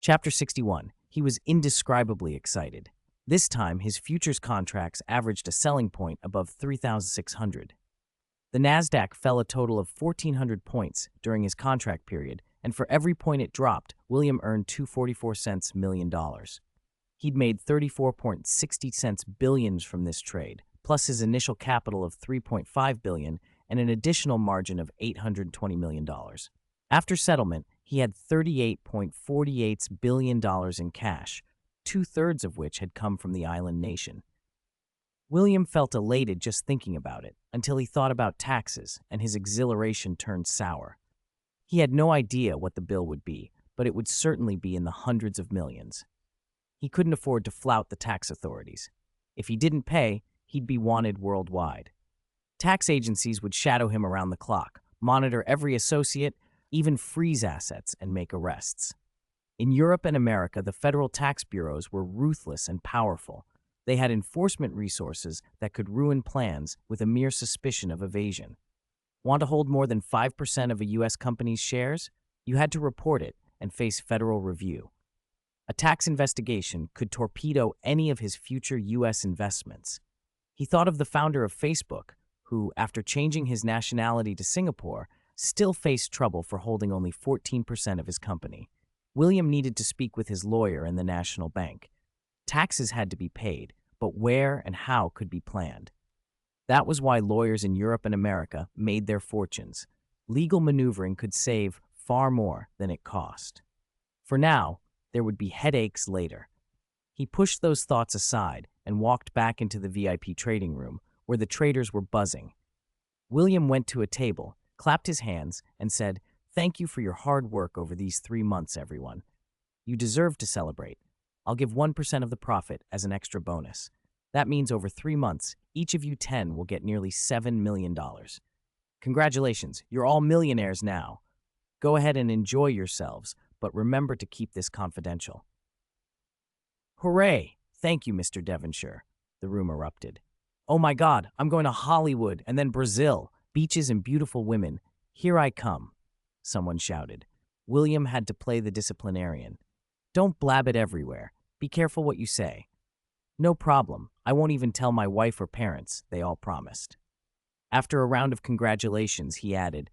Chapter 61. He was indescribably excited. This time, his futures contracts averaged a selling point above 3,600. The Nasdaq fell a total of 1,400 points during his contract period, and for every point it dropped, William earned 244 cents million dollars. He'd made 34.60 cents billions from this trade, plus his initial capital of 3.5 billion and an additional margin of $820 million. After settlement, he had $38.48 billion in cash, two-thirds of which had come from the island nation. William felt elated just thinking about it, until he thought about taxes, and his exhilaration turned sour. He had no idea what the bill would be, but it would certainly be in the hundreds of millions. He couldn't afford to flout the tax authorities. If he didn't pay, he'd be wanted worldwide. Tax agencies would shadow him around the clock, monitor every associate, even freeze assets and make arrests. In Europe and America, the federal tax bureaus were ruthless and powerful. They had enforcement resources that could ruin plans with a mere suspicion of evasion. Want to hold more than 5% of a U.S. company's shares? You had to report it and face federal review. A tax investigation could torpedo any of his future U.S. investments. He thought of the founder of Facebook, who, after changing his nationality to Singapore, still faced trouble for holding only 14% of his company. William needed to speak with his lawyer and the National Bank. Taxes had to be paid, but where and how could be planned. That was why lawyers in Europe and America made their fortunes. Legal maneuvering could save far more than it cost. For now, there would be headaches later. He pushed those thoughts aside and walked back into the VIP trading room, where the traders were buzzing. William went to a table, clapped his hands, and said, "Thank you for your hard work over these 3 months, everyone. You deserve to celebrate. I'll give 1% of the profit as an extra bonus. That means over 3 months, each of you 10 will get nearly $7 million. Congratulations, you're all millionaires now. Go ahead and enjoy yourselves, but remember to keep this confidential." "Hooray! Thank you, Mr. Devonshire," the room erupted. "Oh my God, I'm going to Hollywood and then Brazil. Beaches and beautiful women. Here I come," someone shouted. William had to play the disciplinarian. "Don't blab it everywhere. Be careful what you say." "No problem. I won't even tell my wife or parents," they all promised. After a round of congratulations, he added,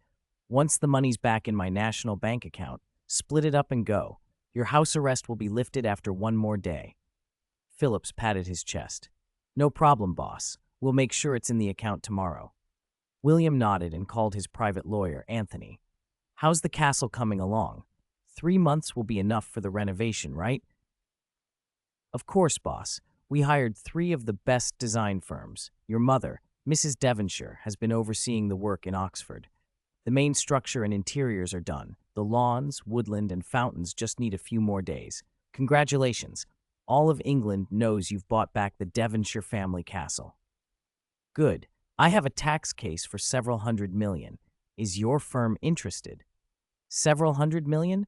"Once the money's back in my national bank account, split it up and go. Your house arrest will be lifted after one more day." Phillips patted his chest. "No problem, boss. We'll make sure it's in the account tomorrow." William nodded and called his private lawyer, Anthony. "How's the castle coming along? 3 months will be enough for the renovation, right?" "Of course, boss. We hired 3 of the best design firms. Your mother, Mrs. Devonshire, has been overseeing the work in Oxford. The main structure and interiors are done. The lawns, woodland, and fountains just need a few more days. Congratulations. All of England knows you've bought back the Devonshire family castle." "Good. I have a tax case for several hundred million. Is your firm interested?" "Several hundred million?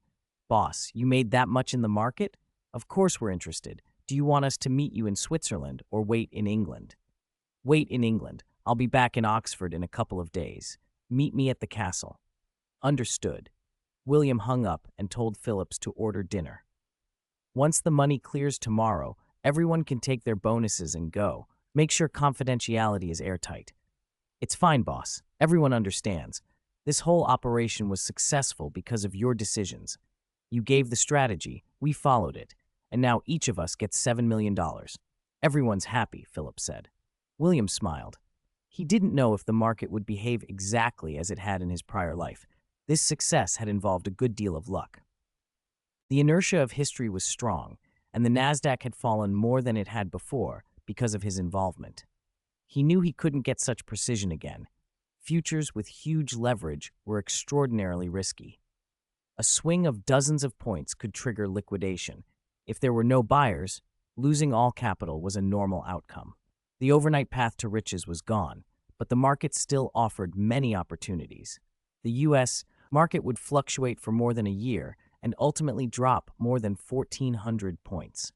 Boss, you made that much in the market? Of course we're interested. Do you want us to meet you in Switzerland or wait in England?" "Wait in England. I'll be back in Oxford in a couple of days. Meet me at the castle." "Understood." William hung up and told Phillips to order dinner. "Once the money clears tomorrow, everyone can take their bonuses and go. Make sure confidentiality is airtight." "It's fine, boss. Everyone understands. This whole operation was successful because of your decisions. You gave the strategy, we followed it, and now each of us gets $7 million. Everyone's happy," Phillips said. William smiled. He didn't know if the market would behave exactly as it had in his prior life. This success had involved a good deal of luck. The inertia of history was strong, and the Nasdaq had fallen more than it had before because of his involvement. He knew he couldn't get such precision again. Futures with huge leverage were extraordinarily risky. A swing of dozens of points could trigger liquidation. If there were no buyers, losing all capital was a normal outcome. The overnight path to riches was gone, but the market still offered many opportunities. The U.S. market would fluctuate for more than a year and ultimately drop more than 1,400 points.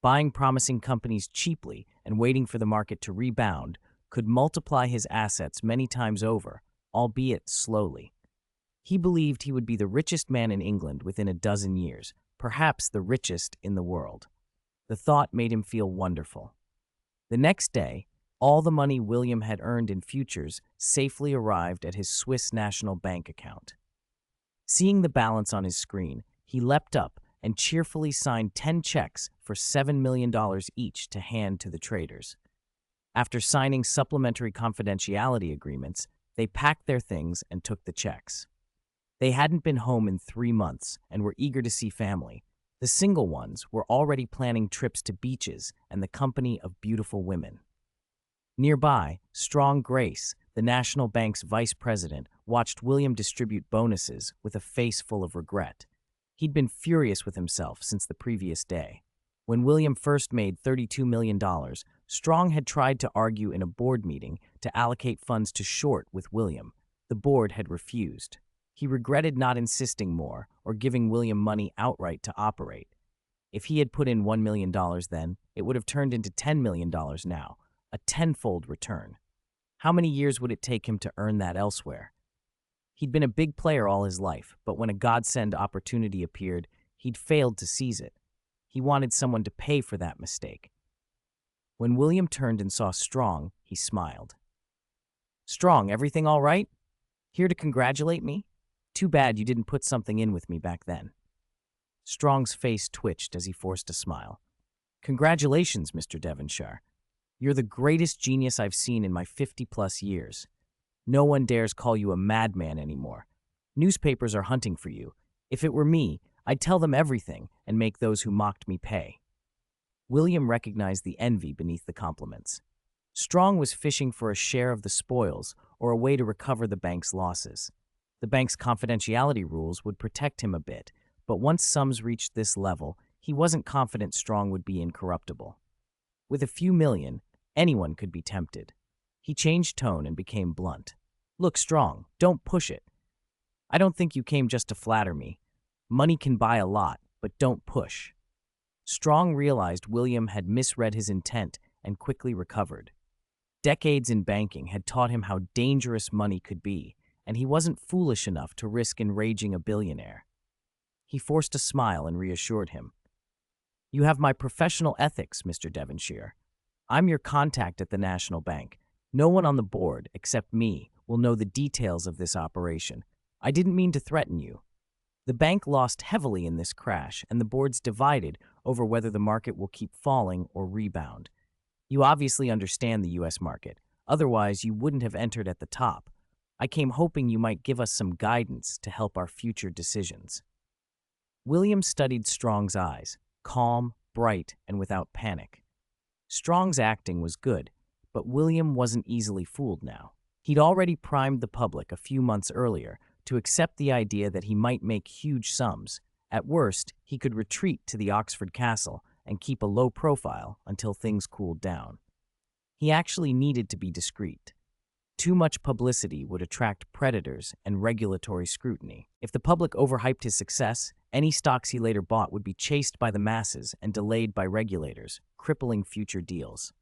Buying promising companies cheaply and waiting for the market to rebound could multiply his assets many times over, albeit slowly. He believed he would be the richest man in England within a dozen years, perhaps the richest in the world. The thought made him feel wonderful. The next day, all the money William had earned in futures safely arrived at his Swiss National Bank account. Seeing the balance on his screen, he leapt up and cheerfully signed 10 checks for $7 million each to hand to the traders. After signing supplementary confidentiality agreements, they packed their things and took the checks. They hadn't been home in 3 months and were eager to see family. The single ones were already planning trips to beaches and the company of beautiful women. Nearby, Strong Grace, the National Bank's vice president, watched William distribute bonuses with a face full of regret. He'd been furious with himself since the previous day. When William first made $32 million, Strong had tried to argue in a board meeting to allocate funds to short with William. The board had refused. He regretted not insisting more or giving William money outright to operate. If he had put in $1 million then, it would have turned into $10 million now, a tenfold return. How many years would it take him to earn that elsewhere? He'd been a big player all his life, but when a godsend opportunity appeared, he'd failed to seize it. He wanted someone to pay for that mistake. When William turned and saw Strong, he smiled. "Strong, everything all right? Here to congratulate me? Too bad you didn't put something in with me back then." Strong's face twitched as he forced a smile. "Congratulations, Mr. Devonshire. You're the greatest genius I've seen in my 50-plus years. No one dares call you a madman anymore. Newspapers are hunting for you. If it were me, I'd tell them everything and make those who mocked me pay." William recognized the envy beneath the compliments. Strong was fishing for a share of the spoils or a way to recover the bank's losses. The bank's confidentiality rules would protect him a bit, but once sums reached this level, he wasn't confident Strong would be incorruptible. With a few million, anyone could be tempted. He changed tone and became blunt. "Look, Strong, don't push it. I don't think you came just to flatter me. Money can buy a lot, but don't push." Strong realized William had misread his intent and quickly recovered. Decades in banking had taught him how dangerous money could be, and he wasn't foolish enough to risk enraging a billionaire. He forced a smile and reassured him. "You have my professional ethics, Mr. Devonshire. I'm your contact at the National Bank. No one on the board, except me, will know the details of this operation. I didn't mean to threaten you. The bank lost heavily in this crash, and the board's divided over whether the market will keep falling or rebound. You obviously understand the U.S. market. Otherwise, you wouldn't have entered at the top. I came hoping you might give us some guidance to help our future decisions." William studied Strong's eyes, calm, bright, and without panic. Strong's acting was good, but William wasn't easily fooled now. He'd already primed the public a few months earlier to accept the idea that he might make huge sums. At worst, he could retreat to the Oxford Castle and keep a low profile until things cooled down. He actually needed to be discreet. Too much publicity would attract predators and regulatory scrutiny. If the public overhyped his success, any stocks he later bought would be chased by the masses and delayed by regulators, crippling future deals.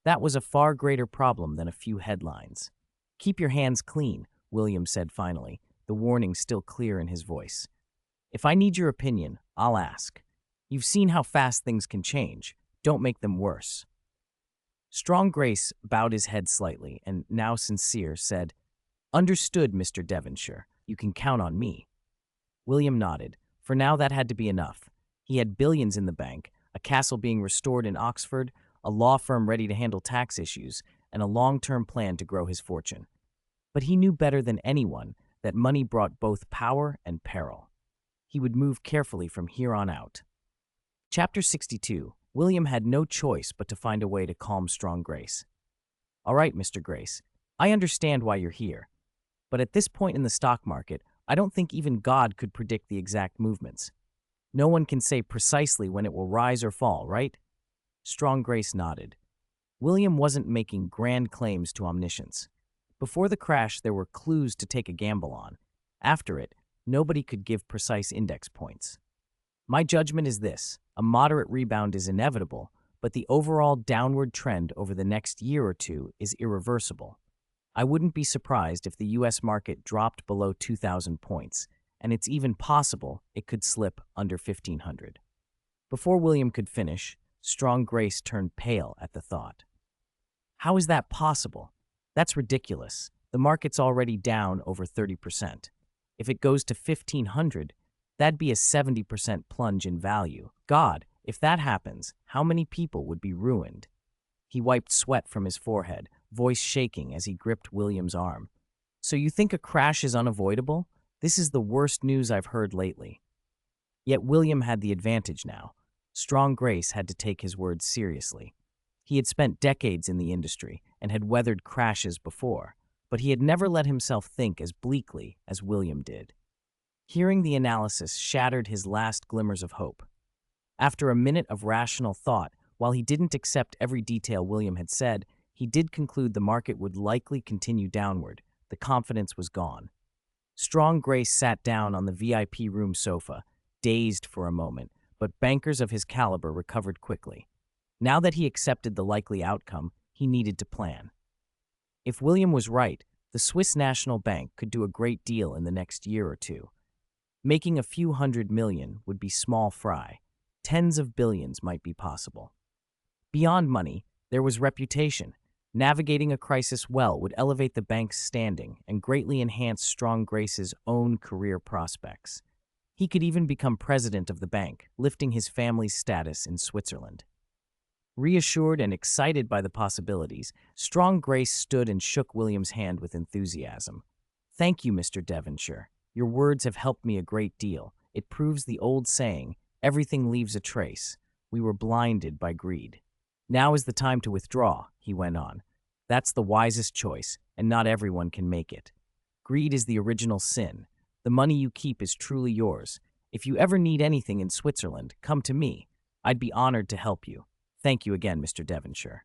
That was a far greater problem than a few headlines. "Keep your hands clean," William said finally, the warning still clear in his voice. "If I need your opinion, I'll ask. You've seen how fast things can change. Don't make them worse." Strong Grace bowed his head slightly and, now sincere, said, "Understood, Mr. Devonshire. You can count on me." William nodded. For now, that had to be enough. He had billions in the bank, a castle being restored in Oxford, a law firm ready to handle tax issues, and a long-term plan to grow his fortune. But he knew better than anyone that money brought both power and peril. He would move carefully from here on out. Chapter 62. William had no choice but to find a way to calm Strong Grace. "All right, Mr. Grace, I understand why you're here. But at this point in the stock market, I don't think even God could predict the exact movements. No one can say precisely when it will rise or fall, right?" Strong Grace nodded. William wasn't making grand claims to omniscience. Before the crash, there were clues to take a gamble on. After it, nobody could give precise index points. "My judgment is this: a moderate rebound is inevitable, but the overall downward trend over the next year or two is irreversible. I wouldn't be surprised if the U.S. market dropped below 2,000 points, and it's even possible it could slip under 1500. Before William could finish, strong Grace turned pale at the thought. How is that possible? That's ridiculous. The market's already down over 30%. If it goes to 1500, that'd be a 70% plunge in value. God, if that happens, how many people would be ruined? He wiped sweat from his forehead, voice shaking as he gripped William's arm. So you think a crash is unavoidable? This is the worst news I've heard lately. Yet William had the advantage now. Strong Grace had to take his words seriously. He had spent decades in the industry and had weathered crashes before, but he had never let himself think as bleakly as William did. Hearing the analysis shattered his last glimmers of hope. After a minute of rational thought, while he didn't accept every detail William had said, he did conclude the market would likely continue downward. The confidence was gone. Strong Grace sat down on the VIP room sofa, dazed for a moment, but bankers of his caliber recovered quickly. Now that he accepted the likely outcome, he needed to plan. If William was right, the Swiss National Bank could do a great deal in the next year or two. Making a few $100 million would be small fry. Tens of billions might be possible. Beyond money, there was reputation. Navigating a crisis well would elevate the bank's standing and greatly enhance Strong Grace's own career prospects. He could even become president of the bank, lifting his family's status in Switzerland. Reassured and excited by the possibilities, Strong Grace stood and shook William's hand with enthusiasm. Thank you, Mr. Devonshire. Your words have helped me a great deal. It proves the old saying, everything leaves a trace. We were blinded by greed. Now is the time to withdraw, he went on. That's the wisest choice, and not everyone can make it. Greed is the original sin. The money you keep is truly yours. If you ever need anything in Switzerland, come to me. I'd be honored to help you. Thank you again, Mr. Devonshire.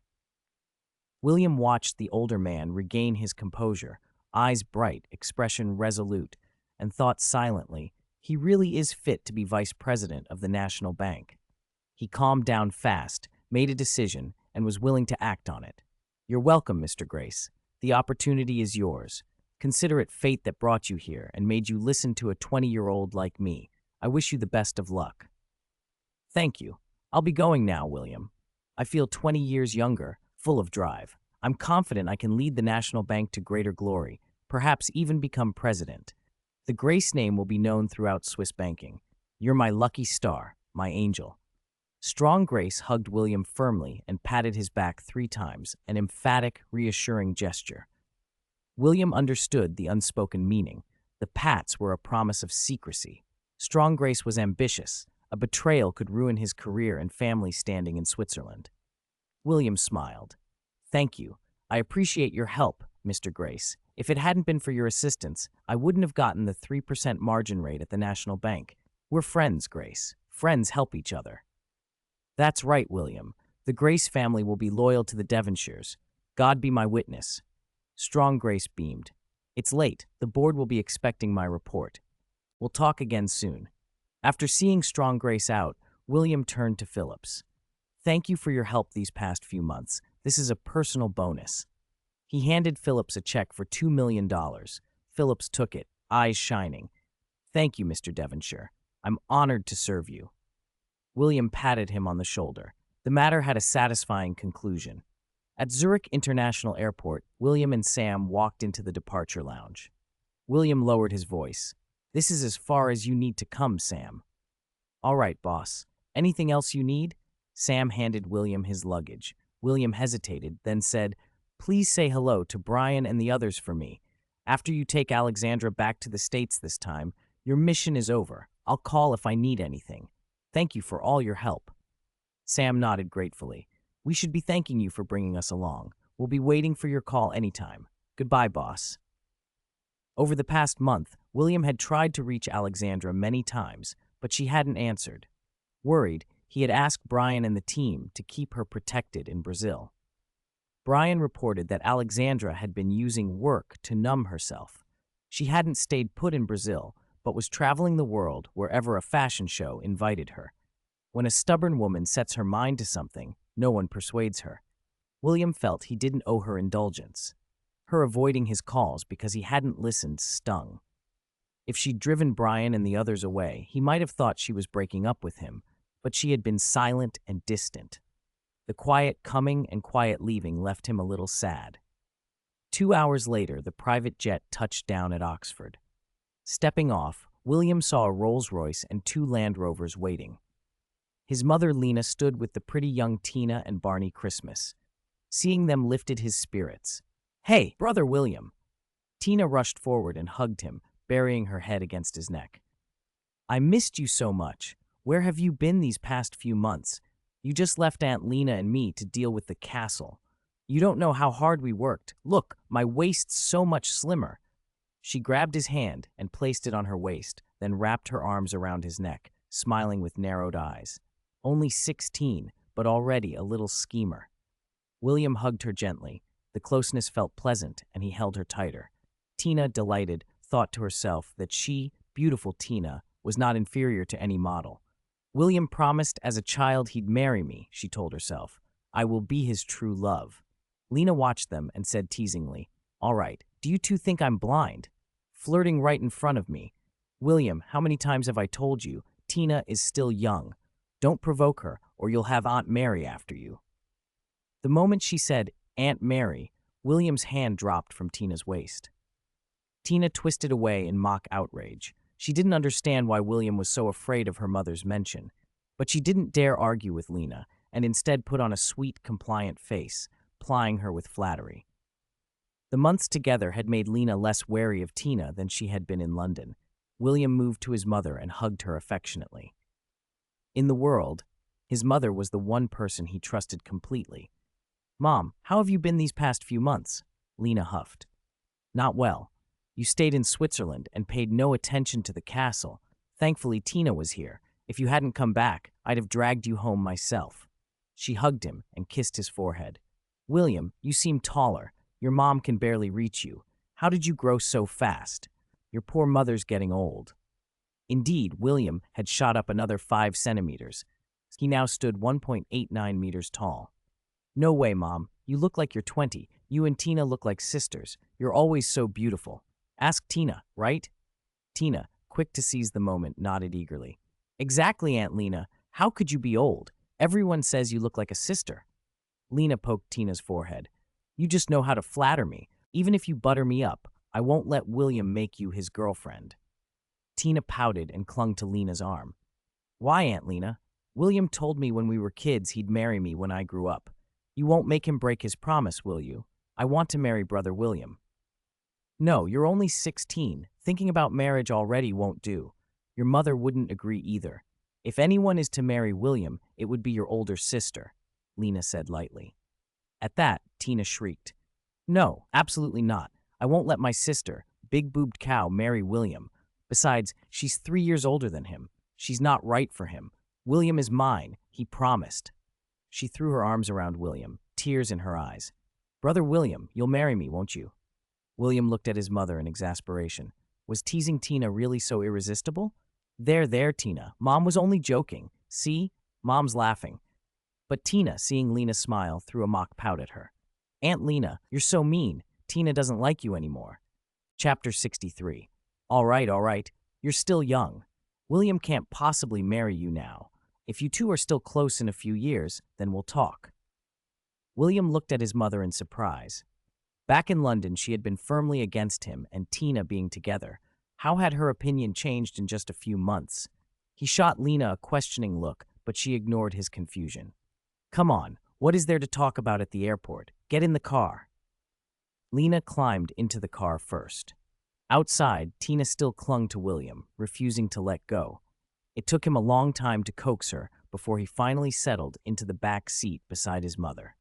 William watched the older man regain his composure, eyes bright, expression resolute, and thought silently, he really is fit to be vice president of the National Bank. He calmed down fast, made a decision, and was willing to act on it. You're welcome, Mr. Grace. The opportunity is yours. Consider it fate that brought you here and made you listen to a 20-year-old like me. I wish you the best of luck. Thank you. I'll be going now, William. I feel 20 years younger, full of drive. I'm confident I can lead the National Bank to greater glory, perhaps even become president. The Grace name will be known throughout Swiss banking. You're my lucky star, my angel. Strong Grace hugged William firmly and patted his back 3 times, an emphatic, reassuring gesture. William understood the unspoken meaning. The pats were a promise of secrecy. Strong Grace was ambitious. A betrayal could ruin his career and family standing in Switzerland. William smiled. Thank you. I appreciate your help, Mr. Grace. If it hadn't been for your assistance, I wouldn't have gotten the 3% margin rate at the National Bank. We're friends, Grace. Friends help each other. That's right, William. The Grace family will be loyal to the Devonshires. God be my witness. Strong Grace beamed. It's late. The board will be expecting my report. We'll talk again soon. After seeing Strong Grace out, William turned to Phillips. Thank you for your help these past few months. This is a personal bonus. He handed Phillips a check for $2 million. Phillips took it, eyes shining. Thank you, Mr. Devonshire. I'm honored to serve you. William patted him on the shoulder. The matter had a satisfying conclusion. At Zurich International Airport, William and Sam walked into the departure lounge. William lowered his voice. This is as far as you need to come, Sam. All right, boss. Anything else you need? Sam handed William his luggage. William hesitated, then said, Please say hello to Brian and the others for me. After you take Alexandra back to the States this time, your mission is over. I'll call if I need anything. Thank you for all your help. Sam nodded gratefully. We should be thanking you for bringing us along. We'll be waiting for your call anytime. Goodbye, boss. Over the past month, William had tried to reach Alexandra many times, but she hadn't answered. Worried, he had asked Brian and the team to keep her protected in Brazil. Brian reported that Alexandra had been using work to numb herself. She hadn't stayed put in Brazil, but was traveling the world wherever a fashion show invited her. When a stubborn woman sets her mind to something, no one persuades her. William felt he didn't owe her indulgence. Her avoiding his calls because he hadn't listened stung. If she'd driven Brian and the others away, he might have thought she was breaking up with him, but she had been silent and distant. The quiet coming and quiet leaving left him a little sad. 2 hours later, the private jet touched down at Oxford. Stepping off, William saw a Rolls-Royce and 2 Land Rovers waiting. His mother Lena stood with the pretty young Tina and Barney Christmas. Seeing them lifted his spirits. "Hey, brother William!" Tina rushed forward and hugged him, burying her head against his neck. "I missed you so much. Where have you been these past few months? You just left Aunt Lena and me to deal with the castle. You don't know how hard we worked. Look, my waist's so much slimmer." She grabbed his hand and placed it on her waist, then wrapped her arms around his neck, smiling with narrowed eyes. Only 16, but already a little schemer. William hugged her gently. The closeness felt pleasant, and he held her tighter. Tina, delighted, thought to herself that she, beautiful Tina, was not inferior to any model. "William promised as a child he'd marry me," she told herself. "I will be his true love." Lena watched them and said teasingly, "All right, do you two think I'm blind? Flirting right in front of me. William, how many times have I told you, Tina is still young. Don't provoke her, or you'll have Aunt Mary after you." The moment she said, "Aunt Mary," William's hand dropped from Tina's waist. Tina twisted away in mock outrage. She didn't understand why William was so afraid of her mother's mention, but she didn't dare argue with Lena, and instead put on a sweet, compliant face, plying her with flattery. The months together had made Lena less wary of Tina than she had been in London. William moved to his mother and hugged her affectionately. In the world, his mother was the one person he trusted completely. "Mom, how have you been these past few months?" Lena huffed. "Not well. You stayed in Switzerland and paid no attention to the castle. Thankfully, Tina was here. If you hadn't come back, I'd have dragged you home myself." She hugged him and kissed his forehead. "William, you seem taller. Your mom can barely reach you. How did you grow so fast? Your poor mother's getting old." Indeed, William had shot up another 5 centimeters. He now stood 1.89 meters tall. "No way, Mom. You look like you're 20. You and Tina look like sisters. You're always so beautiful. Ask Tina, right?" Tina, quick to seize the moment, nodded eagerly. "Exactly, Aunt Lena. How could you be old? Everyone says you look like a sister." Lena poked Tina's forehead. "You just know how to flatter me. Even if you butter me up, I won't let William make you his girlfriend." Tina pouted and clung to Lena's arm. "Why, Aunt Lena? William told me when we were kids he'd marry me when I grew up. You won't make him break his promise, will you? I want to marry brother William." "No, you're only 16. Thinking about marriage already won't do. Your mother wouldn't agree either. If anyone is to marry William, it would be your older sister," Lena said lightly. At that, Tina shrieked. "No, absolutely not. I won't let my sister, big-boobed cow, marry William. Besides, she's 3 years older than him. She's not right for him. William is mine. He promised." She threw her arms around William, tears in her eyes. "Brother William, you'll marry me, won't you?" William looked at his mother in exasperation. Was teasing Tina really so irresistible? There, Tina. Mom was only joking. See? Mom's laughing." But Tina, seeing Lena smile, threw a mock pout at her. "Aunt Lena, you're so mean. Tina doesn't like you anymore." Chapter 63. All right. You're still young. William can't possibly marry you now. If you two are still close in a few years, then we'll talk." William looked at his mother in surprise. Back in London, she had been firmly against him and Tina being together. How had her opinion changed in just a few months? He shot Lena a questioning look, but she ignored his confusion. "Come on, what is there to talk about at the airport? Get in the car." Lena climbed into the car first. Outside, Tina still clung to William, refusing to let go. It took him a long time to coax her before he finally settled into the back seat beside his mother.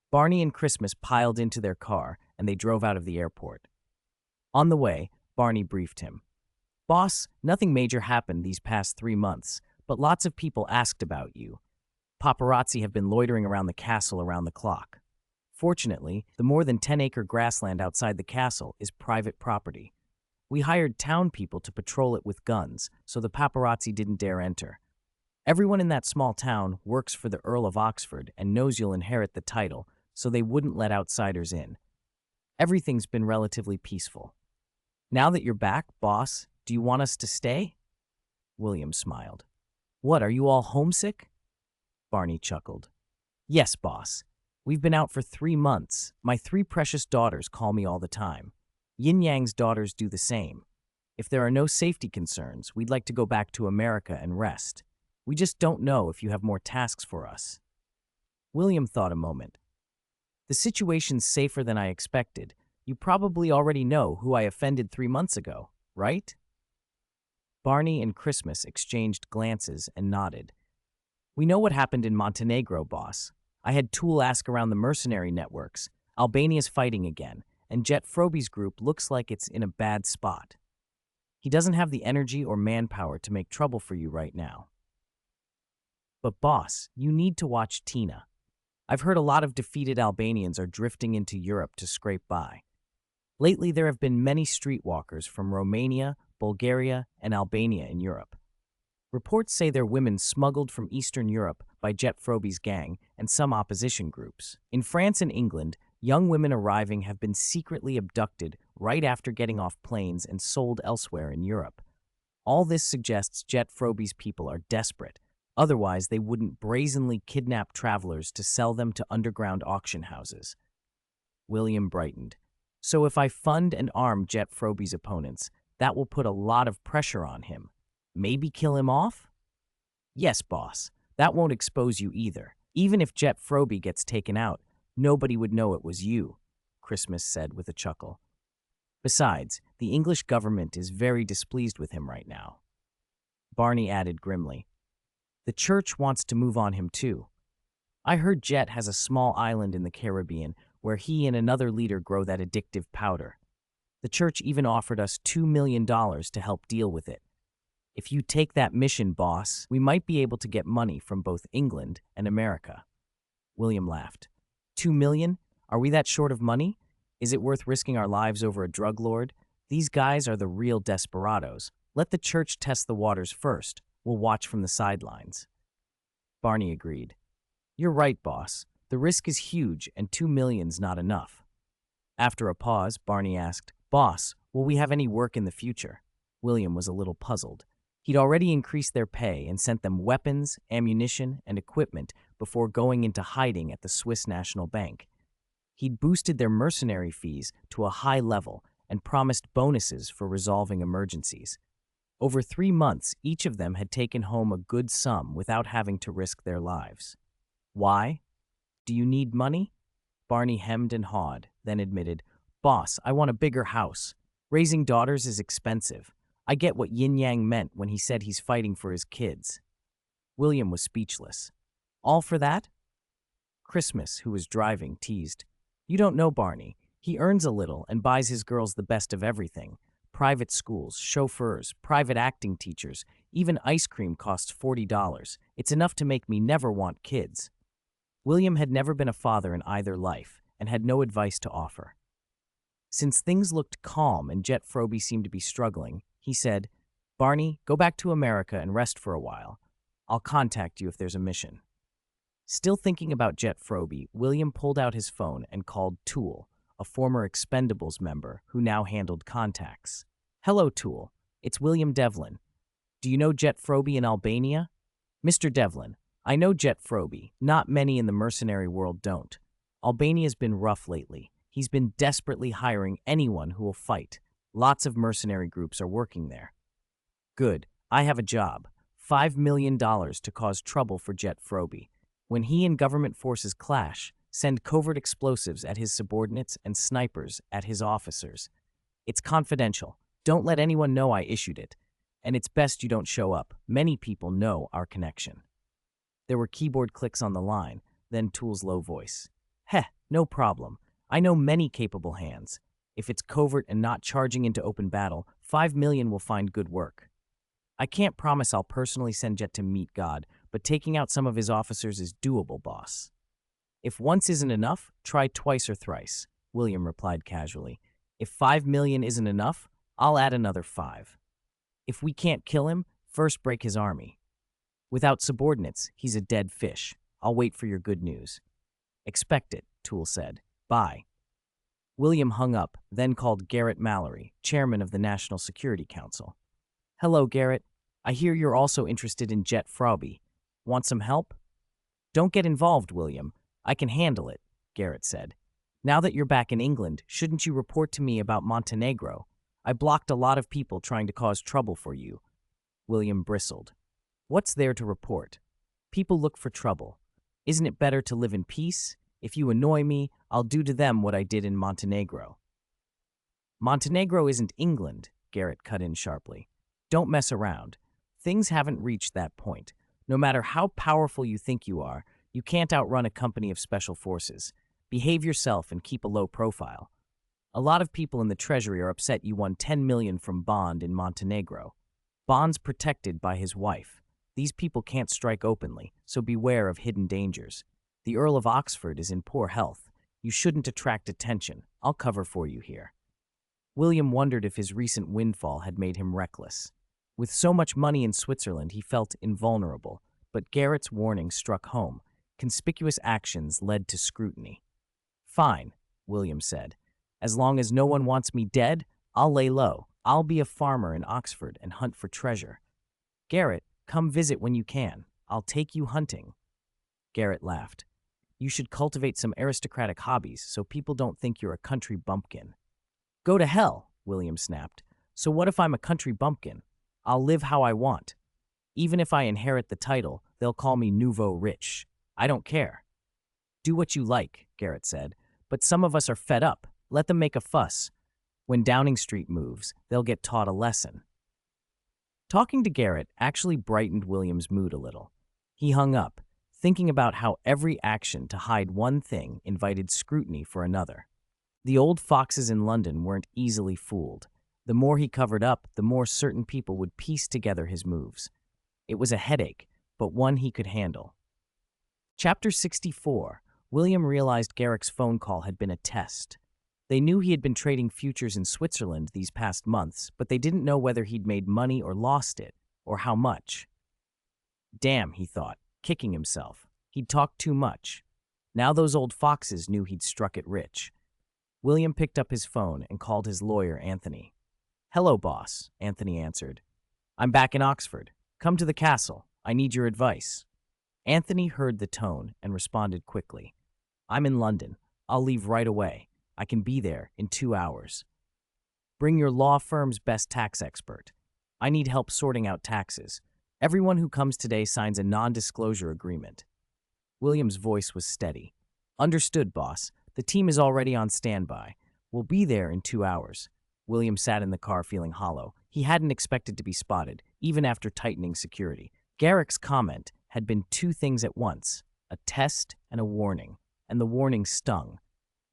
Barney and Christmas piled into their car, and they drove out of the airport. On the way, Barney briefed him. "Boss, nothing major happened these past 3 months, but lots of people asked about you. Paparazzi have been loitering around the castle around the clock. Fortunately, the more than 10-acre grassland outside the castle is private property. We hired town people to patrol it with guns, so the paparazzi didn't dare enter. Everyone in that small town works for the Earl of Oxford and knows you'll inherit the title, so they wouldn't let outsiders in. Everything's been relatively peaceful. Now that you're back, boss, Do you want us to stay? William smiled. What, are you all homesick? Barney chuckled. Yes, boss. We've been out for 3 months. My 3 precious daughters call me all the time. Yin Yang's daughters do the same. If there are no safety concerns, we'd like to go back to America and rest. We just don't know if you have more tasks for us. William thought a moment. The situation's safer than I expected. You probably already know who I offended 3 months ago, right? Barney and Christmas exchanged glances and nodded. We know what happened in Montenegro, boss. I had Tool ask around the mercenary networks. Albania's fighting again, and Jet Froby's group looks like it's in a bad spot. He doesn't have the energy or manpower to make trouble for you right now. But boss, you need to watch Tina. I've heard a lot of defeated Albanians are drifting into Europe to scrape by. Lately, there have been many streetwalkers from Romania, Bulgaria, and Albania in Europe. Reports say they're women smuggled from Eastern Europe by Jet Froby's gang and some opposition groups. In France and England, young women arriving have been secretly abducted right after getting off planes and sold elsewhere in Europe. All this suggests Jet Froby's people are desperate. Otherwise, they wouldn't brazenly kidnap travelers to sell them to underground auction houses. William brightened. So if I fund and arm Jet Froby's opponents, that will put a lot of pressure on him. Maybe kill him off? Yes, boss. That won't expose you either. Even if Jet Froby gets taken out, nobody would know it was you, Christmas said with a chuckle. Besides, the English government is very displeased with him right now. Barney added grimly. The church wants to move on him too. I heard Jet has a small island in the Caribbean where he and another leader grow that addictive powder. The church even offered us $2 million to help deal with it. If you take that mission, boss, we might be able to get money from both England and America. William laughed. 2 million? Are we that short of money? Is it worth risking our lives over a drug lord? These guys are the real desperados. Let the church test the waters first. We'll watch from the sidelines. Barney agreed. You're right, boss. The risk is huge, and 2 million's not enough. After a pause, Barney asked, Boss, will we have any work in the future? William was a little puzzled. He'd already increased their pay and sent them weapons, ammunition, and equipment before going into hiding at the Swiss National Bank. He'd boosted their mercenary fees to a high level and promised bonuses for resolving emergencies. Over 3 months, each of them had taken home a good sum without having to risk their lives. Why? Do you need money? Barney hemmed and hawed, then admitted, Boss, I want a bigger house. Raising daughters is expensive. I get what Yin Yang meant when he said he's fighting for his kids. William was speechless. All for that? Christmas, who was driving, teased. You don't know Barney. He earns a little and buys his girls the best of everything. Private schools, chauffeurs, private acting teachers, even ice cream costs $40. It's enough to make me never want kids. William had never been a father in either life and had no advice to offer. Since things looked calm and Jet Froby seemed to be struggling, he said, Barney, go back to America and rest for a while. I'll contact you if there's a mission. Still thinking about Jet Froby, William pulled out his phone and called Tool, a former Expendables member who now handled contacts. Hello, Tool. It's William Devlin. Do you know Jet Froby in Albania? Mr. Devlin, I know Jet Froby. Not many in the mercenary world don't. Albania's been rough lately. He's been desperately hiring anyone who will fight. Lots of mercenary groups are working there. Good. I have a job. $5 million to cause trouble for Jet Froby. When he and government forces clash, send covert explosives at his subordinates and snipers at his officers. It's confidential. Don't let anyone know I issued it. And it's best you don't show up. Many people know our connection. There were keyboard clicks on the line, then Tool's low voice. Heh, no problem. I know many capable hands. If it's covert and not charging into open battle, 5 million will find good work. I can't promise I'll personally send Jet to meet God, but taking out some of his officers is doable, boss. If once isn't enough, try twice or thrice, William replied casually. If 5 million isn't enough, I'll add another 5. If we can't kill him, first break his army. Without subordinates, he's a dead fish. I'll wait for your good news. Expect it, Tool said. Bye. William hung up, then called Garrett Mallory, chairman of the National Security Council. Hello, Garrett. I hear you're also interested in Jet Frauby. Want some help? Don't get involved, William. I can handle it, Garrett said. Now that you're back in England, shouldn't you report to me about Montenegro? I blocked a lot of people trying to cause trouble for you. William bristled. What's there to report? People look for trouble. Isn't it better to live in peace? If you annoy me, I'll do to them what I did in Montenegro. Montenegro isn't England, Garrett cut in sharply. Don't mess around. Things haven't reached that point. No matter how powerful you think you are, you can't outrun a company of special forces. Behave yourself and keep a low profile. A lot of people in the Treasury are upset you won $10 million from Bond in Montenegro. Bond's protected by his wife. These people can't strike openly, so beware of hidden dangers. The Earl of Oxford is in poor health. You shouldn't attract attention. I'll cover for you here. William wondered if his recent windfall had made him reckless. With so much money in Switzerland, he felt invulnerable, but Garrett's warning struck home. Conspicuous actions led to scrutiny. Fine, William said. As long as no one wants me dead, I'll lay low. I'll be a farmer in Oxford and hunt for treasure. Garrett, come visit when you can. I'll take you hunting. Garrett laughed. You should cultivate some aristocratic hobbies so people don't think you're a country bumpkin. Go to hell, William snapped. So what if I'm a country bumpkin? I'll live how I want. Even if I inherit the title, they'll call me nouveau riche. I don't care. Do what you like, Garrett said, but some of us are fed up. Let them make a fuss. When Downing Street moves, they'll get taught a lesson. Talking to Garrett actually brightened William's mood a little. He hung up, thinking about how every action to hide one thing invited scrutiny for another. The old foxes in London weren't easily fooled. The more he covered up, the more certain people would piece together his moves. It was a headache, but one he could handle. Chapter 64. William realized Garrick's phone call had been a test. They knew he had been trading futures in Switzerland these past months, but they didn't know whether he'd made money or lost it, or how much. Damn, he thought, kicking himself. He'd talked too much. Now those old foxes knew he'd struck it rich. William picked up his phone and called his lawyer, Anthony. Hello, boss, Anthony answered. I'm back in Oxford. Come to the castle. I need your advice. Anthony heard the tone and responded quickly. I'm in London. I'll leave right away. I can be there in 2 hours. Bring your law firm's best tax expert. I need help sorting out taxes. Everyone who comes today signs a non-disclosure agreement. William's voice was steady. Understood, boss. The team is already on standby. We'll be there in 2 hours. William sat in the car feeling hollow. He hadn't expected to be spotted, even after tightening security. Garrick's comment had been two things at once, a test and a warning, and the warning stung.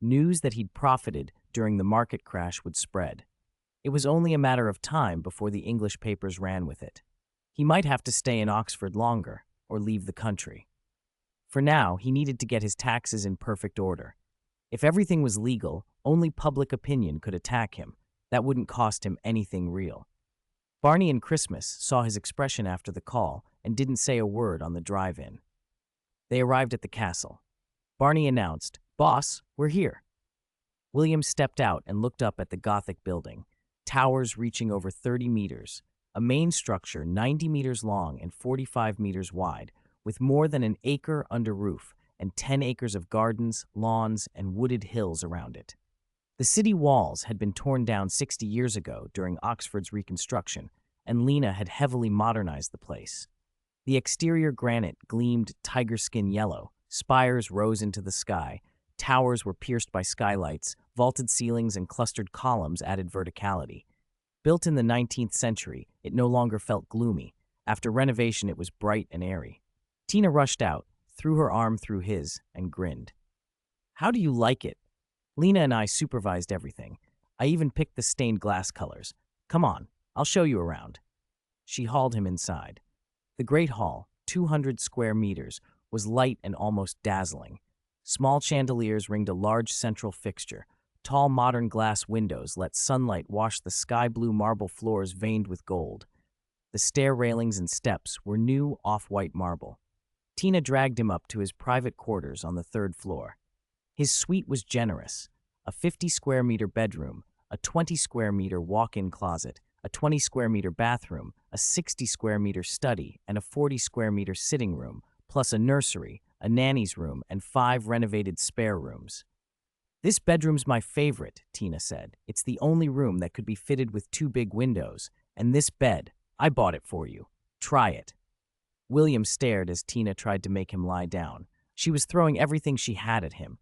News that he'd profited during the market crash would spread. It was only a matter of time before the English papers ran with it. He might have to stay in Oxford longer, or leave the country. For now, he needed to get his taxes in perfect order. If everything was legal, only public opinion could attack him. That wouldn't cost him anything real. Barney and Christmas saw his expression after the call and didn't say a word on the drive-in. They arrived at the castle. Barney announced, Boss, we're here. William stepped out and looked up at the Gothic building, towers reaching over 30 meters, a main structure 90 meters long and 45 meters wide, with more than an acre under roof and 10 acres of gardens, lawns, and wooded hills around it. The city walls had been torn down 60 years ago during Oxford's reconstruction, and Lena had heavily modernized the place. The exterior granite gleamed tiger-skin yellow, spires rose into the sky, towers were pierced by skylights, vaulted ceilings and clustered columns added verticality. Built in the 19th century, it no longer felt gloomy. After renovation, it was bright and airy. Tina rushed out, threw her arm through his, and grinned. How do you like it? Lena and I supervised everything. I even picked the stained glass colors. Come on, I'll show you around. She hauled him inside. The Great Hall, 200 square meters, was light and almost dazzling. Small chandeliers ringed a large central fixture. Tall modern glass windows let sunlight wash the sky-blue marble floors veined with gold. The stair railings and steps were new off-white marble. Tina dragged him up to his private quarters on the 3rd floor. His suite was generous, a 50-square-meter bedroom, a 20-square-meter walk-in closet, a 20 square meter bathroom, a 60 square meter study, and a 40 square meter sitting room, plus a nursery, a nanny's room, and 5 renovated spare rooms. "This bedroom's my favorite," Tina said. "It's the only room that could be fitted with 2 big windows. And this bed, I bought it for you. Try it." William stared as Tina tried to make him lie down. She was throwing everything she had at him.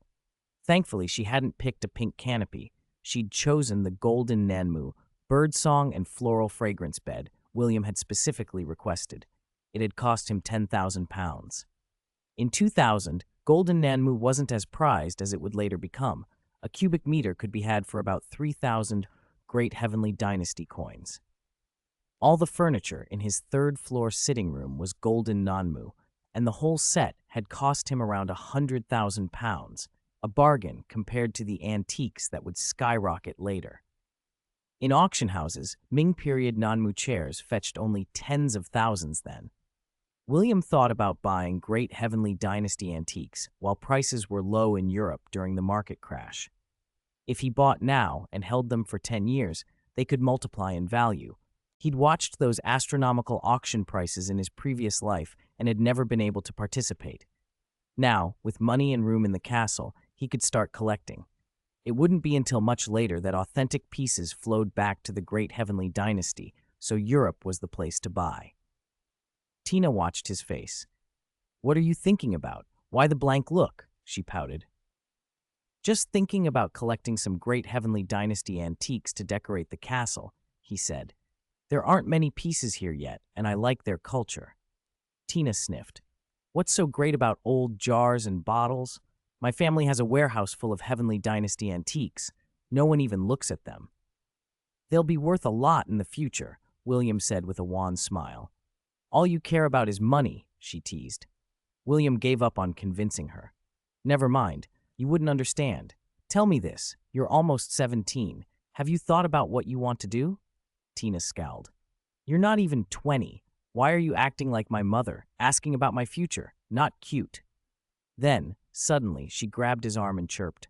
Thankfully, she hadn't picked a pink canopy. She'd chosen the golden Nanmu, birdsong and floral fragrance bed William had specifically requested. It had cost him £10,000. In 2000, golden Nanmu wasn't as prized as it would later become. A cubic meter could be had for about 3,000 Great Heavenly Dynasty coins. All the furniture in his third-floor sitting room was golden Nanmu, and the whole set had cost him around £100,000, a bargain compared to the antiques that would skyrocket later. In auction houses, Ming-period Nanmu chairs fetched only tens of thousands then. William thought about buying Great Heavenly Dynasty antiques while prices were low in Europe during the market crash. If he bought now and held them for 10 years, they could multiply in value. He'd watched those astronomical auction prices in his previous life and had never been able to participate. Now, with money and room in the castle, he could start collecting. It wouldn't be until much later that authentic pieces flowed back to the Great Heavenly Dynasty, so Europe was the place to buy. Tina watched his face. "What are you thinking about? Why the blank look?" she pouted. "Just thinking about collecting some Great Heavenly Dynasty antiques to decorate the castle," he said. "There aren't many pieces here yet, and I like their culture." Tina sniffed. "What's so great about old jars and bottles? My family has a warehouse full of Heavenly Dynasty antiques. No one even looks at them." "They'll be worth a lot in the future," William said with a wan smile. "All you care about is money," she teased. William gave up on convincing her. "Never mind. You wouldn't understand. Tell me this. You're almost 17. Have you thought about what you want to do?" Tina scowled. "You're not even 20. Why are you acting like my mother, asking about my future? Not cute." Then, suddenly, she grabbed his arm and chirped,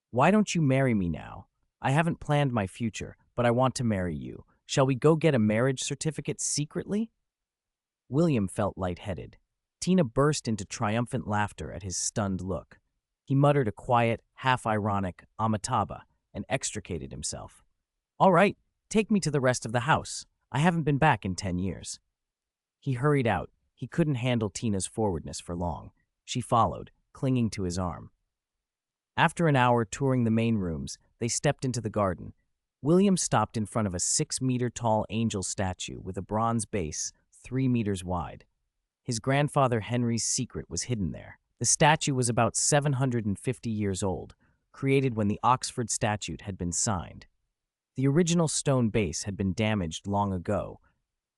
"Why don't you marry me now? I haven't planned my future, but I want to marry you. Shall we go get a marriage certificate secretly?" William felt lightheaded. Tina burst into triumphant laughter at his stunned look. He muttered a quiet, half-ironic Amitabha and extricated himself. "All right, take me to the rest of the house. I haven't been back in 10 years. He hurried out. He couldn't handle Tina's forwardness for long. She followed, clinging to his arm. After an hour touring the main rooms, they stepped into the garden. William stopped in front of a 6-meter-tall angel statue with a bronze base 3 meters wide. His grandfather Henry's secret was hidden there. The statue was about 750 years old, created when the Oxford Statute had been signed. The original stone base had been damaged long ago.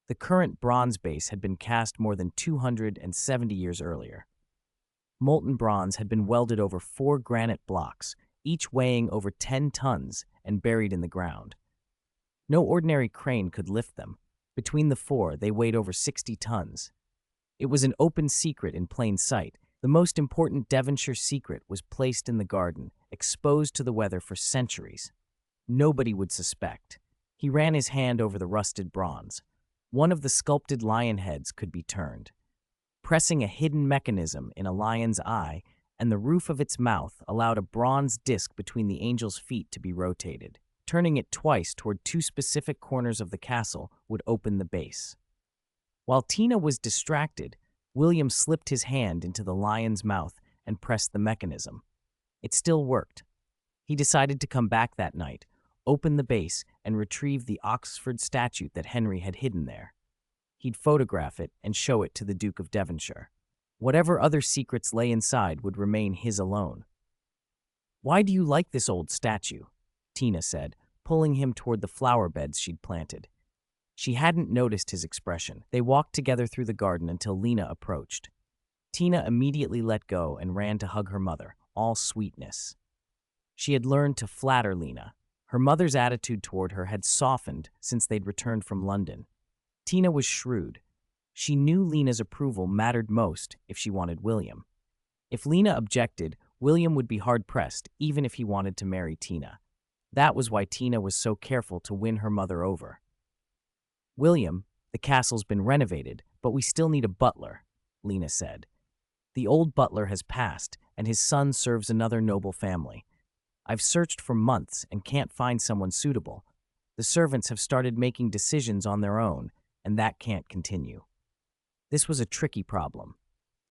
The current bronze base had been cast more than 270 years earlier. Molten bronze had been welded over 4 granite blocks, each weighing over 10 tons, and buried in the ground. No ordinary crane could lift them. Between the 4, they weighed over 60 tons. It was an open secret in plain sight. The most important Devonshire secret was placed in the garden, exposed to the weather for centuries. Nobody would suspect. He ran his hand over the rusted bronze. One of the sculpted lion heads could be turned. Pressing a hidden mechanism in a lion's eye, and the roof of its mouth allowed a bronze disc between the angel's feet to be rotated. Turning it twice toward 2 specific corners of the castle would open the base. While Tina was distracted, William slipped his hand into the lion's mouth and pressed the mechanism. It still worked. He decided to come back that night, open the base, and retrieve the Oxford Statute that Henry had hidden there. He'd photograph it and show it to the Duke of Devonshire. Whatever other secrets lay inside would remain his alone. "Why do you like this old statue?" Tina said, pulling him toward the flower beds she'd planted. She hadn't noticed his expression. They walked together through the garden until Lena approached. Tina immediately let go and ran to hug her mother, all sweetness. She had learned to flatter Lena. Her mother's attitude toward her had softened since they'd returned from London. Tina was shrewd. She knew Lena's approval mattered most if she wanted William. If Lena objected, William would be hard-pressed, even if he wanted to marry Tina. That was why Tina was so careful to win her mother over. William, the castle's been renovated, but we still need a butler, Lena said. The old butler has passed, and his son serves another noble family. I've searched for months and can't find someone suitable. The servants have started making decisions on their own, and that can't continue. This was a tricky problem.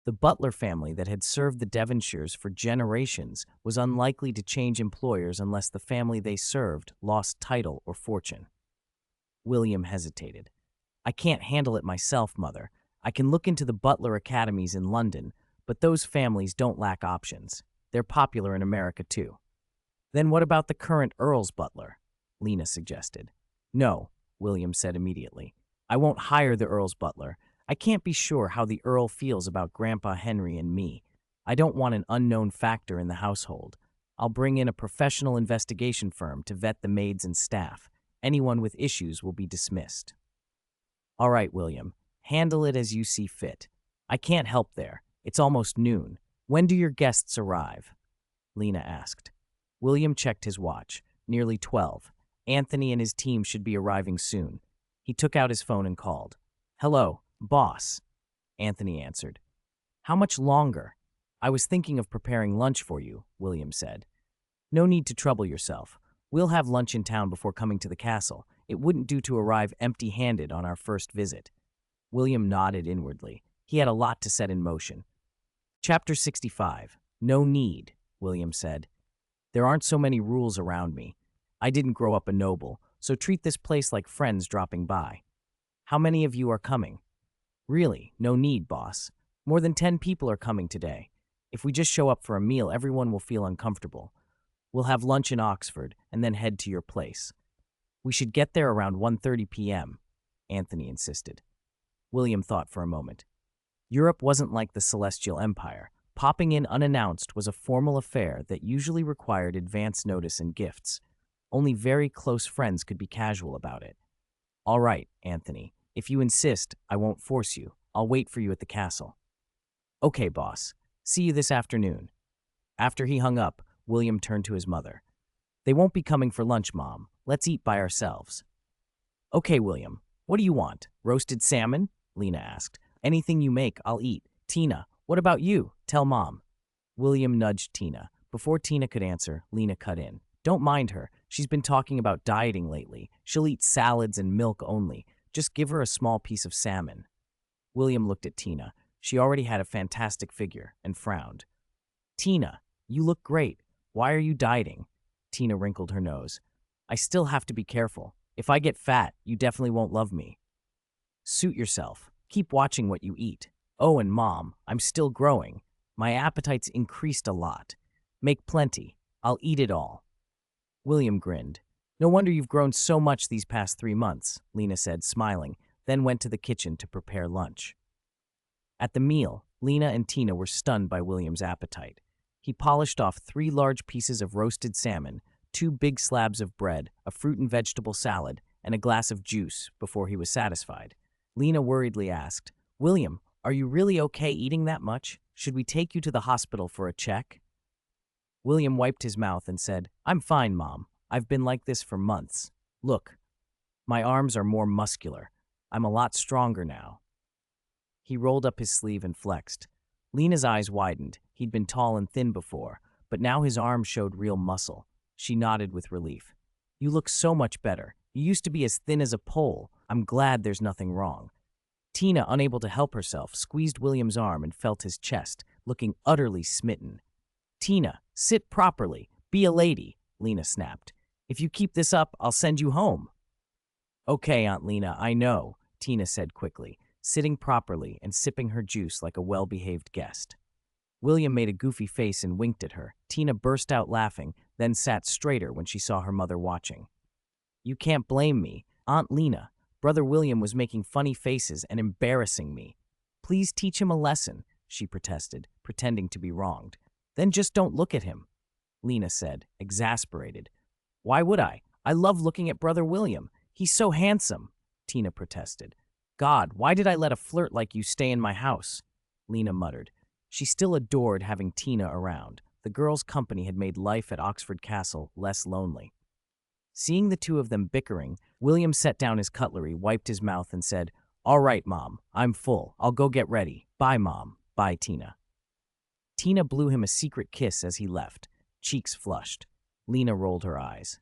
The Butler family that had served the Devonshires for generations was unlikely to change employers unless the family they served lost title or fortune. William hesitated. I can't handle it myself, Mother. I can look into the Butler academies in London, but those families don't lack options. They're popular in America, too. Then what about the current Earl's butler? Lena suggested. No, William said immediately. I won't hire the Earl's butler. I can't be sure how the Earl feels about Grandpa Henry and me. I don't want an unknown factor in the household. I'll bring in a professional investigation firm to vet the maids and staff. Anyone with issues will be dismissed. All right, William. Handle it as you see fit. I can't help there. It's almost noon. When do your guests arrive? Lena asked. William checked his watch. Nearly 12. Anthony and his team should be arriving soon. He took out his phone and called. Hello, boss, Anthony answered. How much longer? I was thinking of preparing lunch for you, William said. No need to trouble yourself. We'll have lunch in town before coming to the castle. It wouldn't do to arrive empty-handed on our first visit. William nodded inwardly. He had a lot to set in motion. Chapter 65. No need, William said. There aren't so many rules around me. I didn't grow up a noble, so treat this place like friends dropping by. How many of you are coming? Really, no need, boss. More than 10 people are coming today. If we just show up for a meal, everyone will feel uncomfortable. We'll have lunch in Oxford and then head to your place. We should get there around 1:30 p.m., Anthony insisted. William thought for a moment. Europe wasn't like the Celestial Empire. Popping in unannounced was a formal affair that usually required advance notice and gifts. Only very close friends could be casual about it. All right, Anthony. If you insist, I won't force you. I'll wait for you at the castle. Okay, boss. See you this afternoon. After he hung up, William turned to his mother. They won't be coming for lunch, Mom. Let's eat by ourselves. Okay, William. What do you want? Roasted salmon? Lena asked. Anything you make, I'll eat. Tina, what about you? Tell Mom. William nudged Tina. Before Tina could answer, Lena cut in. Don't mind her. She's been talking about dieting lately. She'll eat salads and milk only. Just give her a small piece of salmon. William looked at Tina. She already had a fantastic figure, and frowned. Tina, you look great. Why are you dieting? Tina wrinkled her nose. I still have to be careful. If I get fat, you definitely won't love me. Suit yourself. Keep watching what you eat. Oh, and Mom, I'm still growing. My appetite's increased a lot. Make plenty. I'll eat it all. William grinned. No wonder you've grown so much these past 3 months, Lena said, smiling, then went to the kitchen to prepare lunch. At the meal, Lena and Tina were stunned by William's appetite. He polished off 3 large pieces of roasted salmon, 2 big slabs of bread, a fruit and vegetable salad, and a glass of juice before he was satisfied. Lena worriedly asked, William, are you really okay eating that much? Should we take you to the hospital for a check? William wiped his mouth and said, I'm fine, Mom. I've been like this for months. Look, my arms are more muscular. I'm a lot stronger now. He rolled up his sleeve and flexed. Lena's eyes widened. He'd been tall and thin before, but now his arms showed real muscle. She nodded with relief. You look so much better. You used to be as thin as a pole. I'm glad there's nothing wrong. Tina, unable to help herself, squeezed William's arm and felt his chest, looking utterly smitten. Tina, sit properly. Be a lady, Lena snapped. If you keep this up, I'll send you home. Okay, Aunt Lena, I know, Tina said quickly, sitting properly and sipping her juice like a well-behaved guest. William made a goofy face and winked at her. Tina burst out laughing, then sat straighter when she saw her mother watching. You can't blame me. Aunt Lena, Brother William was making funny faces and embarrassing me. Please teach him a lesson, she protested, pretending to be wronged. Then just don't look at him, Lena said, exasperated. Why would I? I love looking at Brother William. He's so handsome, Tina protested. God, why did I let a flirt like you stay in my house? Lena muttered. She still adored having Tina around. The girl's company had made life at Oxford Castle less lonely. Seeing the two of them bickering, William set down his cutlery, wiped his mouth, and said, "All right, Mom, I'm full. I'll go get ready. Bye, Mom. Bye, Tina." Tina blew him a secret kiss as he left, cheeks flushed. Lena rolled her eyes.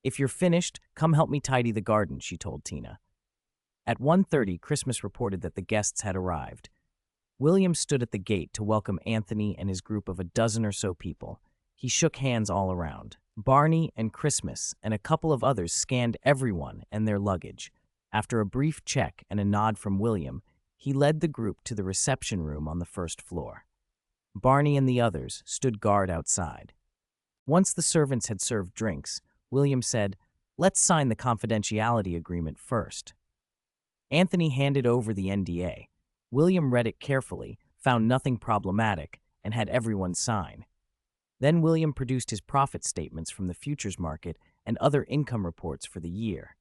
"If you're finished, come help me tidy the garden," she told Tina. At 1:30, Christmas reported that the guests had arrived. William stood at the gate to welcome Anthony and his group of a dozen or so people. He shook hands all around. Barney and Christmas and a couple of others scanned everyone and their luggage. After a brief check and a nod from William, he led the group to the reception room on the first floor. Barney and the others stood guard outside. Once the servants had served drinks, William said, "Let's sign the confidentiality agreement first." Anthony handed over the NDA. William read it carefully, found nothing problematic, and had everyone sign. Then William produced his profit statements from the futures market and other income reports for the year.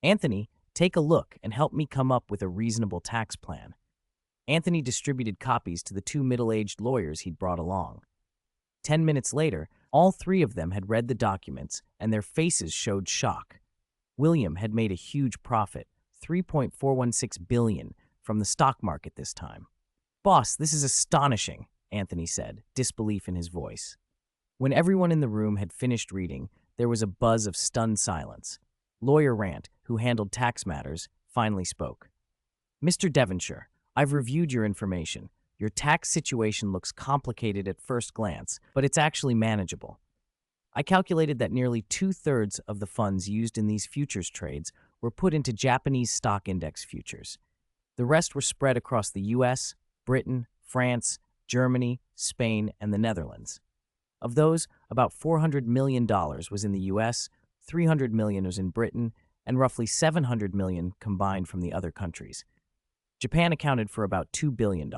"Anthony, take a look and help me come up with a reasonable tax plan." Anthony distributed copies to the two middle-aged lawyers he'd brought along. 10 minutes later, all three of them had read the documents, and their faces showed shock. William had made a huge profit, $3.416 billion, from the stock market this time. "Boss, this is astonishing," Anthony said, disbelief in his voice. When everyone in the room had finished reading, there was a buzz of stunned silence. Lawyer Rant, who handled tax matters, finally spoke. "Mr. Devonshire, I've reviewed your information. Your tax situation looks complicated at first glance, but it's actually manageable. I calculated that nearly 2/3 of the funds used in these futures trades were put into Japanese stock index futures. The rest were spread across the US, Britain, France, Germany, Spain, and the Netherlands. Of those, about $400 million was in the US, $300 million was in Britain, and roughly $700 million combined from the other countries. Japan accounted for about $2 billion.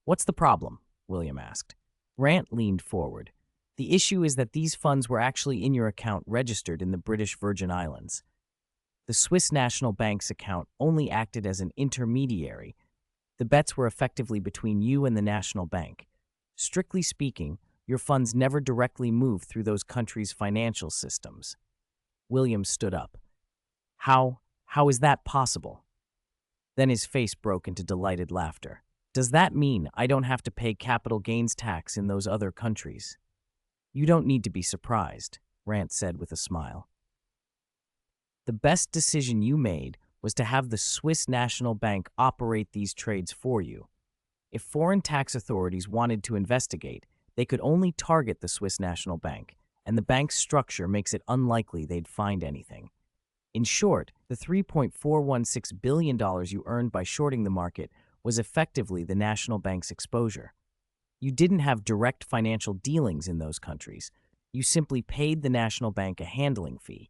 "What's the problem?" William asked. Rant leaned forward. "The issue is that these funds were actually in your account registered in the British Virgin Islands. The Swiss National Bank's account only acted as an intermediary. The bets were effectively between you and the National Bank. Strictly speaking, your funds never directly moved through those countries' financial systems." William stood up. How is that possible?" Then his face broke into delighted laughter. "Does that mean I don't have to pay capital gains tax in those other countries?" "You don't need to be surprised," Rant said with a smile. "The best decision you made was to have the Swiss National Bank operate these trades for you. If foreign tax authorities wanted to investigate, they could only target the Swiss National Bank, and the bank's structure makes it unlikely they'd find anything. In short, the $3.416 billion you earned by shorting the market was effectively the National Bank's exposure. You didn't have direct financial dealings in those countries. You simply paid the National Bank a handling fee.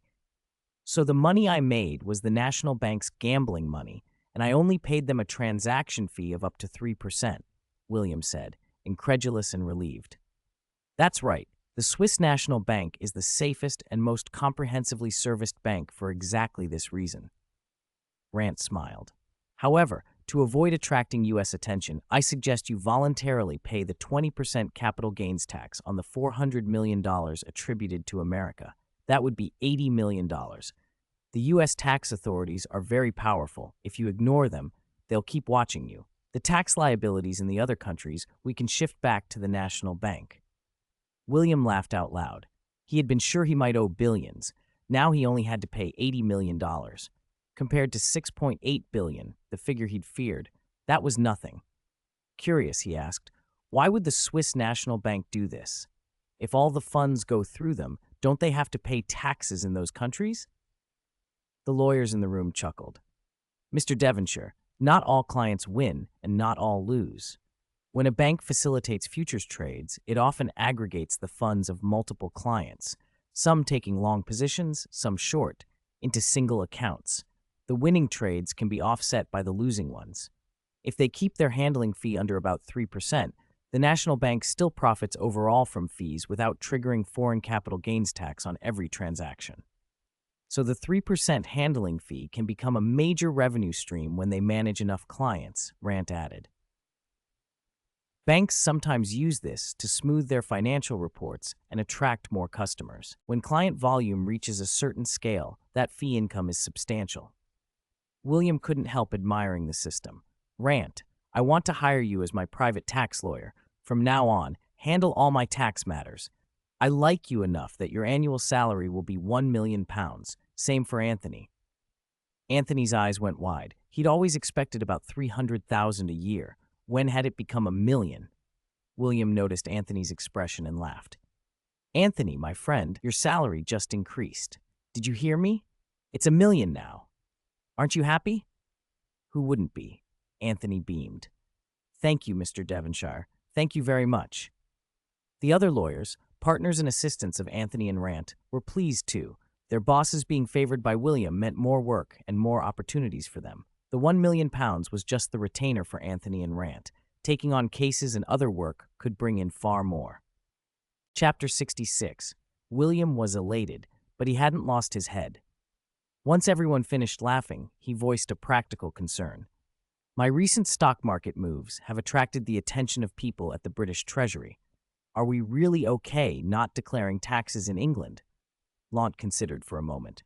So the money I made was the National Bank's gambling money, and I only paid them a transaction fee of up to 3%, William said, incredulous and relieved. "That's right. The Swiss National Bank is the safest and most comprehensively serviced bank for exactly this reason." Rant smiled. "However, to avoid attracting U.S. attention, I suggest you voluntarily pay the 20% capital gains tax on the $400 million attributed to America. That would be $80 million. The U.S. tax authorities are very powerful. If you ignore them, they'll keep watching you. The tax liabilities in the other countries we can shift back to the National Bank." William laughed out loud. He had been sure he might owe billions. Now he only had to pay $80 million. Compared to $6.8 billion, the figure he'd feared, that was nothing. Curious, he asked, why would the Swiss National Bank do this? If all the funds go through them, don't they have to pay taxes in those countries? The lawyers in the room chuckled. "Mr. Devonshire, not all clients win and not all lose. When a bank facilitates futures trades, it often aggregates the funds of multiple clients, some taking long positions, some short, into single accounts. The winning trades can be offset by the losing ones. If they keep their handling fee under about 3%, the National Bank still profits overall from fees without triggering foreign capital gains tax on every transaction. So the 3% handling fee can become a major revenue stream when they manage enough clients," Rant added. Banks sometimes use this to smooth their financial reports and attract more customers. When client volume reaches a certain scale, that fee income is substantial. William couldn't help admiring the system. Rant, I want to hire you as my private tax lawyer. From now on, handle all my tax matters. I like you enough that your annual salary will be £1 million. Same for Anthony. Anthony's eyes went wide. He'd always expected about $300,000 a year. When had it become $1 million? William noticed Anthony's expression and laughed. Anthony, my friend, your salary just increased. Did you hear me? It's $1 million now. Aren't you happy? Who wouldn't be? Anthony beamed. Thank you, Mr. Devonshire. Thank you very much. The other lawyers, partners and assistants of Anthony and Rant, were pleased too. Their bosses being favored by William meant more work and more opportunities for them. The £1 million was just the retainer for Anthony and Rant. Taking on cases and other work could bring in far more. Chapter 66. William was elated, but he hadn't lost his head. Once everyone finished laughing, he voiced a practical concern. My recent stock market moves have attracted the attention of people at the British Treasury. Are we really okay not declaring taxes in England? Lant considered for a moment.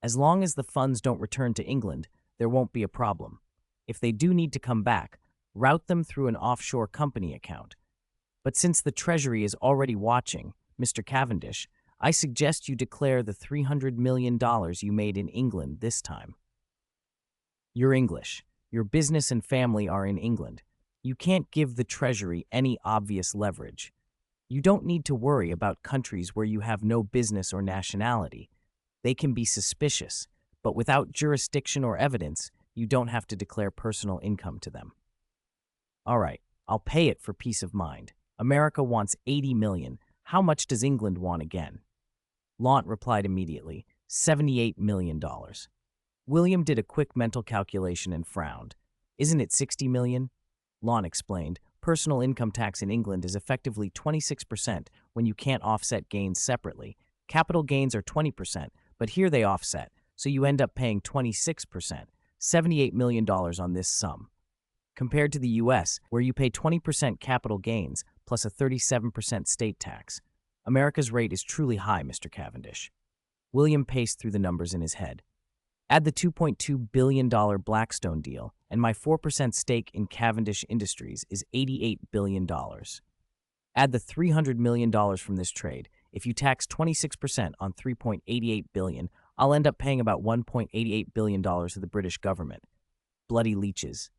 As long as the funds don't return to England, there won't be a problem. If they do need to come back, route them through an offshore company account. But since the Treasury is already watching, Mr. Cavendish, I suggest you declare the $300 million you made in England this time. You're English. Your business and family are in England. You can't give the Treasury any obvious leverage. You don't need to worry about countries where you have no business or nationality. They can be suspicious, but without jurisdiction or evidence, you don't have to declare personal income to them. All right, I'll pay it for peace of mind. America wants $80 million. How much does England want again? Lant replied immediately, $78 million. William did a quick mental calculation and frowned. Isn't it $60 million? Lant explained, personal income tax in England is effectively 26% when you can't offset gains separately. Capital gains are 20%, but here they offset, so you end up paying 26%, $78 million on this sum. Compared to the US, where you pay 20% capital gains plus a 37% state tax. America's rate is truly high, Mr. Cavendish. William paced through the numbers in his head. Add the $2.2 billion Blackstone deal, and my 4% stake in Cavendish Industries is $88 billion. Add the $300 million from this trade. If you tax 26% on $3.88 billion, I'll end up paying about $1.88 billion to the British government. Bloody leeches.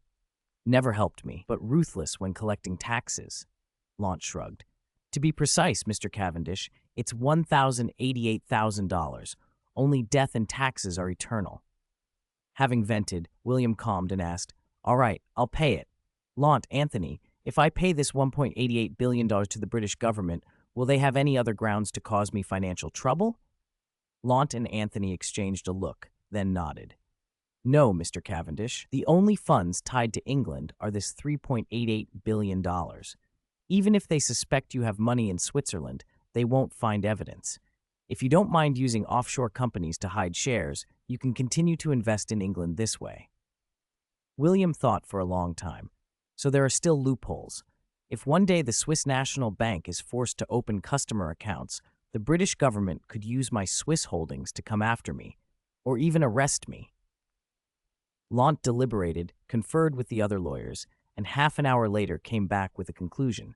Never helped me, but ruthless when collecting taxes. Lant shrugged. To be precise, Mr. Cavendish, it's $1,088,000. Only death and taxes are eternal. Having vented, William calmed and asked, All right, I'll pay it. Lant, Anthony, if I pay this $1.88 billion to the British government, will they have any other grounds to cause me financial trouble? Lant and Anthony exchanged a look, then nodded. No, Mr. Cavendish, the only funds tied to England are this $3.88 billion. Even if they suspect you have money in Switzerland, they won't find evidence. If you don't mind using offshore companies to hide shares, you can continue to invest in England this way. William thought for a long time. So there are still loopholes. If one day the Swiss National Bank is forced to open customer accounts, the British government could use my Swiss holdings to come after me, or even arrest me. Lant deliberated, conferred with the other lawyers, and half an hour later came back with a conclusion.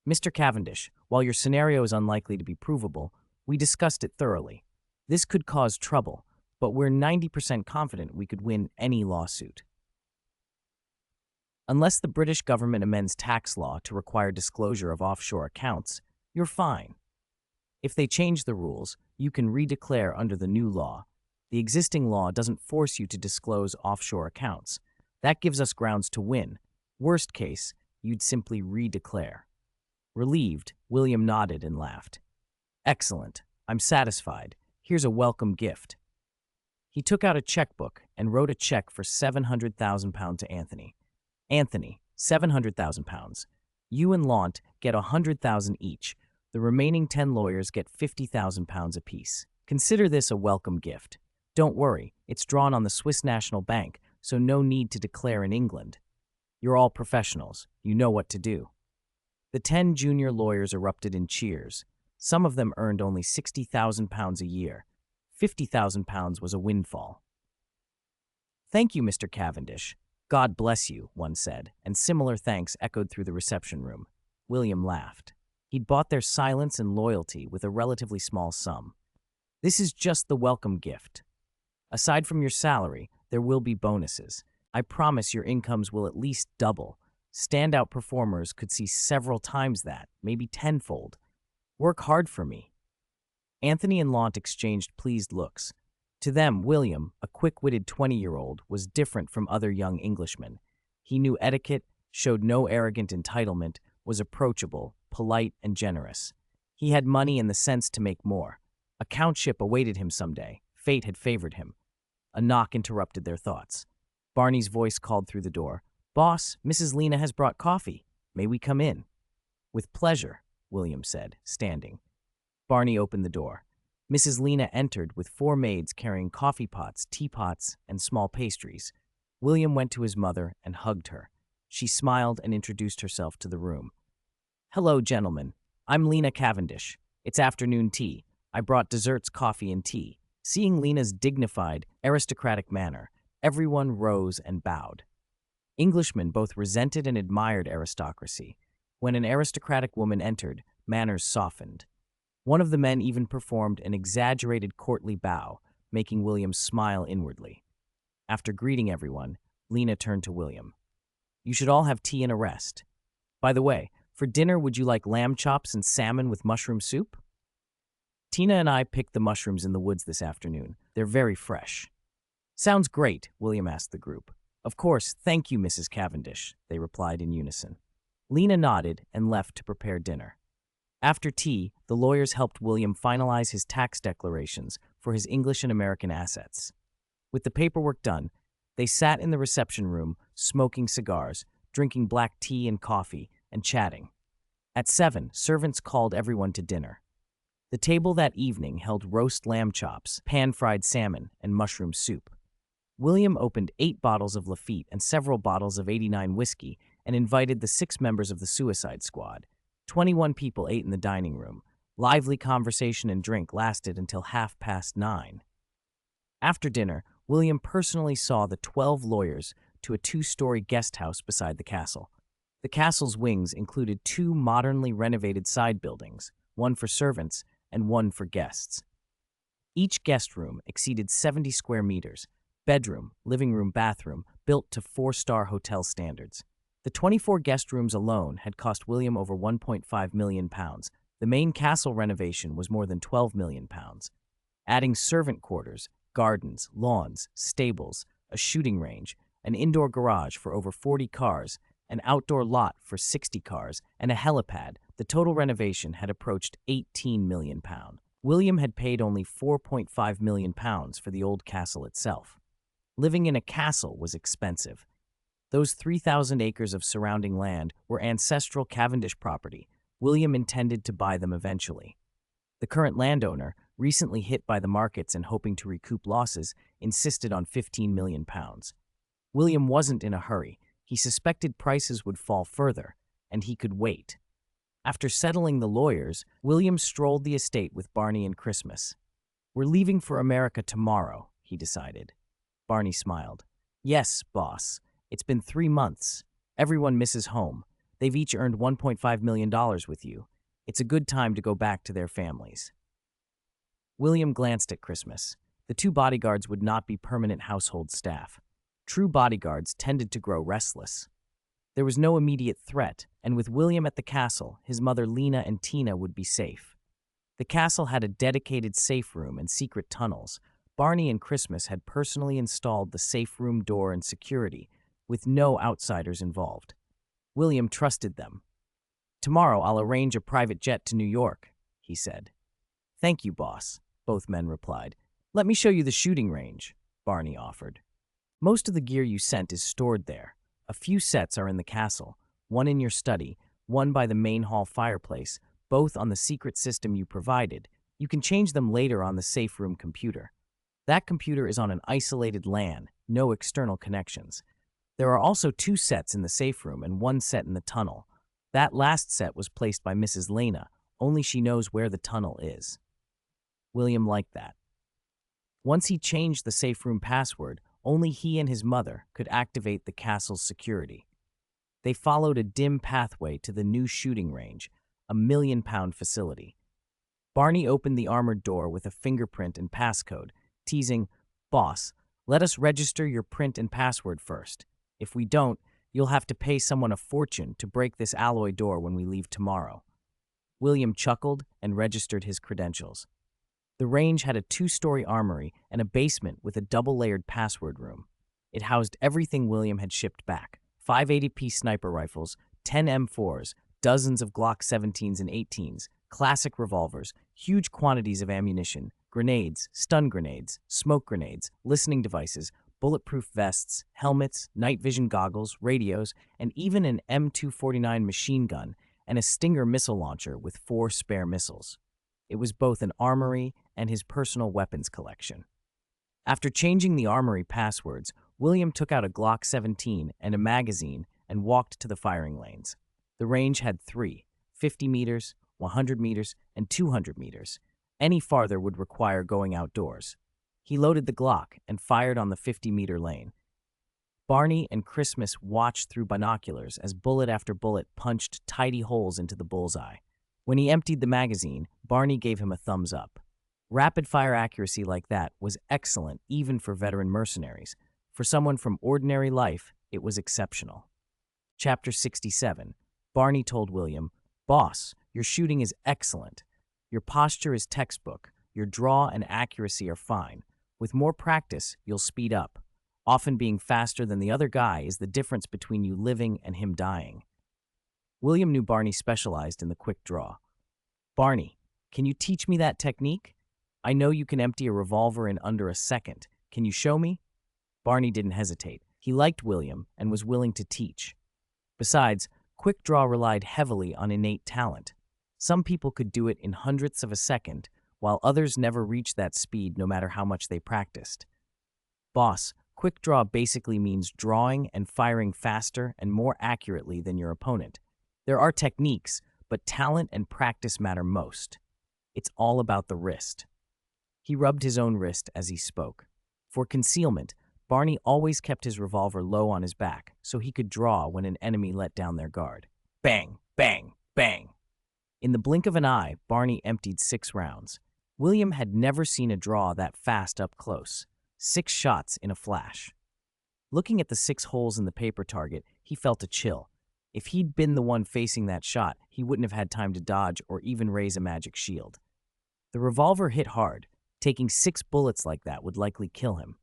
Mr. Cavendish, while your scenario is unlikely to be provable, we discussed it thoroughly. This could cause trouble, but we're 90% confident we could win any lawsuit. Unless the British government amends tax law to require disclosure of offshore accounts, you're fine. If they change the rules, you can redeclare under the new law. The existing law doesn't force you to disclose offshore accounts. That gives us grounds to win. Worst case, you'd simply redeclare. Relieved, William nodded and laughed. Excellent. I'm satisfied. Here's a welcome gift. He took out a checkbook and wrote a check for £700,000 to Anthony. Anthony, £700,000. You and Lant get $100,000 each. The remaining 10 lawyers get £50,000 apiece. Consider this a welcome gift. Don't worry, it's drawn on the Swiss National Bank, so no need to declare in England. You're all professionals. You know what to do. The 10 junior lawyers erupted in cheers. Some of them earned only £60,000 a year. £50,000 was a windfall. "Thank you, Mr. Cavendish. God bless you," one said, and similar thanks echoed through the reception room. William laughed. He'd bought their silence and loyalty with a relatively small sum. "This is just the welcome gift. Aside from your salary, there will be bonuses. I promise your incomes will at least double. Standout performers could see several times that, maybe tenfold. Work hard for me." Anthony and Launt exchanged pleased looks. To them, William, a quick-witted 20-year-old, was different from other young Englishmen. He knew etiquette, showed no arrogant entitlement, was approachable, polite, and generous. He had money and the sense to make more. A countship awaited him someday. Fate had favored him. A knock interrupted their thoughts. Barney's voice called through the door. "Boss, Mrs. Lena has brought coffee. May we come in?" "With pleasure," William said, standing. Barney opened the door. Mrs. Lena entered with 4 maids carrying coffee pots, teapots, and small pastries. William went to his mother and hugged her. She smiled and introduced herself to the room. "Hello, gentlemen. I'm Lena Cavendish. It's afternoon tea. I brought desserts, coffee, and tea." Seeing Lena's dignified, aristocratic manner, everyone rose and bowed. Englishmen both resented and admired aristocracy. When an aristocratic woman entered, manners softened. One of the men even performed an exaggerated courtly bow, making William smile inwardly. After greeting everyone, Lena turned to William. "You should all have tea and a rest. By the way, for dinner, would you like lamb chops and salmon with mushroom soup?" "Tina and I picked the mushrooms in the woods this afternoon. They're very fresh." "Sounds great," William asked the group. "Of course, thank you, Mrs. Cavendish," they replied in unison. Lena nodded and left to prepare dinner. After tea, the lawyers helped William finalize his tax declarations for his English and American assets. With the paperwork done, they sat in the reception room, smoking cigars, drinking black tea and coffee, and chatting. At 7, servants called everyone to dinner. The table that evening held roast lamb chops, pan-fried salmon, and mushroom soup. William opened 8 bottles of Lafite and several bottles of 89 whiskey and invited the 6 members of the Suicide Squad. 21 people ate in the dining room. Lively conversation and drink lasted until 9:30. After dinner, William personally saw the 12 lawyers to a 2-story guest house beside the castle. The castle's wings included 2 modernly renovated side buildings, one for servants and one for guests. Each guest room exceeded 70 square meters, bedroom, living room, bathroom, built to 4-star hotel standards. The 24 guest rooms alone had cost William over £1.5 million. The main castle renovation was more than £12 million. Adding servant quarters, gardens, lawns, stables, a shooting range, an indoor garage for over 40 cars, an outdoor lot for 60 cars, and a helipad, the total renovation had approached £18 million. William had paid only £4.5 million for the old castle itself. Living in a castle was expensive. Those 3,000 acres of surrounding land were ancestral Cavendish property. William intended to buy them eventually. The current landowner, recently hit by the markets and hoping to recoup losses, insisted on £15 million. William wasn't in a hurry. He suspected prices would fall further, and he could wait. After settling the lawyers, William strolled the estate with Barney and Christmas. "We're leaving for America tomorrow," he decided. Barney smiled. "Yes, boss. It's been 3 months. Everyone misses home. They've each earned $1.5 million with you. It's a good time to go back to their families." William glanced at Christmas. The 2 bodyguards would not be permanent household staff. True bodyguards tended to grow restless. There was no immediate threat, and with William at the castle, his mother Lena and Tina would be safe. The castle had a dedicated safe room and secret tunnels. Barney and Christmas had personally installed the safe room door and security, with no outsiders involved. William trusted them. "Tomorrow I'll arrange a private jet to New York," he said. "Thank you, boss," both men replied. "Let me show you the shooting range," Barney offered. "Most of the gear you sent is stored there. A few sets are in the castle, one in your study, one by the main hall fireplace, both on the secret system you provided. You can change them later on the safe room computer. That computer is on an isolated LAN, no external connections. There are also 2 sets in the safe room and 1 set in the tunnel. That last set was placed by Mrs. Lena. Only she knows where the tunnel is. William liked that. Once he changed the safe room password, only he and his mother could activate the castle's security. They followed a dim pathway to the new shooting range, a £1,000,000 facility. Barney opened the armored door with a fingerprint and passcode, teasing, "Boss, let us register your print and password first. If we don't, you'll have to pay someone a fortune to break this alloy door when we leave tomorrow." William chuckled and registered his credentials. The range had a 2-story armory and a basement with a double-layered password room. It housed everything William had shipped back: 5 80-piece sniper rifles, 10 M4s, dozens of Glock 17s and 18s, classic revolvers, huge quantities of ammunition, grenades, stun grenades, smoke grenades, listening devices, bulletproof vests, helmets, night vision goggles, radios, and even an M249 machine gun and a Stinger missile launcher with 4 spare missiles. It was both an armory and his personal weapons collection. After changing the armory passwords, William took out a Glock 17 and a magazine and walked to the firing lanes. The range had 3, 50 meters, 100 meters, and 200 meters. Any farther would require going outdoors. He loaded the Glock and fired on the 50-meter lane. Barney and Christmas watched through binoculars as bullet after bullet punched tidy holes into the bullseye. When he emptied the magazine, Barney gave him a thumbs up. Rapid-fire accuracy like that was excellent even for veteran mercenaries. For someone from ordinary life, it was exceptional. Chapter 67. Barney told William, "Boss, your shooting is excellent. Your posture is textbook. Your draw and accuracy are fine. With more practice, you'll speed up. Often being faster than the other guy is the difference between you living and him dying." William knew Barney specialized in the quick draw. "Barney, can you teach me that technique? I know you can empty a revolver in under a second. Can you show me?" Barney didn't hesitate. He liked William and was willing to teach. Besides, quick draw relied heavily on innate talent. Some people could do it in hundredths of a second, while others never reached that speed no matter how much they practiced. "Boss, quick draw basically means drawing and firing faster and more accurately than your opponent. There are techniques, but talent and practice matter most. It's all about the wrist." He rubbed his own wrist as he spoke. For concealment, Barney always kept his revolver low on his back so he could draw when an enemy let down their guard. Bang, bang, bang. In the blink of an eye, Barney emptied 6 rounds. William had never seen a draw that fast up close. 6 shots in a flash. Looking at the 6 holes in the paper target, he felt a chill. If he'd been the one facing that shot, he wouldn't have had time to dodge or even raise a magic shield. The revolver hit hard. Taking 6 bullets like that would likely kill him.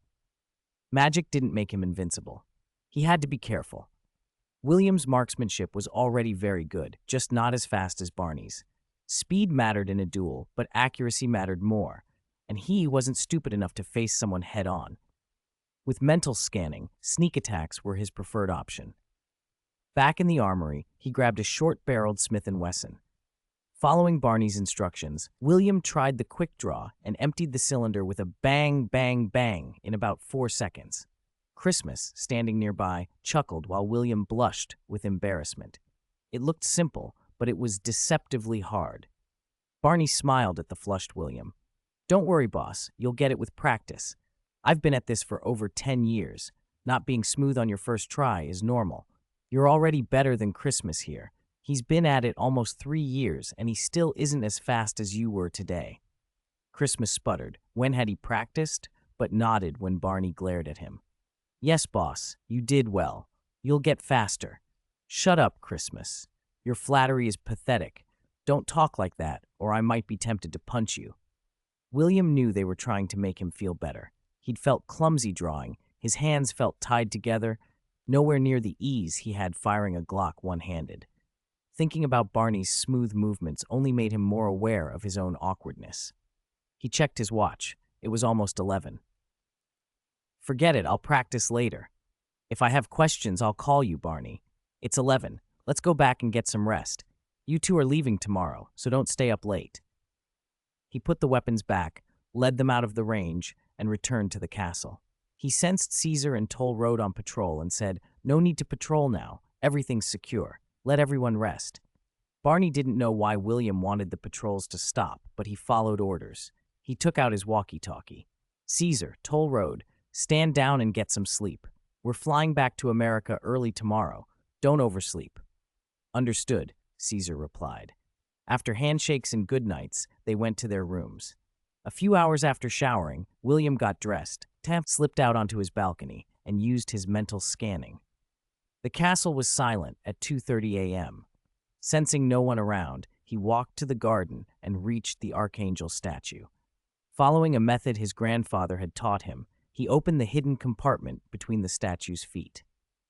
Magic didn't make him invincible. He had to be careful. William's marksmanship was already very good, just not as fast as Barney's. Speed mattered in a duel, but accuracy mattered more, and he wasn't stupid enough to face someone head-on. With mental scanning, sneak attacks were his preferred option. Back in the armory, he grabbed a short-barreled Smith & Wesson. Following Barney's instructions, William tried the quick draw and emptied the cylinder with a bang, bang, bang in about 4 seconds. Christmas, standing nearby, chuckled while William blushed with embarrassment. It looked simple, but it was deceptively hard. Barney smiled at the flushed William. "Don't worry, boss. You'll get it with practice. I've been at this for over 10 years. Not being smooth on your first try is normal. You're already better than Christmas here. He's been at it almost 3 years, and he still isn't as fast as you were today." Christmas sputtered. When had he practiced? But nodded when Barney glared at him. "Yes, boss, you did well. You'll get faster." "Shut up, Christmas. Your flattery is pathetic. Don't talk like that, or I might be tempted to punch you." William knew they were trying to make him feel better. He'd felt clumsy drawing. His hands felt tied together, nowhere near the ease he had firing a Glock one-handed. Thinking about Barney's smooth movements only made him more aware of his own awkwardness. He checked his watch. It was almost 11. "Forget it, I'll practice later. If I have questions, I'll call you, Barney. It's 11. Let's go back and get some rest. You two are leaving tomorrow, so don't stay up late." He put the weapons back, led them out of the range, and returned to the castle. He sensed Caesar and Toll Road on patrol and said, "No need to patrol now. Everything's secure." Let everyone rest. Barney didn't know why William wanted the patrols to stop, but he followed orders. He took out his walkie-talkie. Caesar, Toll Road, stand down and get some sleep. We're flying back to America early tomorrow. Don't oversleep. Understood, Caesar replied. After handshakes and goodnights, they went to their rooms. A few hours after showering, William got dressed, slipped out onto his balcony, and used his mental scanning. The castle was silent at 2:30 a.m. Sensing no one around, he walked to the garden and reached the archangel statue. Following a method his grandfather had taught him, he opened the hidden compartment between the statue's feet.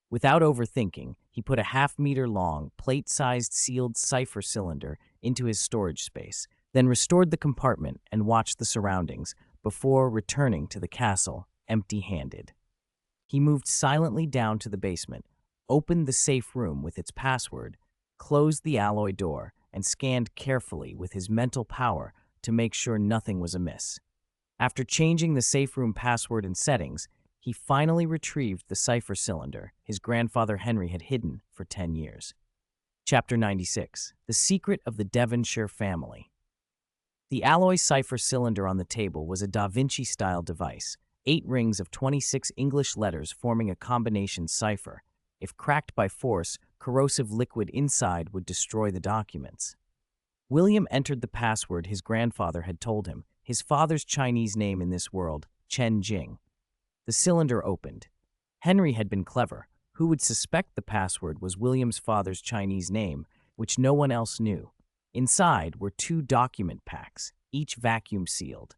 Without overthinking, he put a half-meter-long, plate-sized sealed cipher cylinder into his storage space, then restored the compartment and watched the surroundings before returning to the castle empty-handed. He moved silently down to the basement, opened the safe room with its password, closed the alloy door, and scanned carefully with his mental power to make sure nothing was amiss. After changing the safe room password and settings, he finally retrieved the cipher cylinder his grandfather Henry had hidden for 10 years. Chapter 96. The Secret of the Devonshire Family. The alloy cipher cylinder on the table was a Da Vinci-style device, 8 rings of 26 English letters forming a combination cipher. If cracked by force, corrosive liquid inside would destroy the documents. William entered the password his grandfather had told him, his father's Chinese name in this world, Chen Jing. The cylinder opened. Henry had been clever. Who would suspect the password was William's father's Chinese name, which no one else knew? Inside were 2 document packs, each vacuum sealed.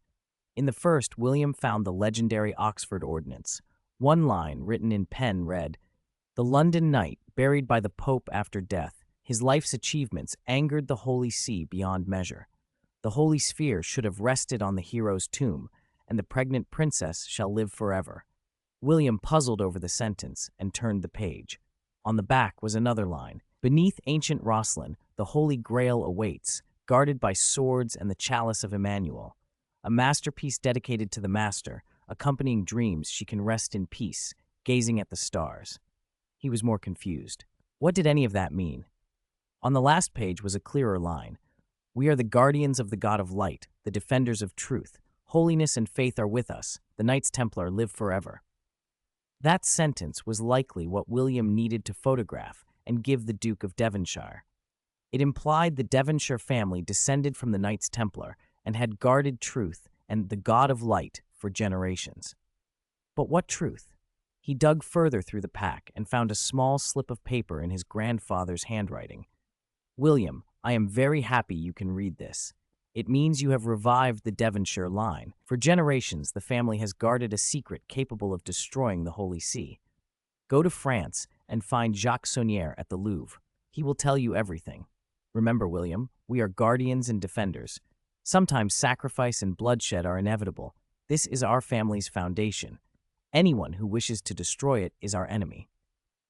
In the first, William found the legendary Oxford Ordinance. One line, written in pen, read, "The London Knight, buried by the Pope after death, his life's achievements angered the Holy See beyond measure. The Holy Sphere should have rested on the hero's tomb, and the pregnant princess shall live forever." William puzzled over the sentence and turned the page. On the back was another line, "Beneath ancient Rosslyn, the Holy Grail awaits, guarded by swords and the chalice of Emmanuel. A masterpiece dedicated to the Master, accompanying dreams she can rest in peace, gazing at the stars." He was more confused. What did any of that mean? On the last page was a clearer line. "We are the guardians of the God of light, the defenders of truth. Holiness and faith are with us. The Knights Templar live forever." That sentence was likely what William needed to photograph and give the Duke of Devonshire. It implied the Devonshire family descended from the Knights Templar and had guarded truth and the God of light for generations. But what truth? He dug further through the pack and found a small slip of paper in his grandfather's handwriting. "William, I am very happy you can read this. It means you have revived the Devonshire line. For generations, the family has guarded a secret capable of destroying the Holy See. Go to France and find Jacques Saunière at the Louvre. He will tell you everything. Remember, William, we are guardians and defenders. Sometimes sacrifice and bloodshed are inevitable. This is our family's foundation. Anyone who wishes to destroy it is our enemy."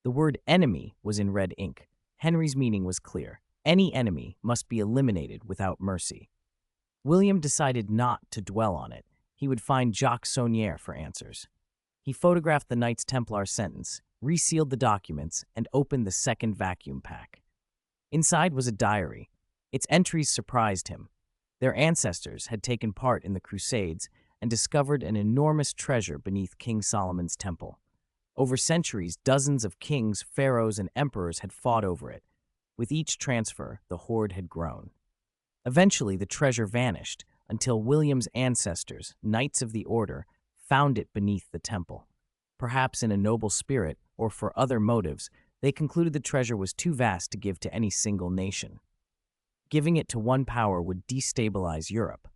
The word enemy was in red ink. Henry's meaning was clear. Any enemy must be eliminated without mercy. William decided not to dwell on it. He would find Jacques Saunière for answers. He photographed the Knights Templar sentence, resealed the documents, and opened the second vacuum pack. Inside was a diary. Its entries surprised him. Their ancestors had taken part in the Crusades and discovered an enormous treasure beneath King Solomon's temple. Over centuries, dozens of kings, pharaohs, and emperors had fought over it. With each transfer, the hoard had grown. Eventually, the treasure vanished until William's ancestors, Knights of the Order, found it beneath the temple. Perhaps in a noble spirit or for other motives, they concluded the treasure was too vast to give to any single nation. Giving it to one power would destabilize Europe.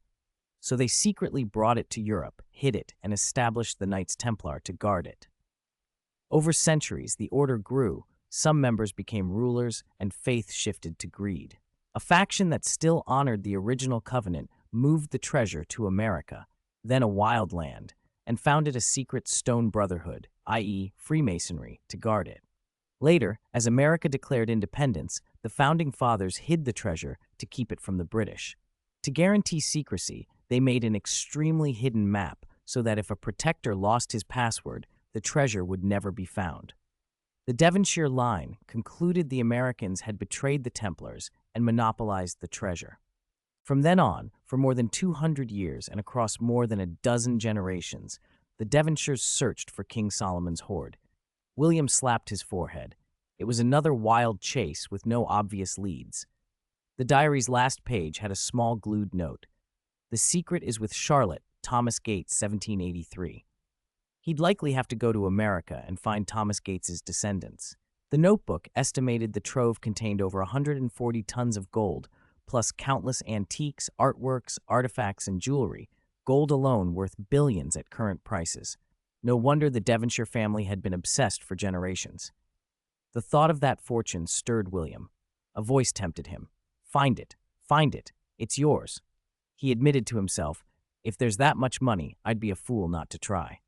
So they secretly brought it to Europe, hid it, and established the Knights Templar to guard it. Over centuries, the order grew. Some members became rulers, and faith shifted to greed. A faction that still honored the original covenant moved the treasure to America, then a wild land, and founded a secret stone brotherhood, i.e. Freemasonry, to guard it. Later, as America declared independence, the founding fathers hid the treasure to keep it from the British. To guarantee secrecy, they made an extremely hidden map so that if a protector lost his password, the treasure would never be found. The Devonshire line concluded the Americans had betrayed the Templars and monopolized the treasure. From then on, for more than 200 years and across more than a dozen generations, the Devonshires searched for King Solomon's hoard. William slapped his forehead. It was another wild chase with no obvious leads. The diary's last page had a small glued note. "The secret is with Charlotte, Thomas Gates, 1783. He'd likely have to go to America and find Thomas Gates's descendants. The notebook estimated the trove contained over 140 tons of gold, plus countless antiques, artworks, artifacts, and jewelry, gold alone worth billions at current prices. No wonder the Devonshire family had been obsessed for generations. The thought of that fortune stirred William. A voice tempted him. Find it. Find it. It's yours. He admitted to himself, if there's that much money, I'd be a fool not to try.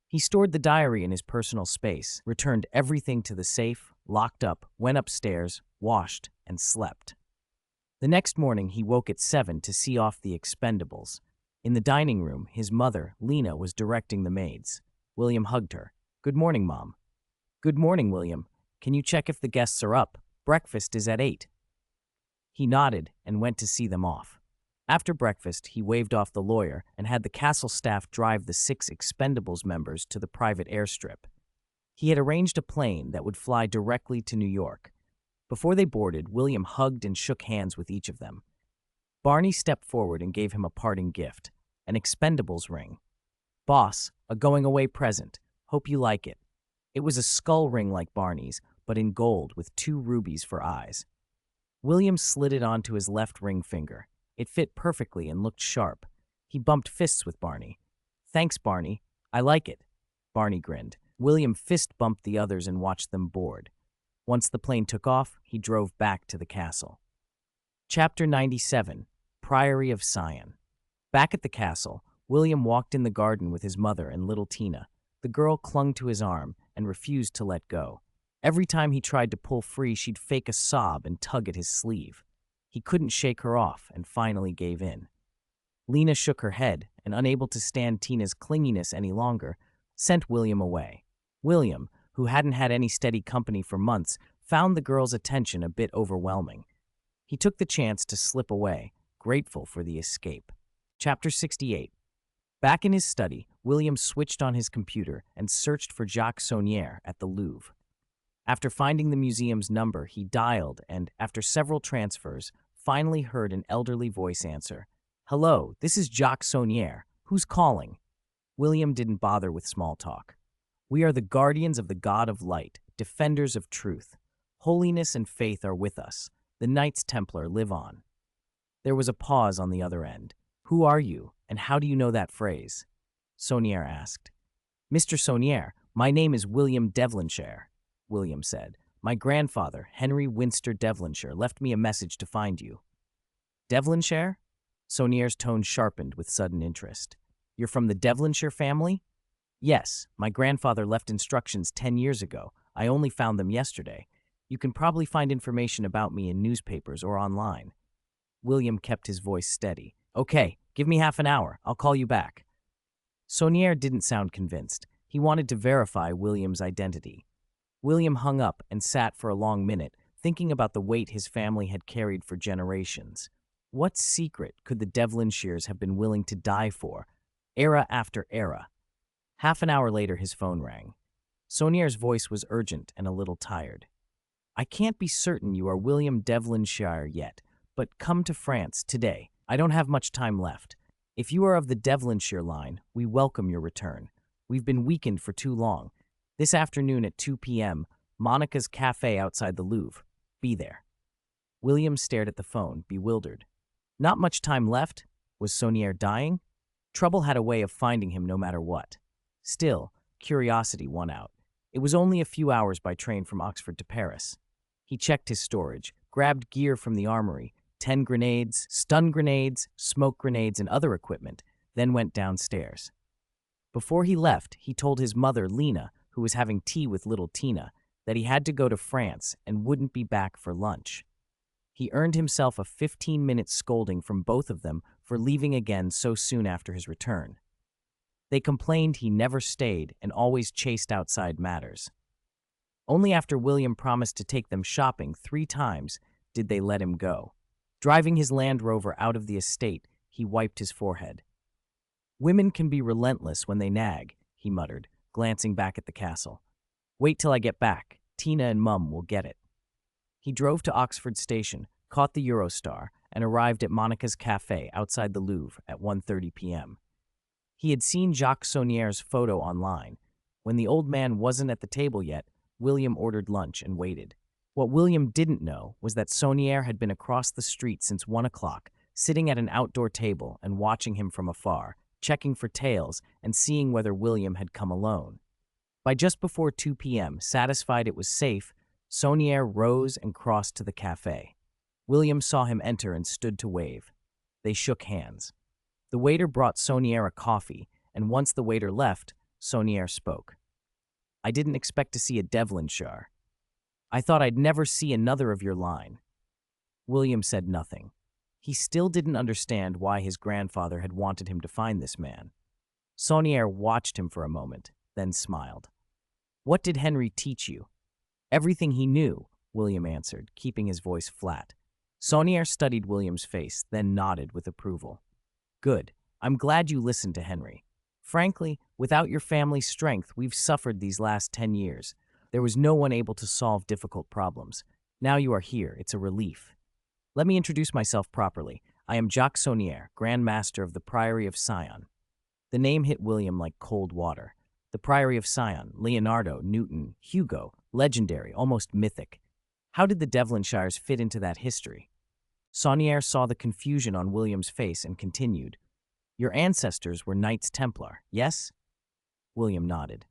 He stored the diary in his personal space, returned everything to the safe, locked up, went upstairs, washed, and slept. The next morning, he woke at 7 to see off the expendables. In the dining room, his mother, Lena, was directing the maids. William hugged her. "Good morning, Mom." "Good morning, William. Can you check if the guests are up? Breakfast is at 8. He nodded and went to see them off. After breakfast, he waved off the lawyer and had the castle staff drive the 6 expendables members to the private airstrip. He had arranged a plane that would fly directly to New York. Before they boarded, William hugged and shook hands with each of them. Barney stepped forward and gave him a parting gift, an expendables ring. "Boss, a going-away present. Hope you like it." It was a skull ring like Barney's, but in gold with 2 rubies for eyes. William slid it onto his left ring finger. It fit perfectly and looked sharp. He bumped fists with Barney. "Thanks, Barney. I like it." Barney grinned. William fist-bumped the others and watched them board. Once the plane took off, he drove back to the castle. Chapter 97, Priory of Sion. Back at the castle, William walked in the garden with his mother and little Tina. The girl clung to his arm and refused to let go. Every time he tried to pull free, she'd fake a sob and tug at his sleeve. He couldn't shake her off and finally gave in. Lena shook her head and, unable to stand Tina's clinginess any longer, sent William away. William, who hadn't had any steady company for months, found the girl's attention a bit overwhelming. He took the chance to slip away, grateful for the escape. Chapter 68. Back in his study, William switched on his computer and searched for Jacques Saunière at the Louvre. After finding the museum's number, he dialed and, after several transfers, finally heard an elderly voice answer. "Hello, this is Jacques Saunière. Who's calling?" William didn't bother with small talk. "We are the guardians of the God of Light, defenders of truth. Holiness and faith are with us. The Knights Templar live on." There was a pause on the other end. "Who are you, and how do you know that phrase?" Saunière asked. "Mr. Saunière, my name is William Devonshire," William said. "My grandfather, Henry Winster Devonshire, left me a message to find you." "Devonshire?" Saunière's tone sharpened with sudden interest. "You're from the Devonshire family?" "Yes, my grandfather left instructions 10 years ago. I only found them yesterday. You can probably find information about me in newspapers or online." William kept his voice steady. "Okay, give me half an hour. I'll call you back." Saunière didn't sound convinced. He wanted to verify William's identity. William hung up and sat for a long minute, thinking about the weight his family had carried for generations. What secret could the Devonshires have been willing to die for, era after era? Half an hour later, his phone rang. Saunière's voice was urgent and a little tired. "I can't be certain you are William Devonshire yet, but come to France today. I don't have much time left. If you are of the Devonshire line, we welcome your return. We've been weakened for too long. This afternoon at 2 p.m., Monica's Cafe outside the Louvre. Be there." William stared at the phone, bewildered. Not much time left? Was Saunière dying? Trouble had a way of finding him no matter what. Still, curiosity won out. It was only a few hours by train from Oxford to Paris. He checked his storage, grabbed gear from the armory, 10 grenades, stun grenades, smoke grenades, and other equipment, then went downstairs. Before he left, he told his mother, Lena, who was having tea with little Tina, that he had to go to France and wouldn't be back for lunch. He earned himself a 15-minute scolding from both of them for leaving again so soon after his return. They complained he never stayed and always chased outside matters. Only after William promised to take them shopping 3 times did they let him go. Driving his Land Rover out of the estate, he wiped his forehead. "Women can be relentless when they nag," he muttered, glancing back at the castle. "Wait till I get back. Tina and Mum will get it." He drove to Oxford Station, caught the Eurostar, and arrived at Monica's Café outside the Louvre at 1:30 p.m. He had seen Jacques Saunier's photo online. When the old man wasn't at the table yet, William ordered lunch and waited. What William didn't know was that Saunier had been across the street since 1 o'clock, sitting at an outdoor table and watching him from afar, checking for tails and seeing whether William had come alone. By just before 2 p.m., satisfied it was safe, Saunier rose and crossed to the cafe. William saw him enter and stood to wave. They shook hands. The waiter brought Saunier a coffee, and once the waiter left, Saunier spoke. "I didn't expect to see a Devonshire. I thought I'd never see another of your line." William said nothing. He still didn't understand why his grandfather had wanted him to find this man. Saunier watched him for a moment, then smiled. "What did Henry teach you?" "Everything he knew," William answered, keeping his voice flat. Saunier studied William's face, then nodded with approval. "Good. I'm glad you listened to Henry. Frankly, without your family's strength, we've suffered these last 10 years. There was no one able to solve difficult problems. Now you are here. It's a relief. Let me introduce myself properly. I am Jacques Saunier, Grand Master of the Priory of Sion." The name hit William like cold water. The Priory of Sion, Leonardo, Newton, Hugo, legendary, almost mythic. How did the Devonshires fit into that history? Saunier saw the confusion on William's face and continued. "Your ancestors were Knights Templar, yes?" William nodded.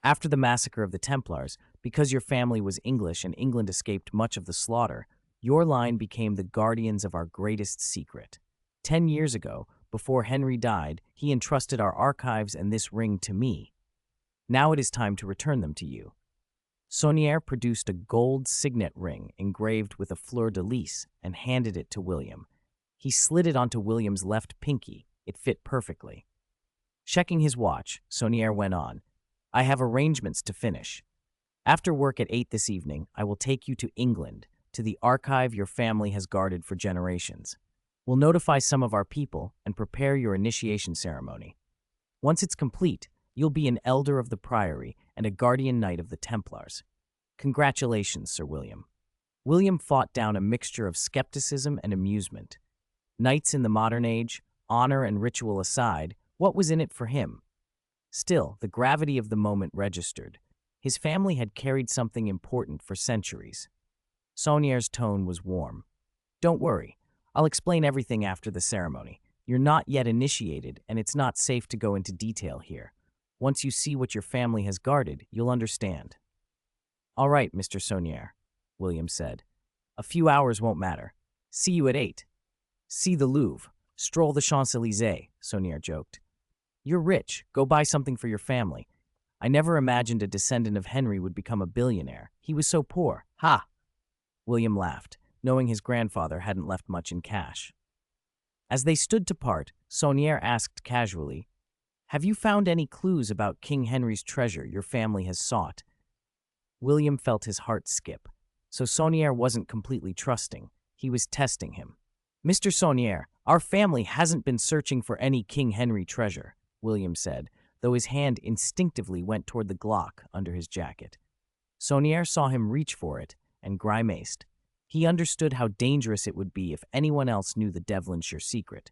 "After the massacre of the Templars, because your family was English and England escaped much of the slaughter, your line became the guardians of our greatest secret. 10 years ago, before Henry died, he entrusted our archives and this ring to me. Now it is time to return them to you." Saunier produced a gold signet ring engraved with a fleur-de-lis and handed it to William. He slid it onto William's left pinky. It fit perfectly. Checking his watch, Saunier went on. "I have arrangements to finish. After work at 8 this evening, I will take you to England, to the archive your family has guarded for generations. We'll notify some of our people and prepare your initiation ceremony. Once it's complete, you'll be an elder of the Priory and a guardian knight of the Templars. Congratulations, Sir William." William fought down a mixture of skepticism and amusement. Knights in the modern age, honor and ritual aside, what was in it for him? Still, the gravity of the moment registered. His family had carried something important for centuries. Saunier's tone was warm. "Don't worry. I'll explain everything after the ceremony. You're not yet initiated, and it's not safe to go into detail here. Once you see what your family has guarded, you'll understand." "All right, Mr. Saunier," William said. "A few hours won't matter. See you at 8. "See the Louvre. Stroll the Champs-Élysées," Saunier joked. "You're rich. Go buy something for your family. I never imagined a descendant of Henry would become a billionaire. He was so poor. Ha!" William laughed, knowing his grandfather hadn't left much in cash. As they stood to part, Saunier asked casually, "Have you found any clues about King Henry's treasure your family has sought?" William felt his heart skip. So Saunier wasn't completely trusting. He was testing him. "Mr. Saunier, our family hasn't been searching for any King Henry treasure," William said, though his hand instinctively went toward the Glock under his jacket. Saunier saw him reach for it and grimaced. He understood how dangerous it would be if anyone else knew the Devonshire secret.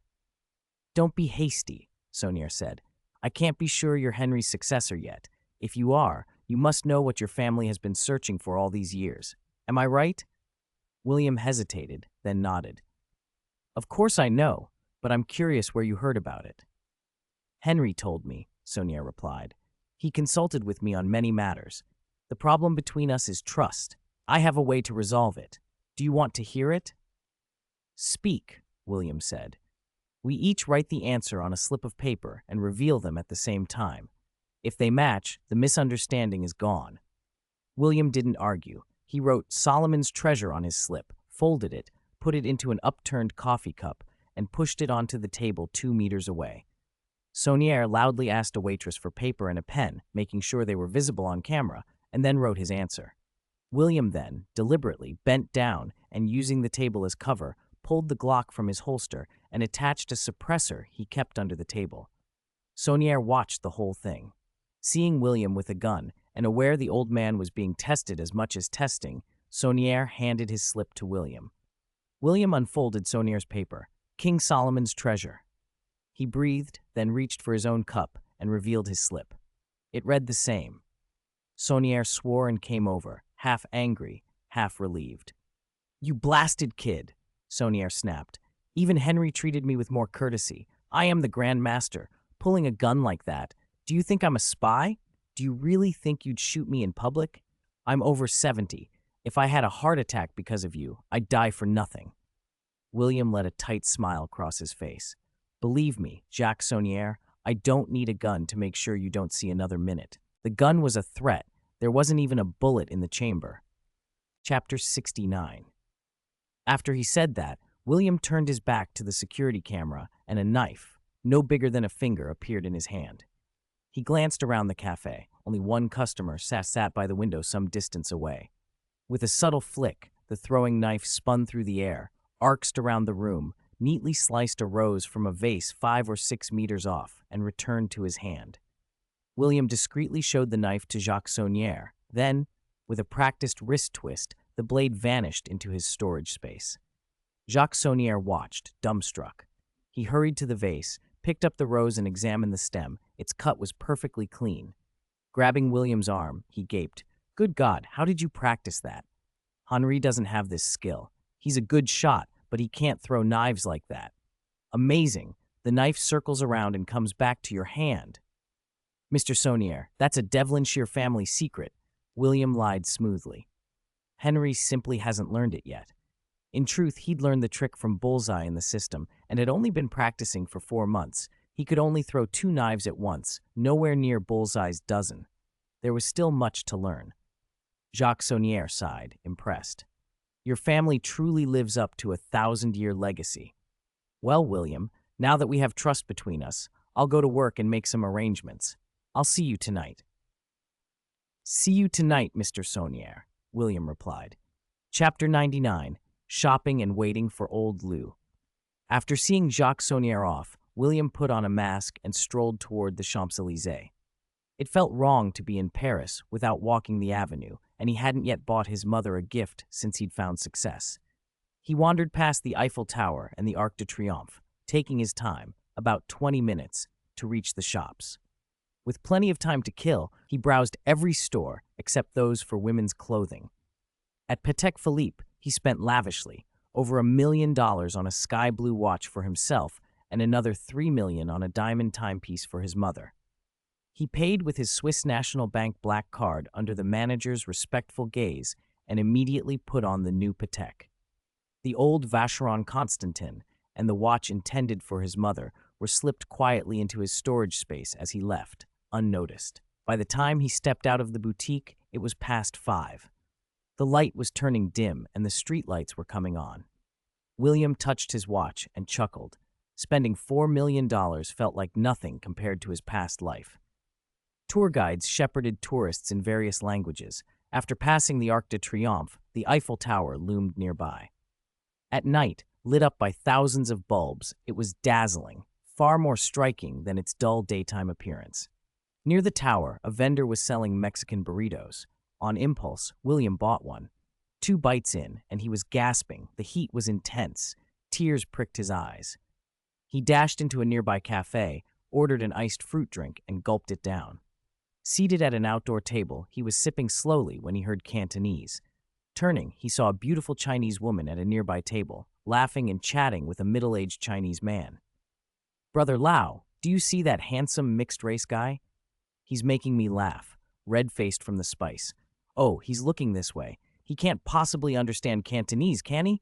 "Don't be hasty," Saunier said. "I can't be sure you're Henry's successor yet. If you are, you must know what your family has been searching for all these years. Am I right?" William hesitated, then nodded. "Of course I know, but I'm curious where you heard about it." "Henry told me," Saunier replied. "He consulted with me on many matters. The problem between us is trust. I have a way to resolve it. Do you want to hear it?" "Speak," William said. "We each write the answer on a slip of paper and reveal them at the same time. If they match, the misunderstanding is gone." William didn't argue. He wrote Solomon's treasure on his slip, folded it, put it into an upturned coffee cup, and pushed it onto the table 2 meters away. Saunier loudly asked a waitress for paper and a pen, making sure they were visible on camera, and then wrote his answer. William then, deliberately, bent down and, using the table as cover, pulled the Glock from his holster and attached a suppressor he kept under the table. Saunière watched the whole thing. Seeing William with a gun and aware the old man was being tested as much as testing, Saunière handed his slip to William. William unfolded Saunière's paper, King Solomon's treasure. He breathed, then reached for his own cup and revealed his slip. It read the same. Saunière swore and came over, half angry, half relieved. "You blasted kid," Saunière snapped. "Even Henry treated me with more courtesy. I am the Grand Master. Pulling a gun like that. Do you think I'm a spy? Do you really think you'd shoot me in public? I'm over 70. If I had a heart attack because of you, I'd die for nothing." William let a tight smile cross his face. "Believe me, Jacques Saunière, I don't need a gun to make sure you don't see another minute. The gun was a threat. There wasn't even a bullet in the chamber." Chapter 69. After he said that, William turned his back to the security camera and a knife, no bigger than a finger, appeared in his hand. He glanced around the cafe. Only one customer sat by the window some distance away. With a subtle flick, the throwing knife spun through the air, arced around the room, neatly sliced a rose from a vase 5 or 6 meters off, and returned to his hand. William discreetly showed the knife to Jacques Saunière. Then, with a practiced wrist twist, the blade vanished into his storage space. Jacques Saunière watched, dumbstruck. He hurried to the vase, picked up the rose and examined the stem. Its cut was perfectly clean. Grabbing William's arm, he gaped. "Good God, how did you practice that? Henri doesn't have this skill. He's a good shot, but he can't throw knives like that. Amazing. The knife circles around and comes back to your hand." "Mr. Saunière, that's a Devonshire family secret," William lied smoothly. "Henry simply hasn't learned it yet." In truth, he'd learned the trick from Bullseye in the system and had only been practicing for 4 months. He could only throw 2 knives at once, nowhere near Bullseye's dozen. There was still much to learn. Jacques Saunière sighed, impressed. "Your family truly lives up to a 1,000-year legacy." "Well, William, now that we have trust between us, I'll go to work and make some arrangements. I'll see you tonight." "See you tonight, Mr. Saunière," William replied. Chapter 99. Shopping and Waiting for Old Lou. After seeing Jacques Saunière off, William put on a mask and strolled toward the Champs-Élysées. It felt wrong to be in Paris without walking the avenue, and he hadn't yet bought his mother a gift since he'd found success. He wandered past the Eiffel Tower and the Arc de Triomphe, taking his time, about 20 minutes, to reach the shops. With plenty of time to kill, he browsed every store except those for women's clothing. At Patek Philippe, he spent lavishly, over $1 million on a sky blue watch for himself and another $3 million on a diamond timepiece for his mother. He paid with his Swiss National Bank black card under the manager's respectful gaze and immediately put on the new Patek. The old Vacheron Constantin and the watch intended for his mother were slipped quietly into his storage space as he left, unnoticed. By the time he stepped out of the boutique, it was past 5. The light was turning dim and the streetlights were coming on. William touched his watch and chuckled. Spending $4 million felt like nothing compared to his past life. Tour guides shepherded tourists in various languages. After passing the Arc de Triomphe, the Eiffel Tower loomed nearby. At night, lit up by thousands of bulbs, it was dazzling, far more striking than its dull daytime appearance. Near the tower, a vendor was selling Mexican burritos. On impulse, William bought one. 2 bites in, and he was gasping. The heat was intense. Tears pricked his eyes. He dashed into a nearby cafe, ordered an iced fruit drink, and gulped it down. Seated at an outdoor table, he was sipping slowly when he heard Cantonese. Turning, he saw a beautiful Chinese woman at a nearby table, laughing and chatting with a middle-aged Chinese man. "Brother Lau, do you see that handsome mixed-race guy? He's making me laugh, red-faced from the spice. Oh, he's looking this way. He can't possibly understand Cantonese, can he?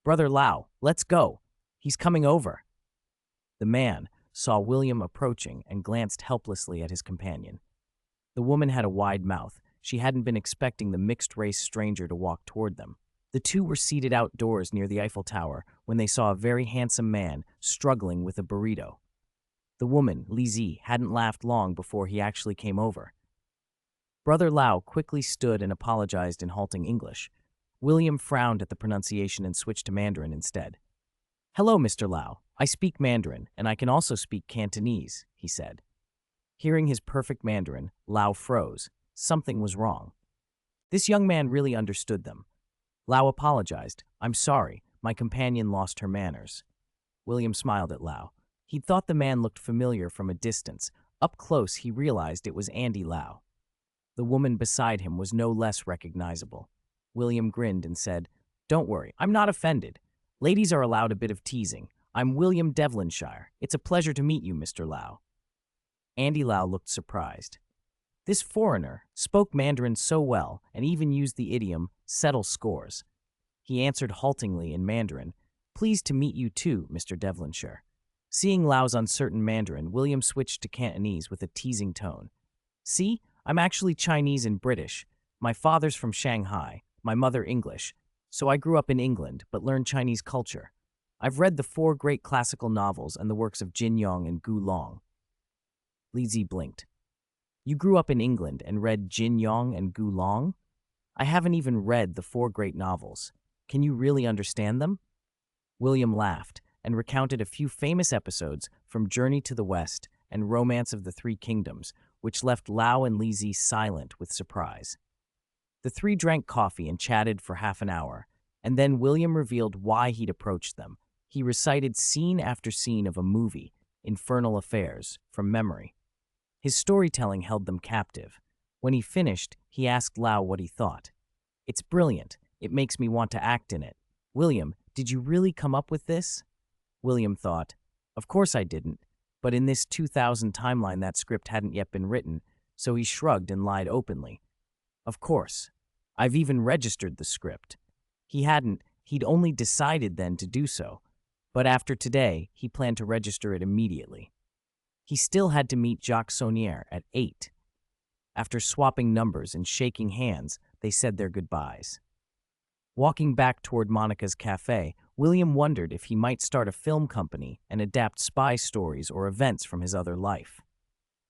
Brother Lau, let's go. He's coming over." The man saw William approaching and glanced helplessly at his companion. The woman had a wide mouth. She hadn't been expecting the mixed-race stranger to walk toward them. The two were seated outdoors near the Eiffel Tower when they saw a very handsome man struggling with a burrito. The woman, Lizzie, hadn't laughed long before he actually came over. Brother Lau quickly stood and apologized in halting English. William frowned at the pronunciation and switched to Mandarin instead. "Hello, Mr. Lau. I speak Mandarin, and I can also speak Cantonese," he said. Hearing his perfect Mandarin, Lau froze. Something was wrong. This young man really understood them. Lau apologized. "I'm sorry, my companion lost her manners." William smiled at Lau. He'd thought the man looked familiar from a distance. Up close, he realized it was Andy Lau. The woman beside him was no less recognizable. William grinned and said, "Don't worry, I'm not offended. Ladies are allowed a bit of teasing. I'm William Devonshire. It's a pleasure to meet you, Mr. Lau." Andy Lau looked surprised. This foreigner spoke Mandarin so well and even used the idiom, "settle scores." He answered haltingly in Mandarin, "Pleased to meet you too, Mr. Devonshire." Seeing Lau's uncertain Mandarin, William switched to Cantonese with a teasing tone. "See, I'm actually Chinese and British. My father's from Shanghai, my mother English, so I grew up in England but learned Chinese culture. I've read the 4 great classical novels and the works of Jin Yong and Gu Long." Li Zi blinked. "You grew up in England and read Jin Yong and Gu Long? I haven't even read the 4 great novels. Can you really understand them?" William laughed and recounted a few famous episodes from Journey to the West and Romance of the Three Kingdoms, which left Lau and Li Zi silent with surprise. The 3 drank coffee and chatted for half an hour, and then William revealed why he'd approached them. He recited scene after scene of a movie, Infernal Affairs, from memory. His storytelling held them captive. When he finished, he asked Lau what he thought. "It's brilliant. It makes me want to act in it." "William, did you really come up with this?" William thought, "Of course I didn't, but in this 2000 timeline that script hadn't yet been written, so he shrugged and lied openly. "Of course. I've even registered the script." He'd only decided then to do so, but after today, he planned to register it immediately. He still had to meet Jacques Saunière at 8. After swapping numbers and shaking hands, they said their goodbyes. Walking back toward Monica's cafe, William wondered if he might start a film company and adapt spy stories or events from his other life.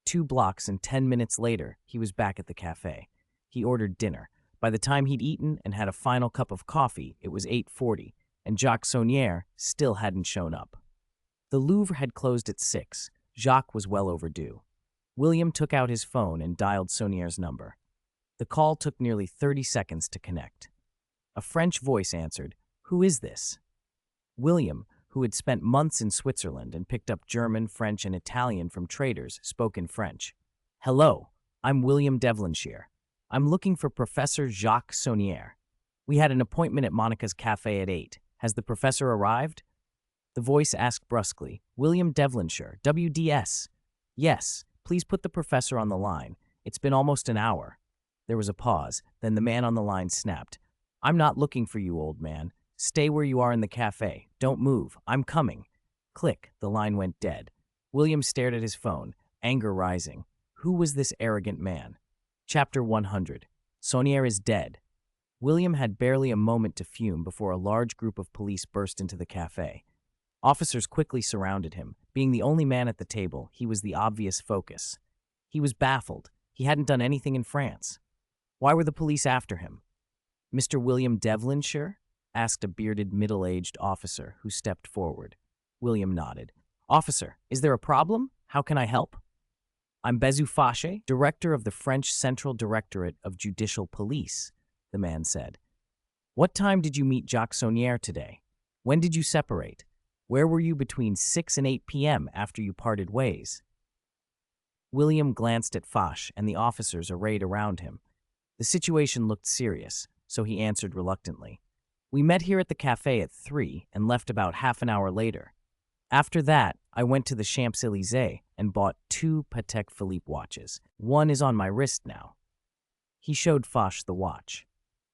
2 blocks and 10 minutes later, he was back at the cafe. He ordered dinner. By the time he'd eaten and had a final cup of coffee, it was 8:40, and Jacques Saunière still hadn't shown up. The Louvre had closed at 6. Jacques was well overdue. William took out his phone and dialed Saunière's number. The call took nearly 30 seconds to connect. A French voice answered. "Who is this?" William, who had spent months in Switzerland and picked up German, French, and Italian from traders, spoke in French. "Hello, I'm William Devonshire. I'm looking for Professor Jacques Saunière. We had an appointment at Monica's cafe at 8. Has the professor arrived?" The voice asked brusquely, "William Devonshire, WDS. "Yes, please put the professor on the line. It's been almost an hour." There was a pause, then the man on the line snapped. "I'm not looking for you, old man. Stay where you are in the cafe. Don't move. I'm coming." Click, the line went dead. William stared at his phone, anger rising. Who was this arrogant man? Chapter 100. Saunière is dead. William had barely a moment to fume before a large group of police burst into the cafe. Officers quickly surrounded him. Being the only man at the table, he was the obvious focus. He was baffled. He hadn't done anything in France. Why were the police after him? "Mr. William Devonshire?" asked a bearded, middle-aged officer who stepped forward. William nodded. "Officer, is there a problem? How can I help?" "I'm Bezu Fache, director of the French Central Directorate of Judicial Police," the man said. "What time did you meet Jacques Saunière today? When did you separate? Where were you between 6 and 8 p.m. after you parted ways?" William glanced at Fache and the officers arrayed around him. The situation looked serious, so he answered reluctantly. "We met here at the cafe at 3 and left about half an hour later. After that, I went to the Champs-Élysées and bought 2 Patek Philippe watches. One is on my wrist now." He showed Fache the watch.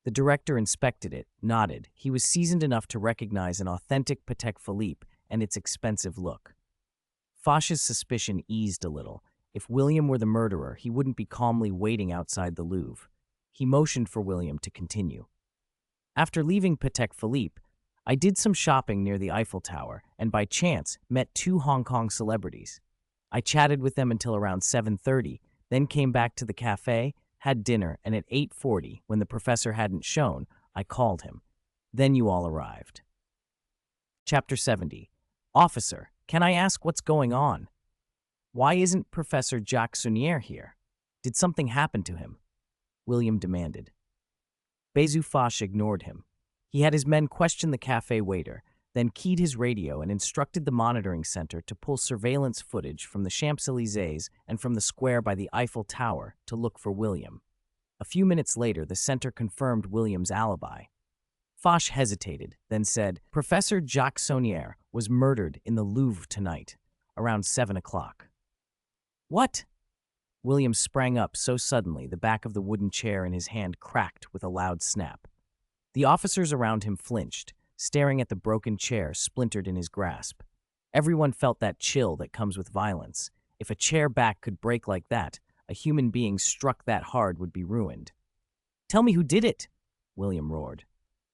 The director inspected it, nodded. He was seasoned enough to recognize an authentic Patek Philippe and its expensive look. Fache's suspicion eased a little. If William were the murderer, he wouldn't be calmly waiting outside the Louvre. He motioned for William to continue. "After leaving Patek Philippe, I did some shopping near the Eiffel Tower and by chance met 2 Hong Kong celebrities. I chatted with them until around 7:30, then came back to the cafe, had dinner, and at 8:40, when the professor hadn't shown, I called him. Then you all arrived. Chapter 70. Officer, can I ask what's going on? Why isn't Professor Jacques Saunier here? Did something happen to him? William demanded. Bezu Foch ignored him. He had his men question the cafe waiter, then keyed his radio and instructed the monitoring center to pull surveillance footage from the Champs-Élysées and from the square by the Eiffel Tower to look for William. A few minutes later, the center confirmed William's alibi. Foch hesitated, then said, Professor Jacques Saunier was murdered in the Louvre tonight, around 7 o'clock. What? William sprang up so suddenly the back of the wooden chair in his hand cracked with a loud snap. The officers around him flinched, staring at the broken chair splintered in his grasp. Everyone felt that chill that comes with violence. If a chair back could break like that, a human being struck that hard would be ruined. Tell me who did it, William roared.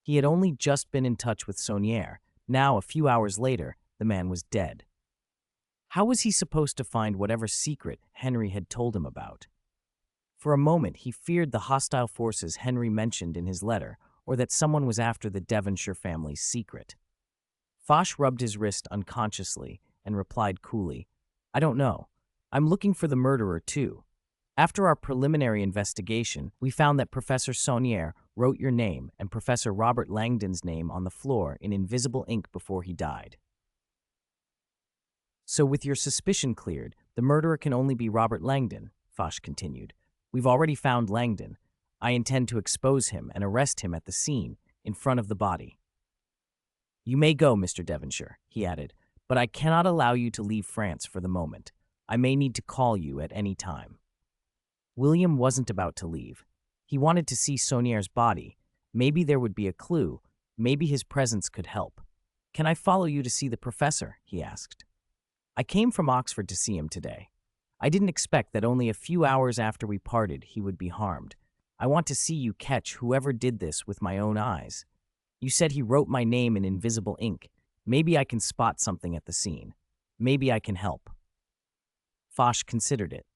He had only just been in touch with Saunier. Now, a few hours later, the man was dead. How was he supposed to find whatever secret Henry had told him about? For a moment, he feared the hostile forces Henry mentioned in his letter, or that someone was after the Devonshire family's secret. Foch rubbed his wrist unconsciously and replied coolly, I don't know. I'm looking for the murderer, too. After our preliminary investigation, we found that Professor Saunier wrote your name and Professor Robert Langdon's name on the floor in invisible ink before he died. So with your suspicion cleared, the murderer can only be Robert Langdon, Foch continued. We've already found Langdon. I intend to expose him and arrest him at the scene, in front of the body. You may go, Mr. Devonshire, he added, but I cannot allow you to leave France for the moment. I may need to call you at any time. William wasn't about to leave. He wanted to see Saunier's body. Maybe there would be a clue. Maybe his presence could help. Can I follow you to see the professor? He asked. I came from Oxford to see him today. I didn't expect that only a few hours after we parted he would be harmed. I want to see you catch whoever did this with my own eyes. You said he wrote my name in invisible ink. Maybe I can spot something at the scene. Maybe I can help. Foch considered it.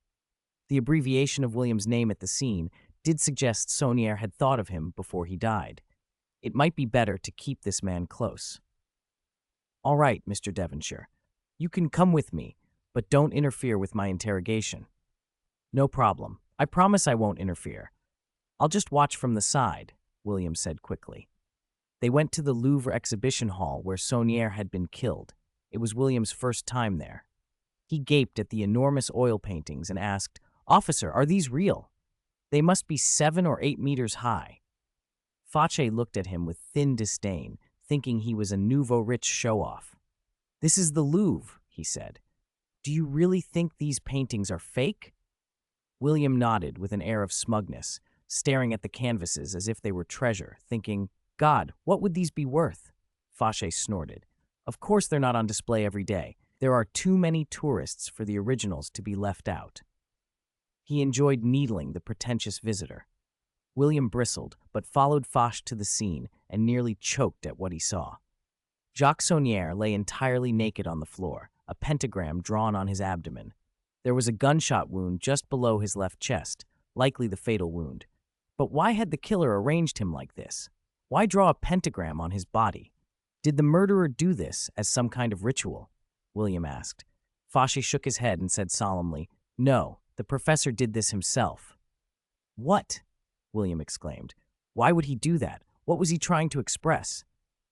The abbreviation of William's name at the scene did suggest Saunier had thought of him before he died. It might be better to keep this man close. All right, Mr. Devonshire. You can come with me, but don't interfere with my interrogation. No problem. I promise I won't interfere. I'll just watch from the side, William said quickly. They went to the Louvre exhibition hall where Saunier had been killed. It was William's first time there. He gaped at the enormous oil paintings and asked, Officer, are these real? They must be 7 or 8 meters high. Foch looked at him with thin disdain, thinking he was a nouveau-rich show-off. This is the Louvre, he said. Do you really think these paintings are fake? William nodded with an air of smugness, staring at the canvases as if they were treasure, thinking, God, what would these be worth? Foch snorted. Of course they're not on display every day. There are too many tourists for the originals to be left out. He enjoyed needling the pretentious visitor. William bristled, but followed Foch to the scene and nearly choked at what he saw. Jacques Saunier lay entirely naked on the floor, a pentagram drawn on his abdomen. There was a gunshot wound just below his left chest, likely the fatal wound. But why had the killer arranged him like this? Why draw a pentagram on his body? Did the murderer do this as some kind of ritual? William asked. Foch shook his head and said solemnly, No, the professor did this himself. What? William exclaimed. Why would he do that? What was he trying to express?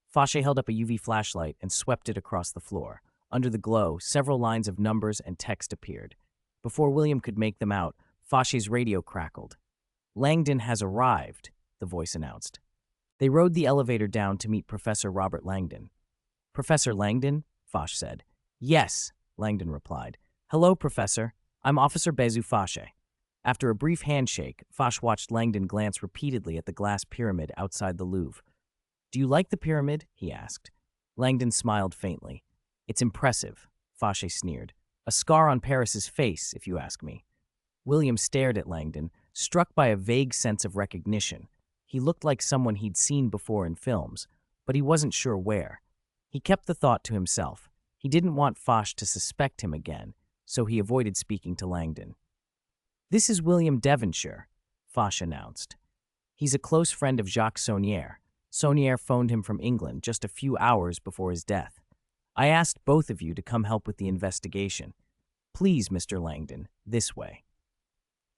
Foch held up a UV flashlight and swept it across the floor. Under the glow, several lines of numbers and text appeared. Before William could make them out, Foch's radio crackled. Langdon has arrived, the voice announced. They rode the elevator down to meet Professor Robert Langdon. Professor Langdon? Foch said. Yes, Langdon replied. Hello, Professor. I'm Officer Bezu Foch. After a brief handshake, Foch watched Langdon glance repeatedly at the glass pyramid outside the Louvre. Do you like the pyramid? He asked. Langdon smiled faintly. It's impressive, Foch sneered. A scar on Paris's face, if you ask me. William stared at Langdon, struck by a vague sense of recognition. He looked like someone he'd seen before in films, but he wasn't sure where. He kept the thought to himself. He didn't want Foch to suspect him again, so he avoided speaking to Langdon. This is William Devonshire. Foch announced. He's a close friend of Jacques Saunière. Saunière phoned him from England just a few hours before his death. I asked both of you to come help with the investigation. Please, Mr. Langdon, this way.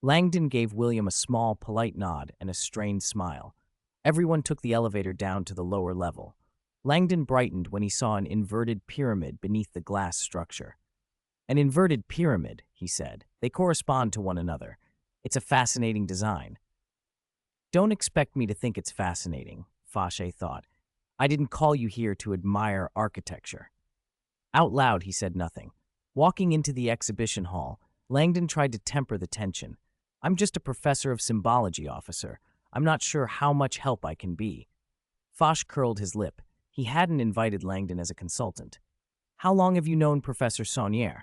Langdon gave William a small, polite nod and a strained smile. Everyone took the elevator down to the lower level. Langdon brightened when he saw an inverted pyramid beneath the glass structure. An inverted pyramid, he said. They correspond to one another. It's a fascinating design. Don't expect me to think it's fascinating, Foch thought. I didn't call you here to admire architecture. Out loud, he said nothing. Walking into the exhibition hall, Langdon tried to temper the tension. I'm just a professor of symbology, officer. I'm not sure how much help I can be. Foch curled his lip. He hadn't invited Langdon as a consultant. How long have you known Professor Saunière?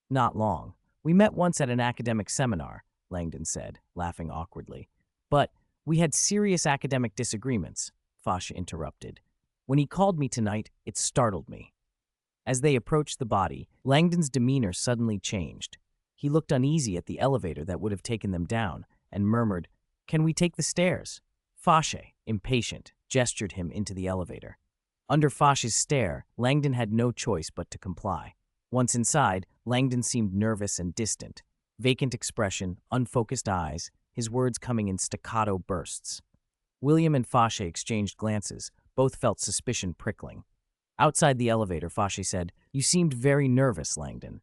Not long. We met once at an academic seminar, Langdon said, laughing awkwardly. But we had serious academic disagreements, Foch interrupted. When he called me tonight, it startled me. As they approached the body, Langdon's demeanor suddenly changed. He looked uneasy at the elevator that would have taken them down and murmured, "Can we take the stairs?" Foch, impatient, gestured him into the elevator. Under Foch's stare, Langdon had no choice but to comply. Once inside, Langdon seemed nervous and distant. Vacant expression, unfocused eyes, his words coming in staccato bursts. William and Foch exchanged glances. Both felt suspicion prickling. Outside the elevator, Foch said, "You seemed very nervous, Langdon."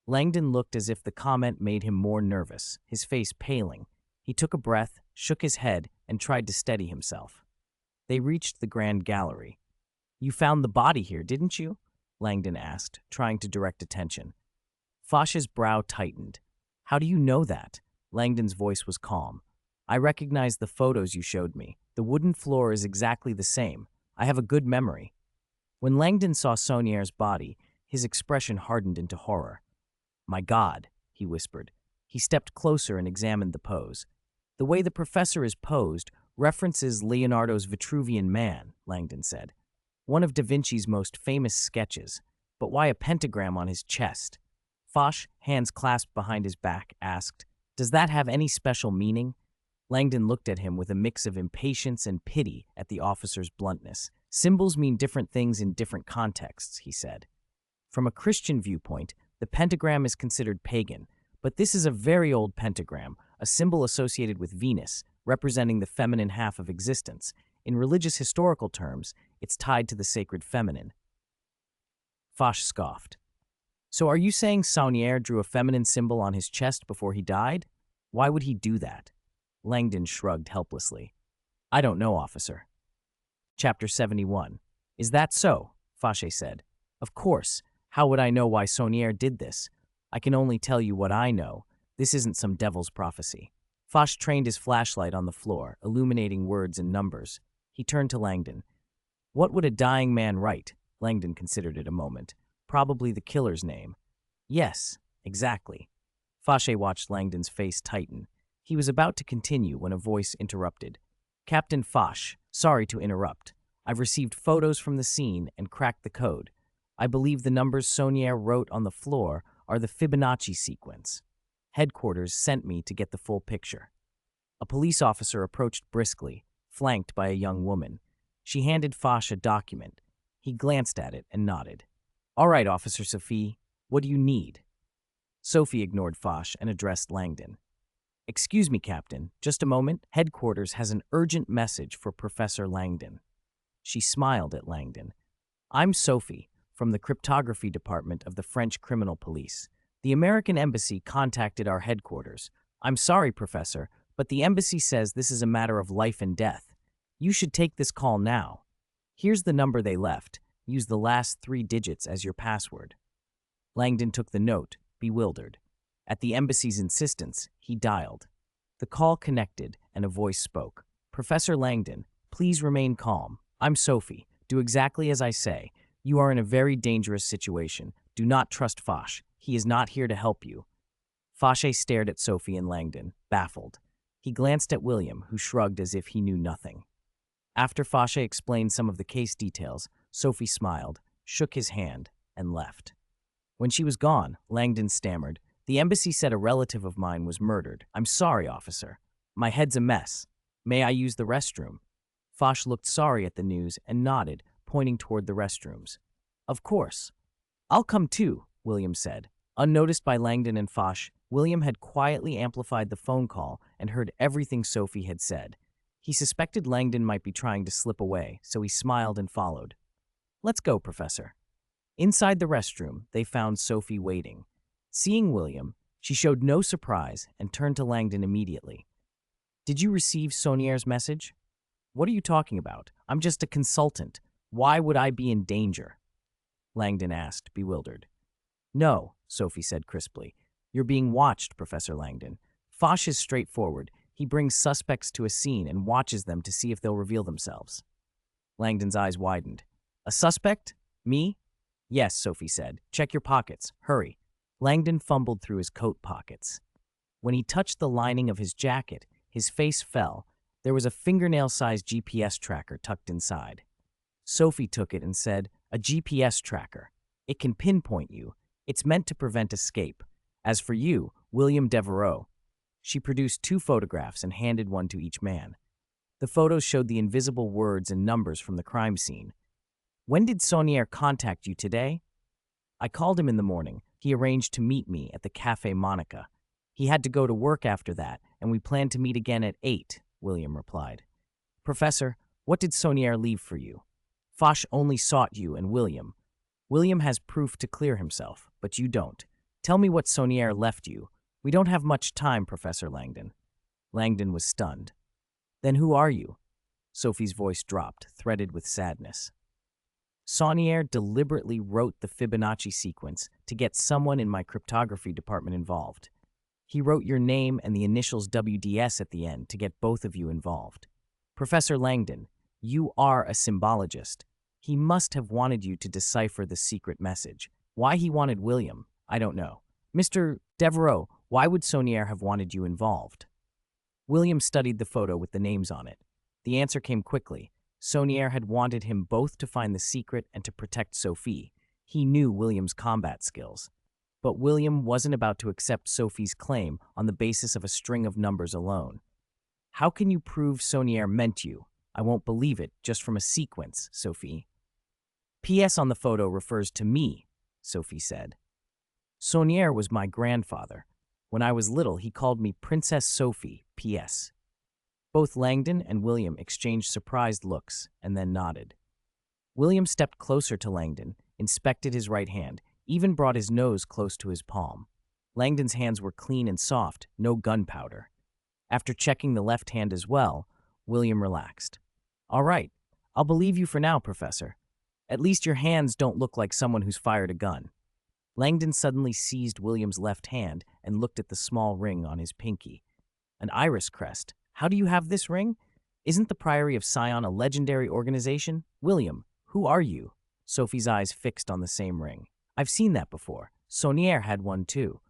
Langdon looked as if the comment made him more nervous, his face paling. He took a breath, shook his head, and tried to steady himself. They reached the grand gallery. "You found the body here, didn't you?" Langdon asked, trying to direct attention. Foch's brow tightened. "How do you know that?" Langdon's voice was calm. "I recognize the photos you showed me. The wooden floor is exactly the same. I have a good memory." When Langdon saw Saunière's body, his expression hardened into horror. "My God," he whispered. He stepped closer and examined the pose. "The way the professor is posed references Leonardo's Vitruvian Man," Langdon said. "One of Da Vinci's most famous sketches. But why a pentagram on his chest?" Foch, hands clasped behind his back, asked, "Does that have any special meaning?" Langdon looked at him with a mix of impatience and pity at the officer's bluntness. "Symbols mean different things in different contexts," he said. "From a Christian viewpoint, the pentagram is considered pagan, but this is a very old pentagram, a symbol associated with Venus, representing the feminine half of existence. In religious historical terms, it's tied to the sacred feminine." Foch scoffed. "So are you saying Saunière drew a feminine symbol on his chest before he died? Why would he do that?" Langdon shrugged helplessly. "I don't know, officer." Chapter 71. "Is that so?" Foch said. "Of course. How would I know why Saunière did this? I can only tell you what I know. This isn't some devil's prophecy." Foch trained his flashlight on the floor, illuminating words and numbers. He turned to Langdon. "What would a dying man write?" Langdon considered it a moment. "Probably the killer's name." "Yes, exactly." Foch watched Langdon's face tighten. He was about to continue when a voice interrupted. "Captain Foch, sorry to interrupt. I've received photos from the scene and cracked the code. I believe the numbers Saunière wrote on the floor are the Fibonacci sequence. Headquarters sent me to get the full picture." A police officer approached briskly, flanked by a young woman. She handed Foch a document. He glanced at it and nodded. "All right, Officer Sophie, what do you need?" Sophie ignored Foch and addressed Langdon. "Excuse me, Captain, just a moment. Headquarters has an urgent message for Professor Langdon." She smiled at Langdon. "I'm Sophie, from the cryptography department of the French criminal police. The American embassy contacted our headquarters. I'm sorry, Professor, but the embassy says this is a matter of life and death. You should take this call now. Here's the number they left. Use the last 3 digits as your password." Langdon took the note, bewildered. At the embassy's insistence, he dialed. The call connected, and a voice spoke. "Professor Langdon, please remain calm. I'm Sophie. Do exactly as I say. You are in a very dangerous situation. Do not trust Foch. He is not here to help you." Foch stared at Sophie and Langdon, baffled. He glanced at William, who shrugged as if he knew nothing. After Foch explained some of the case details, Sophie smiled, shook his hand, and left. When she was gone, Langdon stammered, "The embassy said a relative of mine was murdered. I'm sorry, officer." My head's a mess. May I use the restroom? Foch looked sorry at the news and nodded, pointing toward the restrooms. Of course. I'll come too, William said. Unnoticed by Langdon and Foch, William had quietly amplified the phone call and heard everything Sophie had said. He suspected Langdon might be trying to slip away, so he smiled and followed. Let's go, Professor. Inside the restroom, they found Sophie waiting. Seeing William, she showed no surprise and turned to Langdon immediately. Did you receive Saunier's message? What are you talking about? I'm just a consultant. Why would I be in danger? Langdon asked, bewildered. No, Sophie said crisply. You're being watched, Professor Langdon. Foch is straightforward. He brings suspects to a scene and watches them to see if they'll reveal themselves. Langdon's eyes widened. A suspect? Me? Yes, Sophie said. Check your pockets. Hurry. Langdon fumbled through his coat pockets. When he touched the lining of his jacket, his face fell. There was a fingernail-sized GPS tracker tucked inside. Sophie took it and said, A GPS tracker. It can pinpoint you. It's meant to prevent escape. As for you, William Devereaux. She produced 2 photographs and handed one to each man. The photos showed the invisible words and numbers from the crime scene. When did Saunier contact you today? I called him in the morning. He arranged to meet me at the Café Monica. He had to go to work after that, and we planned to meet again at 8, William replied. Professor, what did Saunier leave for you? Foch only sought you and William. William has proof to clear himself, but you don't. Tell me what Saunier left you. We don't have much time, Professor Langdon. Langdon was stunned. Then who are you? Sophie's voice dropped, threaded with sadness. Saunier deliberately wrote the Fibonacci sequence to get someone in my cryptography department involved. He wrote your name and the initials WDS at the end to get both of you involved. Professor Langdon, you are a symbologist. He must have wanted you to decipher the secret message. Why he wanted William, I don't know. Mr. Devereaux, why would Saunier have wanted you involved? William studied the photo with the names on it. The answer came quickly. Saunier had wanted him both to find the secret and to protect Sophie. He knew William's combat skills. But William wasn't about to accept Sophie's claim on the basis of a string of numbers alone. How can you prove Saunier meant you? I won't believe it, just from a sequence, Sophie. PS on the photo refers to me, Sophie said. Saunier was my grandfather. When I was little, he called me Princess Sophie, PS. Both Langdon and William exchanged surprised looks and then nodded. William stepped closer to Langdon, inspected his right hand, even brought his nose close to his palm. Langdon's hands were clean and soft, no gunpowder. After checking the left hand as well, William relaxed. All right, I'll believe you for now, Professor. At least your hands don't look like someone who's fired a gun. Langdon suddenly seized William's left hand and looked at the small ring on his pinky. An iris crest. How do you have this ring? Isn't the Priory of Sion a legendary organization? William, who are you? Sophie's eyes fixed on the same ring. I've seen that before. Saunier had one too.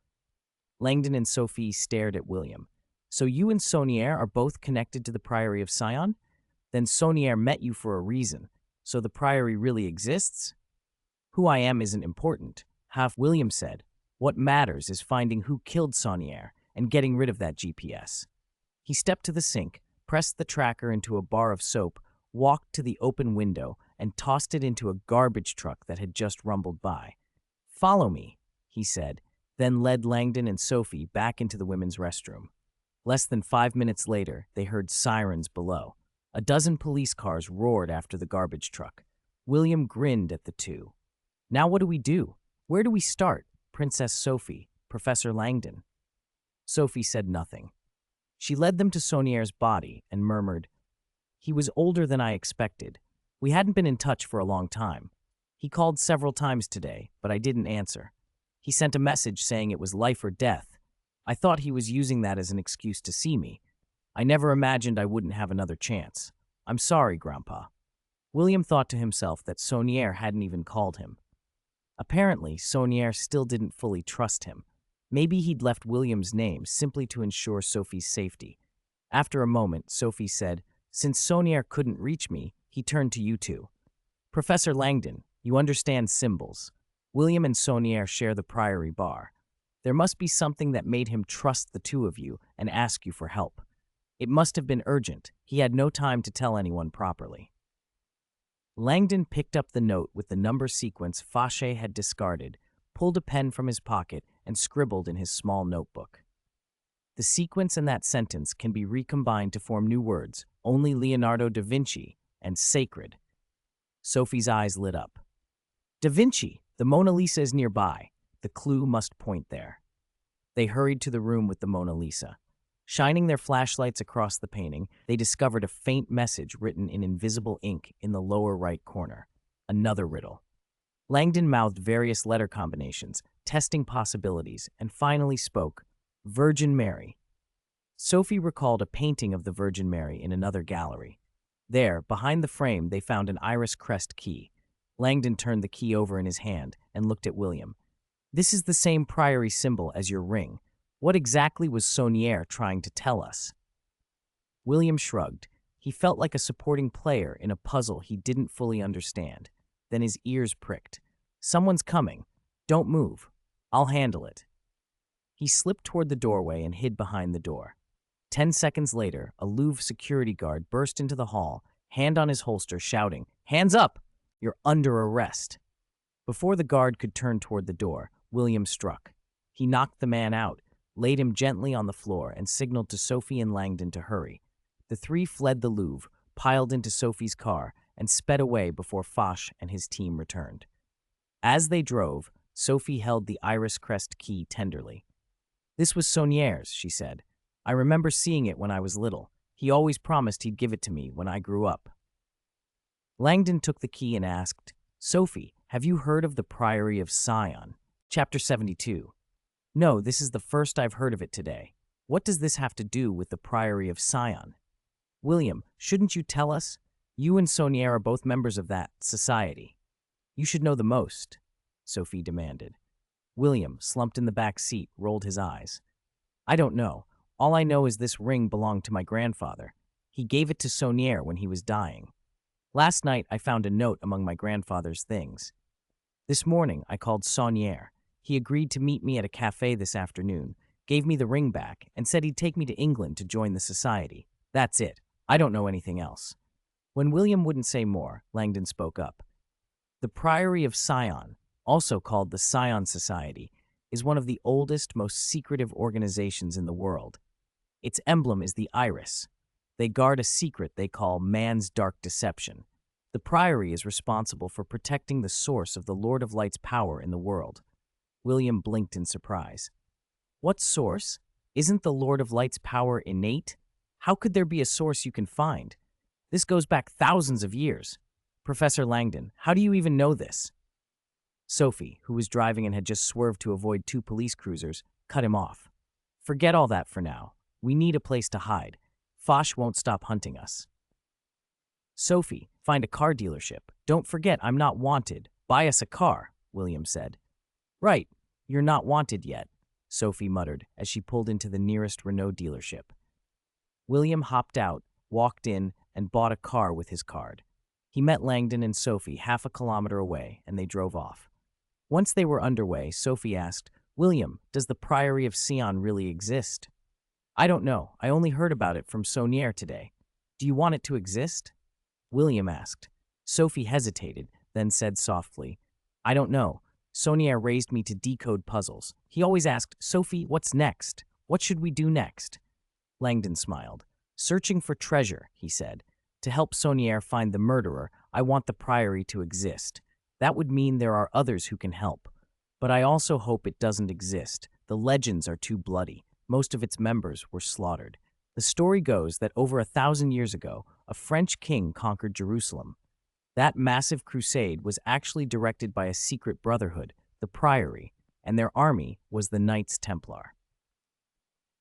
Langdon and Sophie stared at William. So you and Saunier are both connected to the Priory of Sion? Then Saunier met you for a reason. So the Priory really exists? Who I am isn't important. William said. What matters is finding who killed Saunier and getting rid of that GPS. He stepped to the sink, pressed the tracker into a bar of soap, walked to the open window, and tossed it into a garbage truck that had just rumbled by. Follow me, he said, then led Langdon and Sophie back into the women's restroom. Less than 5 minutes later, they heard sirens below. A dozen police cars roared after the garbage truck. William grinned at the two. Now what do we do? Where do we start? Princess Sophie, Professor Langdon. Sophie said nothing. She led them to Saunier's body and murmured, He was older than I expected. We hadn't been in touch for a long time. He called several times today, but I didn't answer. He sent a message saying it was life or death. I thought he was using that as an excuse to see me. I never imagined I wouldn't have another chance. I'm sorry, Grandpa. William thought to himself that Saunier hadn't even called him. Apparently, Saunier still didn't fully trust him. Maybe he'd left William's name simply to ensure Sophie's safety. After a moment, Sophie said, Since Saunier couldn't reach me, he turned to you two. Professor Langdon, you understand symbols. William and Saunier share the Priory bar. There must be something that made him trust the two of you and ask you for help. It must have been urgent. He had no time to tell anyone properly. Langdon picked up the note with the number sequence Fauché had discarded, pulled a pen from his pocket, and scribbled in his small notebook. The sequence and that sentence can be recombined to form new words, only Leonardo da Vinci, and sacred. Sophie's eyes lit up. Da Vinci, the Mona Lisa is nearby. The clue must point there. They hurried to the room with the Mona Lisa. Shining their flashlights across the painting, they discovered a faint message written in invisible ink in the lower right corner. Another riddle. Langdon mouthed various letter combinations, testing possibilities, and finally spoke, Virgin Mary. Sophie recalled a painting of the Virgin Mary in another gallery. There, behind the frame, they found an iris crest key. Langdon turned the key over in his hand and looked at William. This is the same priory symbol as your ring. What exactly was Saunière trying to tell us? William shrugged. He felt like a supporting player in a puzzle he didn't fully understand. Then his ears pricked. Someone's coming. Don't move. I'll handle it. He slipped toward the doorway and hid behind the door. 10 seconds later, a Louvre security guard burst into the hall, hand on his holster, shouting, Hands up! You're under arrest. Before the guard could turn toward the door, William struck. He knocked the man out, laid him gently on the floor, and signaled to Sophie and Langdon to hurry. The three fled the Louvre, piled into Sophie's car, and sped away before Fauché and his team returned. As they drove, Sophie held the iris crest key tenderly. This was Saunière's, she said. I remember seeing it when I was little. He always promised he'd give it to me when I grew up. Langdon took the key and asked, Sophie, have you heard of the Priory of Sion? Chapter 72. No, this is the first I've heard of it today. What does this have to do with the Priory of Sion? William, shouldn't you tell us? You and Saunière are both members of that society. You should know the most, Sophie demanded. William, slumped in the back seat, rolled his eyes. I don't know. All I know is this ring belonged to my grandfather. He gave it to Saunière when he was dying. Last night, I found a note among my grandfather's things. This morning, I called Saunière. He agreed to meet me at a cafe this afternoon, gave me the ring back, and said he'd take me to England to join the society. That's it. I don't know anything else. When William wouldn't say more, Langdon spoke up. The Priory of Sion, also called the Sion Society, is one of the oldest, most secretive organizations in the world. Its emblem is the iris. They guard a secret they call man's dark deception. The Priory is responsible for protecting the source of the Lord of Light's power in the world. William blinked in surprise. What source? Isn't the Lord of Light's power innate? How could there be a source you can find? This goes back thousands of years. Professor Langdon, how do you even know this? Sophie, who was driving and had just swerved to avoid two police cruisers, cut him off. Forget all that for now. We need a place to hide. Fauché won't stop hunting us. Sophie, find a car dealership. Don't forget I'm not wanted. Buy us a car, William said. Right, you're not wanted yet, Sophie muttered as she pulled into the nearest Renault dealership. William hopped out, walked in, and bought a car with his card. He met Langdon and Sophie half a kilometer away, and they drove off. Once they were underway, Sophie asked, William, does the Priory of Sion really exist? I don't know. I only heard about it from Saunière today. Do you want it to exist? William asked. Sophie hesitated, then said softly, I don't know. Saunière raised me to decode puzzles. He always asked, Sophie, what's next? What should we do next? Langdon smiled. Searching for treasure, he said. To help Saunière find the murderer, I want the Priory to exist. That would mean there are others who can help. But I also hope it doesn't exist. The legends are too bloody. Most of its members were slaughtered. The story goes that over 1,000 years ago, a French king conquered Jerusalem. That massive crusade was actually directed by a secret brotherhood, the Priory, and their army was the Knights Templar.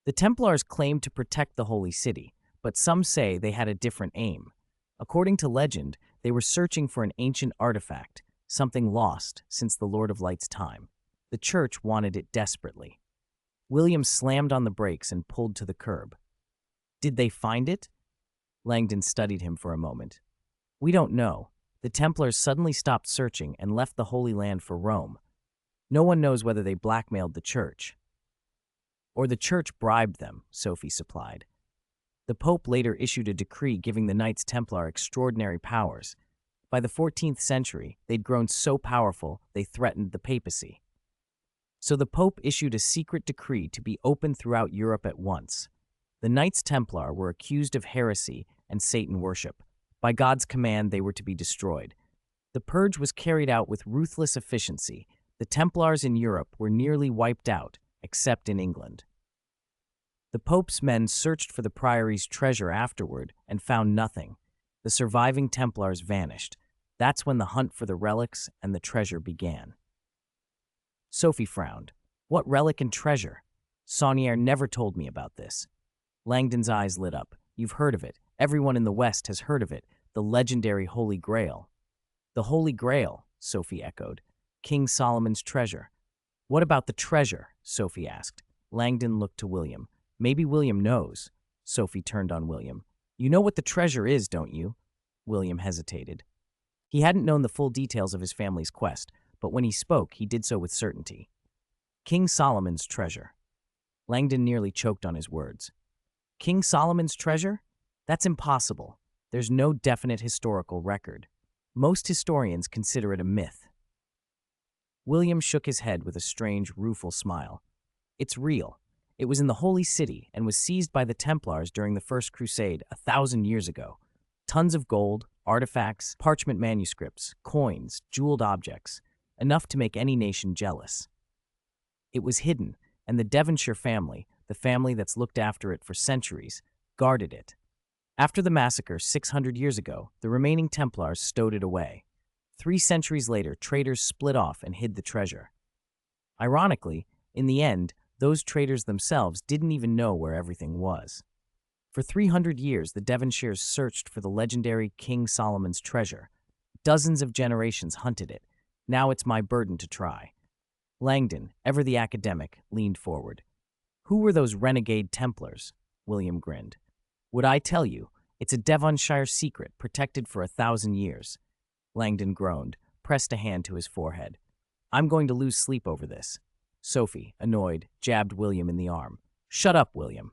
The Templars claimed to protect the Holy City, but some say they had a different aim. According to legend, they were searching for an ancient artifact, something lost since the Lord of Light's time. The church wanted it desperately. William slammed on the brakes and pulled to the curb. Did they find it? Langdon studied him for a moment. We don't know. The Templars suddenly stopped searching and left the Holy Land for Rome. No one knows whether they blackmailed the church. Or the church bribed them, Sophie supplied. The Pope later issued a decree giving the Knights Templar extraordinary powers. By the 14th century, they'd grown so powerful they threatened the papacy. So the Pope issued a secret decree to be opened throughout Europe at once. The Knights Templar were accused of heresy and Satan worship. By God's command, they were to be destroyed. The purge was carried out with ruthless efficiency. The Templars in Europe were nearly wiped out, except in England. The Pope's men searched for the priory's treasure afterward and found nothing. The surviving Templars vanished. That's when the hunt for the relics and the treasure began. Sophie frowned. What relic and treasure? Saunier never told me about this. Langdon's eyes lit up. You've heard of it. Everyone in the West has heard of it. The legendary Holy Grail. The Holy Grail, Sophie echoed. King Solomon's treasure. What about the treasure? Sophie asked. Langdon looked to William. Maybe William knows. Sophie turned on William. You know what the treasure is, don't you? William hesitated. He hadn't known the full details of his family's quest, but when he spoke, he did so with certainty. King Solomon's treasure. Langdon nearly choked on his words. King Solomon's treasure? That's impossible. There's no definite historical record. Most historians consider it a myth. William shook his head with a strange, rueful smile. It's real. It was in the Holy City and was seized by the Templars during the First Crusade 1,000 years ago. Tons of gold, artifacts, parchment manuscripts, coins, jeweled objects, enough to make any nation jealous. It was hidden, and the Devonshire family, the family that's looked after it for centuries, guarded it. After the massacre 600 years ago, the remaining Templars stowed it away. 3 centuries later, traders split off and hid the treasure. Ironically, in the end, those traders themselves didn't even know where everything was. For 300 years, the Devonshires searched for the legendary King Solomon's treasure. Dozens of generations hunted it. Now it's my burden to try. Langdon, ever the academic, leaned forward. Who were those renegade Templars? William grinned. Would I tell you? It's a Devonshire secret, protected for 1,000 years. Langdon groaned, pressed a hand to his forehead. I'm going to lose sleep over this. Sophie, annoyed, jabbed William in the arm. Shut up, William.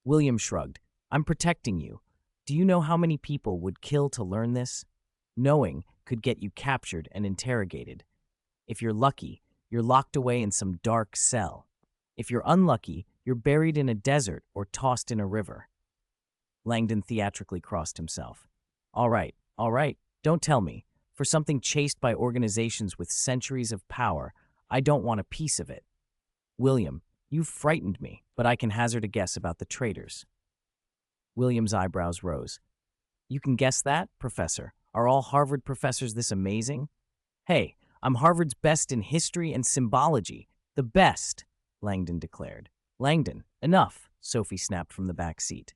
William shrugged. I'm protecting you. Do you know how many people would kill to learn this? Knowing could get you captured and interrogated. If you're lucky, you're locked away in some dark cell. If you're unlucky, you're buried in a desert or tossed in a river. Langdon theatrically crossed himself. All right, don't tell me. For something chased by organizations with centuries of power, I don't want a piece of it. William, you've frightened me, but I can hazard a guess about the traitors. William's eyebrows rose. You can guess that, Professor? Are all Harvard professors this amazing? Hey, I'm Harvard's best in history and symbology. The best, Langdon declared. Langdon, enough, Sophie snapped from the back seat.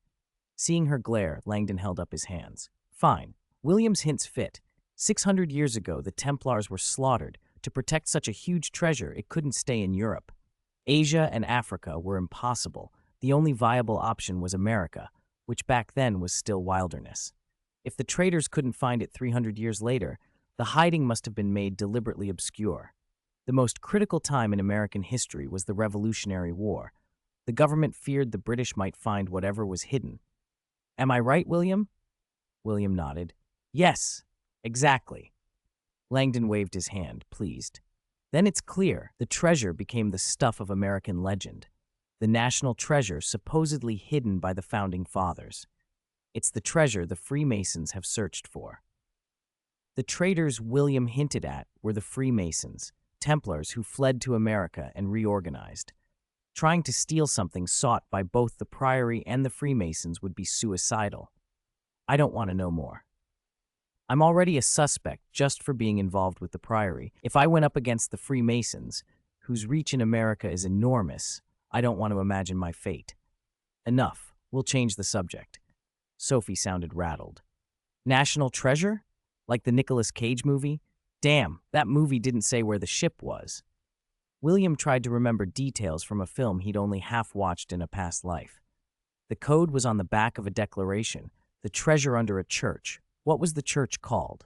Seeing her glare, Langdon held up his hands. Fine. William's hints fit. 600 years ago, the Templars were slaughtered. To protect such a huge treasure, it couldn't stay in Europe. Asia and Africa were impossible. The only viable option was America, which back then was still wilderness. If the traders couldn't find it 300 years later, the hiding must have been made deliberately obscure. The most critical time in American history was the Revolutionary War. The government feared the British might find whatever was hidden. Am I right, William? William nodded. Yes, exactly. Langdon waved his hand, pleased. Then it's clear, the treasure became the stuff of American legend. The national treasure supposedly hidden by the Founding Fathers. It's the treasure the Freemasons have searched for. The traitors William hinted at were the Freemasons, Templars who fled to America and reorganized. Trying to steal something sought by both the Priory and the Freemasons would be suicidal. I don't want to know more. I'm already a suspect just for being involved with the Priory. If I went up against the Freemasons, whose reach in America is enormous, I don't want to imagine my fate. Enough. We'll change the subject. Sophie sounded rattled. National treasure? Like the Nicolas Cage movie? Damn, that movie didn't say where the ship was. William tried to remember details from a film he'd only half-watched in a past life. The code was on the back of a declaration, the treasure under a church. What was the church called?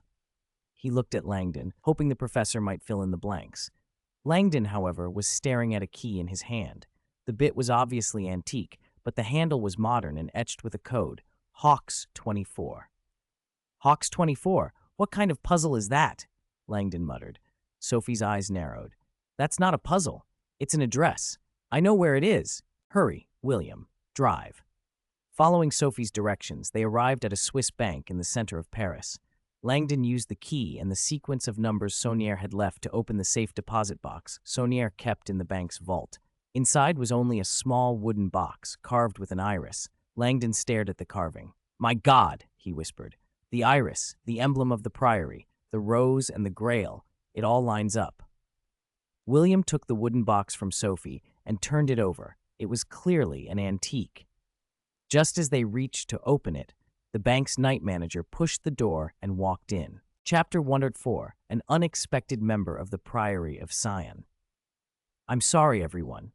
He looked at Langdon, hoping the professor might fill in the blanks. Langdon, however, was staring at a key in his hand. The bit was obviously antique, but the handle was modern and etched with a code, Hawks 24. Hawks 24? What kind of puzzle is that? Langdon muttered. Sophie's eyes narrowed. That's not a puzzle. It's an address. I know where it is. Hurry, William. Drive. Following Sophie's directions, they arrived at a Swiss bank in the center of Paris. Langdon used the key and the sequence of numbers Saunier had left to open the safe deposit box Saunier kept in the bank's vault. Inside was only a small wooden box, carved with an iris. Langdon stared at the carving. My God, he whispered. The iris, the emblem of the priory, the rose and the grail, it all lines up. William took the wooden box from Sophie and turned it over. It was clearly an antique. Just as they reached to open it, the bank's night manager pushed the door and walked in. Chapter 104, An Unexpected Member of the Priory of Sion. I'm sorry, everyone.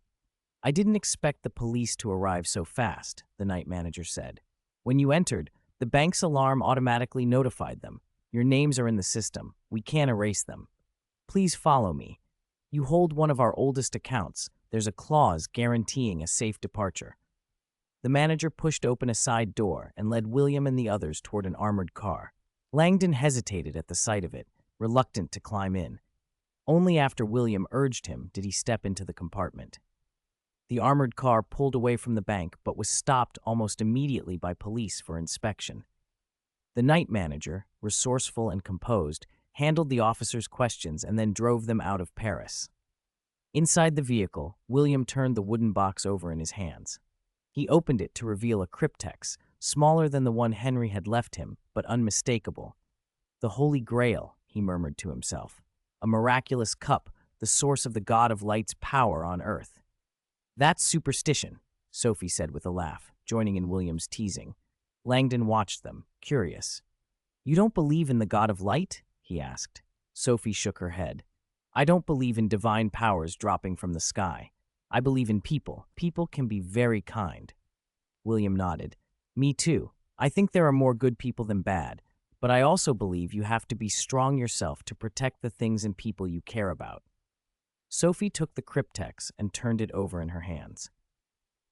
I didn't expect the police to arrive so fast, the night manager said. When you entered, the bank's alarm automatically notified them. Your names are in the system. We can't erase them. Please follow me. You hold one of our oldest accounts. There's a clause guaranteeing a safe departure. The manager pushed open a side door and led William and the others toward an armored car. Langdon hesitated at the sight of it, reluctant to climb in. Only after William urged him did he step into the compartment. The armored car pulled away from the bank but was stopped almost immediately by police for inspection. The night manager, resourceful and composed, handled the officers' questions and then drove them out of Paris. Inside the vehicle, William turned the wooden box over in his hands. He opened it to reveal a cryptex, smaller than the one Henry had left him, but unmistakable. The Holy Grail, he murmured to himself. A miraculous cup, the source of the God of Light's power on earth. That's superstition, Sophie said with a laugh, joining in William's teasing. Langdon watched them, curious. You don't believe in the God of Light? He asked. Sophie shook her head. I don't believe in divine powers dropping from the sky. I believe in people. People can be very kind. William nodded. Me too. I think there are more good people than bad, but I also believe you have to be strong yourself to protect the things and people you care about. Sophie took the cryptex and turned it over in her hands.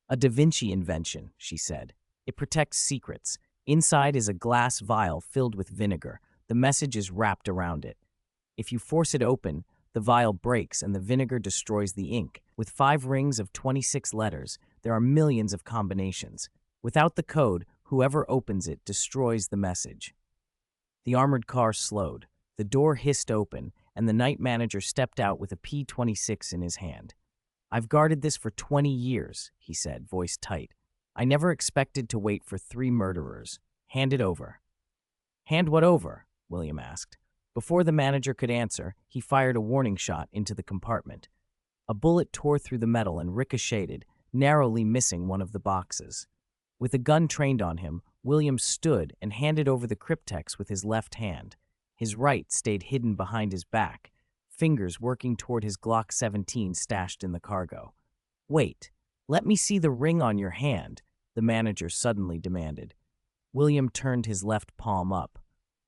A Da Vinci invention, she said. It protects secrets. Inside is a glass vial filled with vinegar. The message is wrapped around it. If you force it open, the vial breaks and the vinegar destroys the ink. With 5 rings of 26 letters, there are millions of combinations. Without the code, whoever opens it destroys the message. The armored car slowed. The door hissed open, and the night manager stepped out with a P-26 in his hand. I've guarded this for 20 years, he said, voice tight. I never expected to wait for 3 murderers. Hand it over. Hand what over? William asked. Before the manager could answer, he fired a warning shot into the compartment. A bullet tore through the metal and ricocheted, narrowly missing one of the boxes. With a gun trained on him, William stood and handed over the cryptex with his left hand. His right stayed hidden behind his back, fingers working toward his Glock 17 stashed in the cargo. Wait, let me see the ring on your hand, the manager suddenly demanded. William turned his left palm up.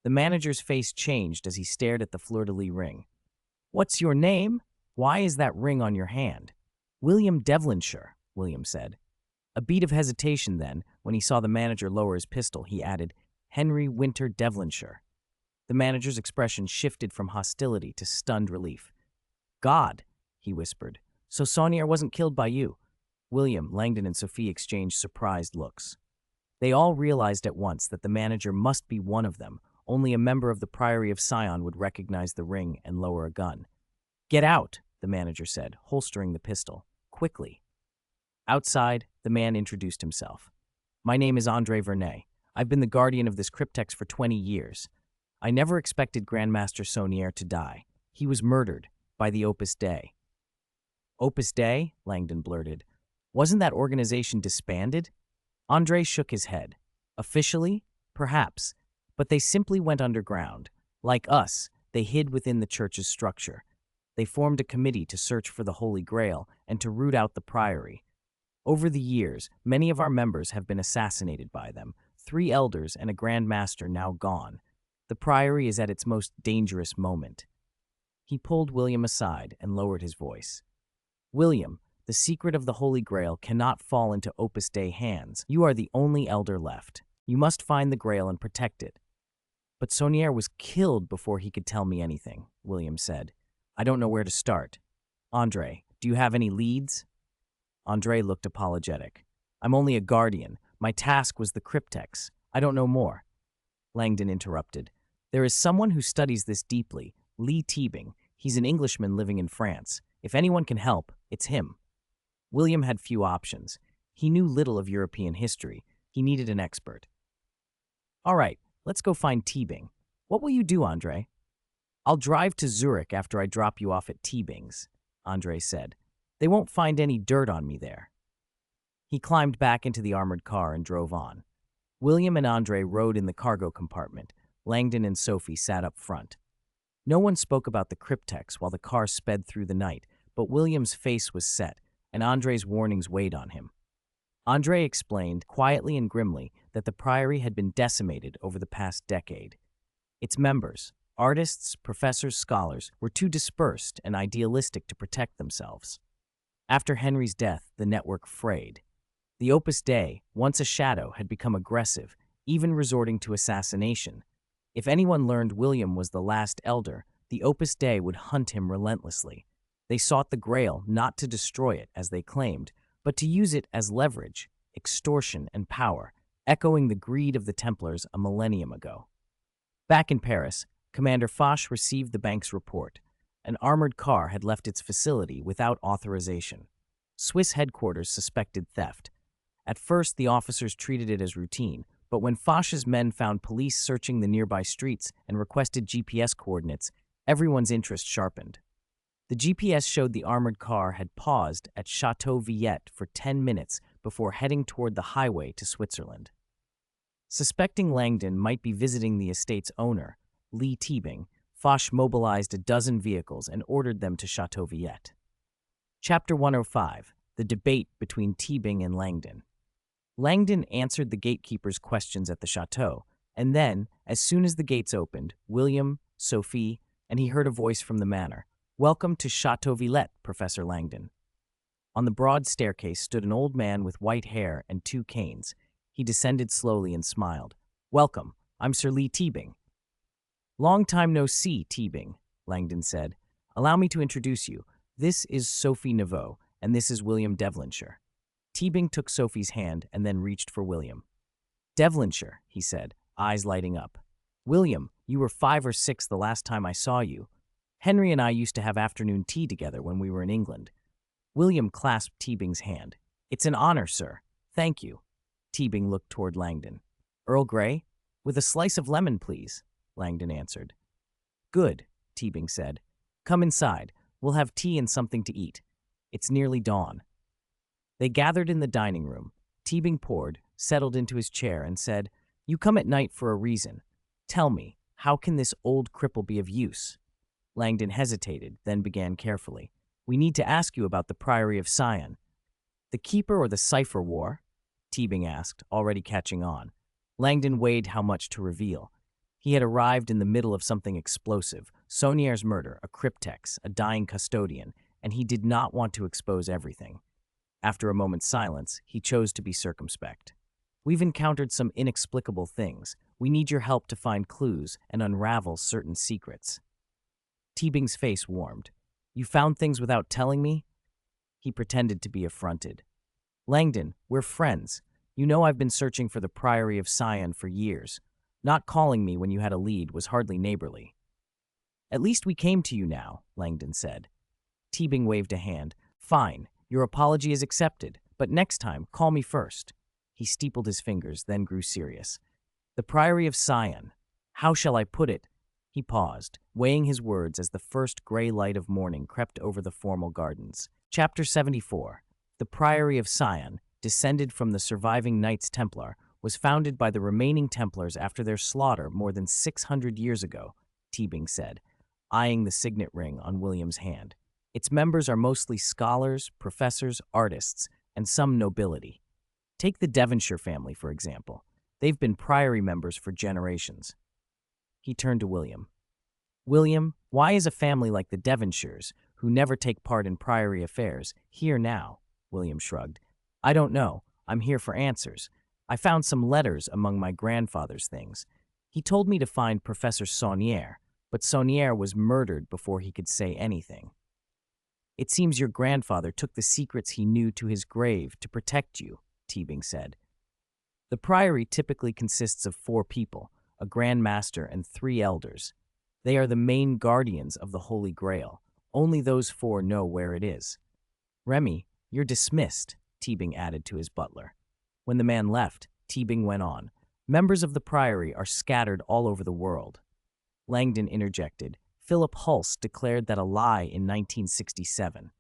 The manager's face changed as he stared at the fleur-de-lis ring. What's your name? Why is that ring on your hand? William Devonshire, William said. A beat of hesitation then, when he saw the manager lower his pistol, he added, Henry Winter Devonshire. The manager's expression shifted from hostility to stunned relief. God, he whispered. So Saunier wasn't killed by you. William, Langdon, and Sophie exchanged surprised looks. They all realized at once that the manager must be one of them. Only a member of the Priory of Sion would recognize the ring and lower a gun. Get out, the manager said, holstering the pistol. Quickly. Outside, the man introduced himself. My name is Andre Vernet. I've been the guardian of this cryptex for 20 years. I never expected Grandmaster Saunier to die. He was murdered by the Opus Dei. Opus Dei? Langdon blurted. Wasn't that organization disbanded? Andre shook his head. Officially? Perhaps. But they simply went underground. Like us, they hid within the church's structure. They formed a committee to search for the Holy Grail and to root out the priory. Over the years, many of our members have been assassinated by them, 3 elders and a Grand Master now gone. The priory is at its most dangerous moment. He pulled William aside and lowered his voice. William, The secret of the Holy Grail cannot fall into Opus Dei hands. You are the only elder left. You must find the Grail and protect it." "But Saunier was killed before he could tell me anything," William said. "I don't know where to start. Andre, do you have any leads?" Andre looked apologetic. "I'm only a guardian. My task was the cryptex. I don't know more." Langdon interrupted. "There is someone who studies this deeply, Lee Teabing. He's an Englishman living in France. If anyone can help, it's him." William had few options. He knew little of European history. He needed an expert. "All right, let's go find Teabing. What will you do, Andre?" "I'll drive to Zurich after I drop you off at Teabing's," Andre said. "They won't find any dirt on me there." He climbed back into the armored car and drove on. William and Andre rode in the cargo compartment. Langdon and Sophie sat up front. No one spoke about the cryptex while the car sped through the night, but William's face was set, and Andre's warnings weighed on him. Andre explained, quietly and grimly, that the Priory had been decimated over the past decade. Its members, artists, professors, scholars, were too dispersed and idealistic to protect themselves. After Henry's death, the network frayed. The Opus Dei, once a shadow, had become aggressive, even resorting to assassination. If anyone learned William was the last elder, the Opus Dei would hunt him relentlessly. They sought the Grail not to destroy it, as they claimed, but to use it as leverage, extortion, and power, echoing the greed of the Templars a millennium ago. Back in Paris, Commander Foch received the bank's report. An armored car had left its facility without authorization. Swiss headquarters suspected theft. At first, the officers treated it as routine, but when Foch's men found police searching the nearby streets and requested GPS coordinates, everyone's interest sharpened. The GPS showed the armored car had paused at Chateau Villette for 10 minutes before heading toward the highway to Switzerland. Suspecting Langdon might be visiting the estate's owner, Lee Teabing, Foch mobilized a dozen vehicles and ordered them to Chateau Villette. Chapter 105, The Debate Between Teabing and Langdon. Langdon answered the gatekeeper's questions at the chateau, and then, as soon as the gates opened, William, Sophie, and he heard a voice from the manor. "Welcome to Chateau Villette, Professor Langdon." On the broad staircase stood an old man with white hair and 2 canes. He descended slowly and smiled. "Welcome, I'm Sir Lee Teabing." "Long time no see, Teabing," Langdon said. "Allow me to introduce you. This is Sophie Neveu, and this is William Devonshire." Teabing took Sophie's hand and then reached for William. "Devonshire," he said, eyes lighting up. "William, you were 5 or 6 the last time I saw you. Henry and I used to have afternoon tea together when we were in England." William clasped Teabing's hand. "It's an honor, sir. Thank you." Teabing looked toward Langdon. "Earl Grey? With a slice of lemon, please," Langdon answered. "Good," Teabing said. "Come inside. We'll have tea and something to eat. It's nearly dawn." They gathered in the dining room. Teabing poured, settled into his chair, and said, "You come at night for a reason. Tell me, how can this old cripple be of use?" Langdon hesitated, then began carefully. "We need to ask you about the Priory of Sion." "The Keeper or the Cipher War?" Teabing asked, already catching on. Langdon weighed how much to reveal. He had arrived in the middle of something explosive, Saunier's murder, a cryptex, a dying custodian, and he did not want to expose everything. After a moment's silence, he chose to be circumspect. "We've encountered some inexplicable things. We need your help to find clues and unravel certain secrets." Teabing's face warmed. "You found things without telling me?" He pretended to be affronted. "Langdon, we're friends. You know I've been searching for the Priory of Sion for years. Not calling me when you had a lead was hardly neighborly." "At least we came to you now," Langdon said. Teabing waved a hand. "Fine, your apology is accepted, but next time, call me first." He steepled his fingers, then grew serious. "The Priory of Sion. How shall I put it?" He paused, weighing his words as the first gray light of morning crept over the formal gardens. Chapter 74. The Priory of Sion, descended from the surviving Knights Templar, was founded by the remaining Templars after their slaughter more than 600 years ago, Teabing said, eyeing the signet ring on William's hand. Its members are mostly scholars, professors, artists, and some nobility. Take the Devonshire family, for example. They've been Priory members for generations. He turned to William. "William, why is a family like the Devonshires, who never take part in priory affairs, here now. William shrugged. I don't know. I'm here for answers. I found some letters among my grandfather's things. He told me to find Professor Saunier, but Saunier was murdered before he could say anything. It seems your grandfather took the secrets he knew to his grave to protect you, Teabing said. The priory typically consists of 4 people, a Grand Master and 3 elders. They are the main guardians of the Holy Grail. Only those 4 know where it is. Remy, you're dismissed, Teabing added to his butler. When the man left, Teabing went on. Members of the priory are scattered all over the world. Langdon interjected. Philip Hulse declared that a lie in 1967.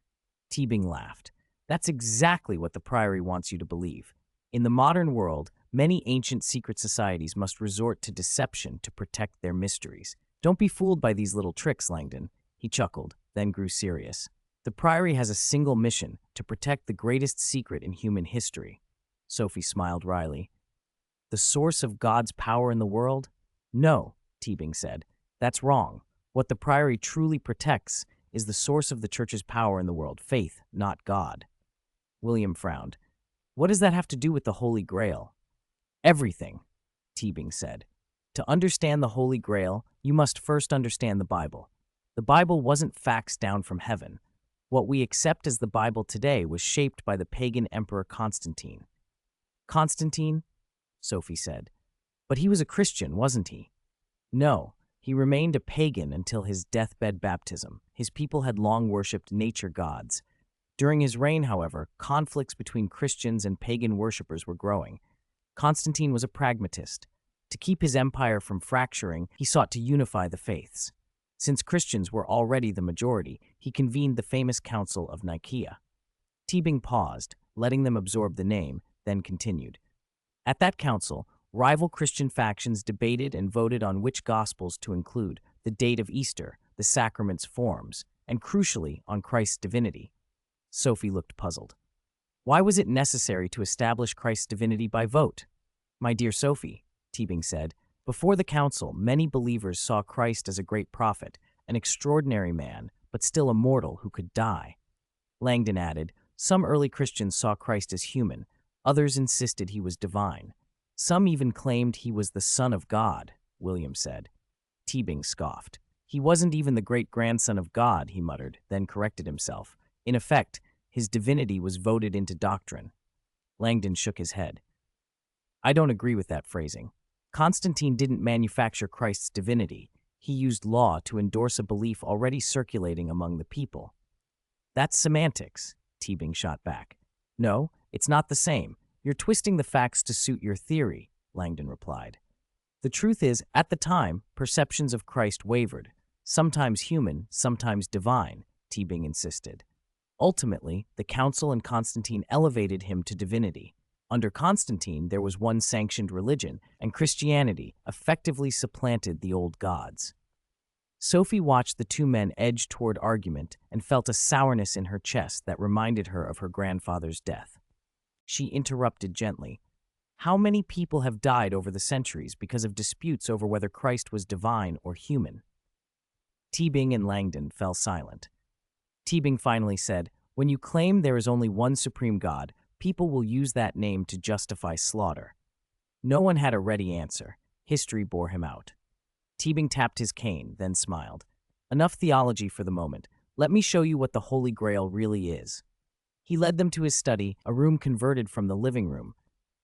Teabing laughed. That's exactly what the priory wants you to believe. In the modern world, many ancient secret societies must resort to deception to protect their mysteries. Don't be fooled by these little tricks, Langdon. He chuckled, then grew serious. The priory has a single mission, to protect the greatest secret in human history. Sophie smiled wryly. The source of God's power in the world? No, Teabing said. That's wrong. What the priory truly protects is the source of the church's power in the world, faith, not God. William frowned. What does that have to do with the Holy Grail? Everything, Teabing said. To understand the Holy Grail, you must first understand the Bible. The Bible wasn't facts down from heaven. What we accept as the Bible today was shaped by the pagan emperor Constantine. Constantine? Sophie said. But he was a Christian, wasn't he? No, he remained a pagan until his deathbed baptism. His people had long worshipped nature gods. During his reign, however, conflicts between Christians and pagan worshippers were growing. Constantine was a pragmatist. To keep his empire from fracturing, he sought to unify the faiths. Since Christians were already the majority, he convened the famous Council of Nicaea. Teabing paused, letting them absorb the name, then continued. At that council, rival Christian factions debated and voted on which Gospels to include, the date of Easter, the sacrament's forms, and crucially, on Christ's divinity. Sophie looked puzzled. Why was it necessary to establish Christ's divinity by vote? My dear Sophie, Teabing said, before the council, many believers saw Christ as a great prophet, an extraordinary man, but still a mortal who could die. Langdon added, some early Christians saw Christ as human, others insisted he was divine. Some even claimed he was the Son of God, William said. Teabing scoffed. He wasn't even the great-grandson of God, he muttered, then corrected himself. In effect, his divinity was voted into doctrine. Langdon shook his head. I don't agree with that phrasing. Constantine didn't manufacture Christ's divinity. He used law to endorse a belief already circulating among the people. That's semantics, Teabing shot back. No, it's not the same. You're twisting the facts to suit your theory, Langdon replied. The truth is, at the time, perceptions of Christ wavered. Sometimes human, sometimes divine, Teabing insisted. Ultimately, the council and Constantine elevated him to divinity. Under Constantine, there was one sanctioned religion, and Christianity effectively supplanted the old gods. Sophie watched the 2 men edge toward argument and felt a sourness in her chest that reminded her of her grandfather's death. She interrupted gently. How many people have died over the centuries because of disputes over whether Christ was divine or human? Teabing and Langdon fell silent. Teabing finally said, when you claim there is only one supreme God, people will use that name to justify slaughter. No one had a ready answer. History bore him out. Teabing tapped his cane, then smiled. Enough theology for the moment. Let me show you what the Holy Grail really is. He led them to his study, a room converted from the living room.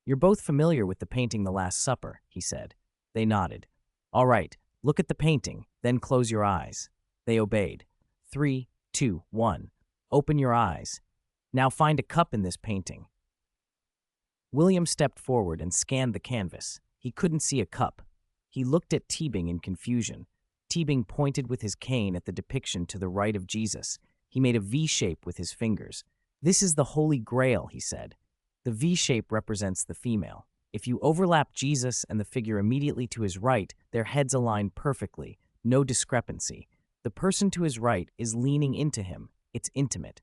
You're both familiar with the painting The Last Supper, he said. They nodded. All right, look at the painting, then close your eyes. They obeyed. 3, 2, 1. Open your eyes. Now find a cup in this painting. William stepped forward and scanned the canvas. He couldn't see a cup. He looked at Teabing in confusion. Teabing pointed with his cane at the depiction to the right of Jesus. He made a V shape with his fingers. This is the Holy Grail, he said. The V shape represents the female. If you overlap Jesus and the figure immediately to his right, their heads align perfectly. No discrepancy. The person to his right is leaning into him. It's intimate.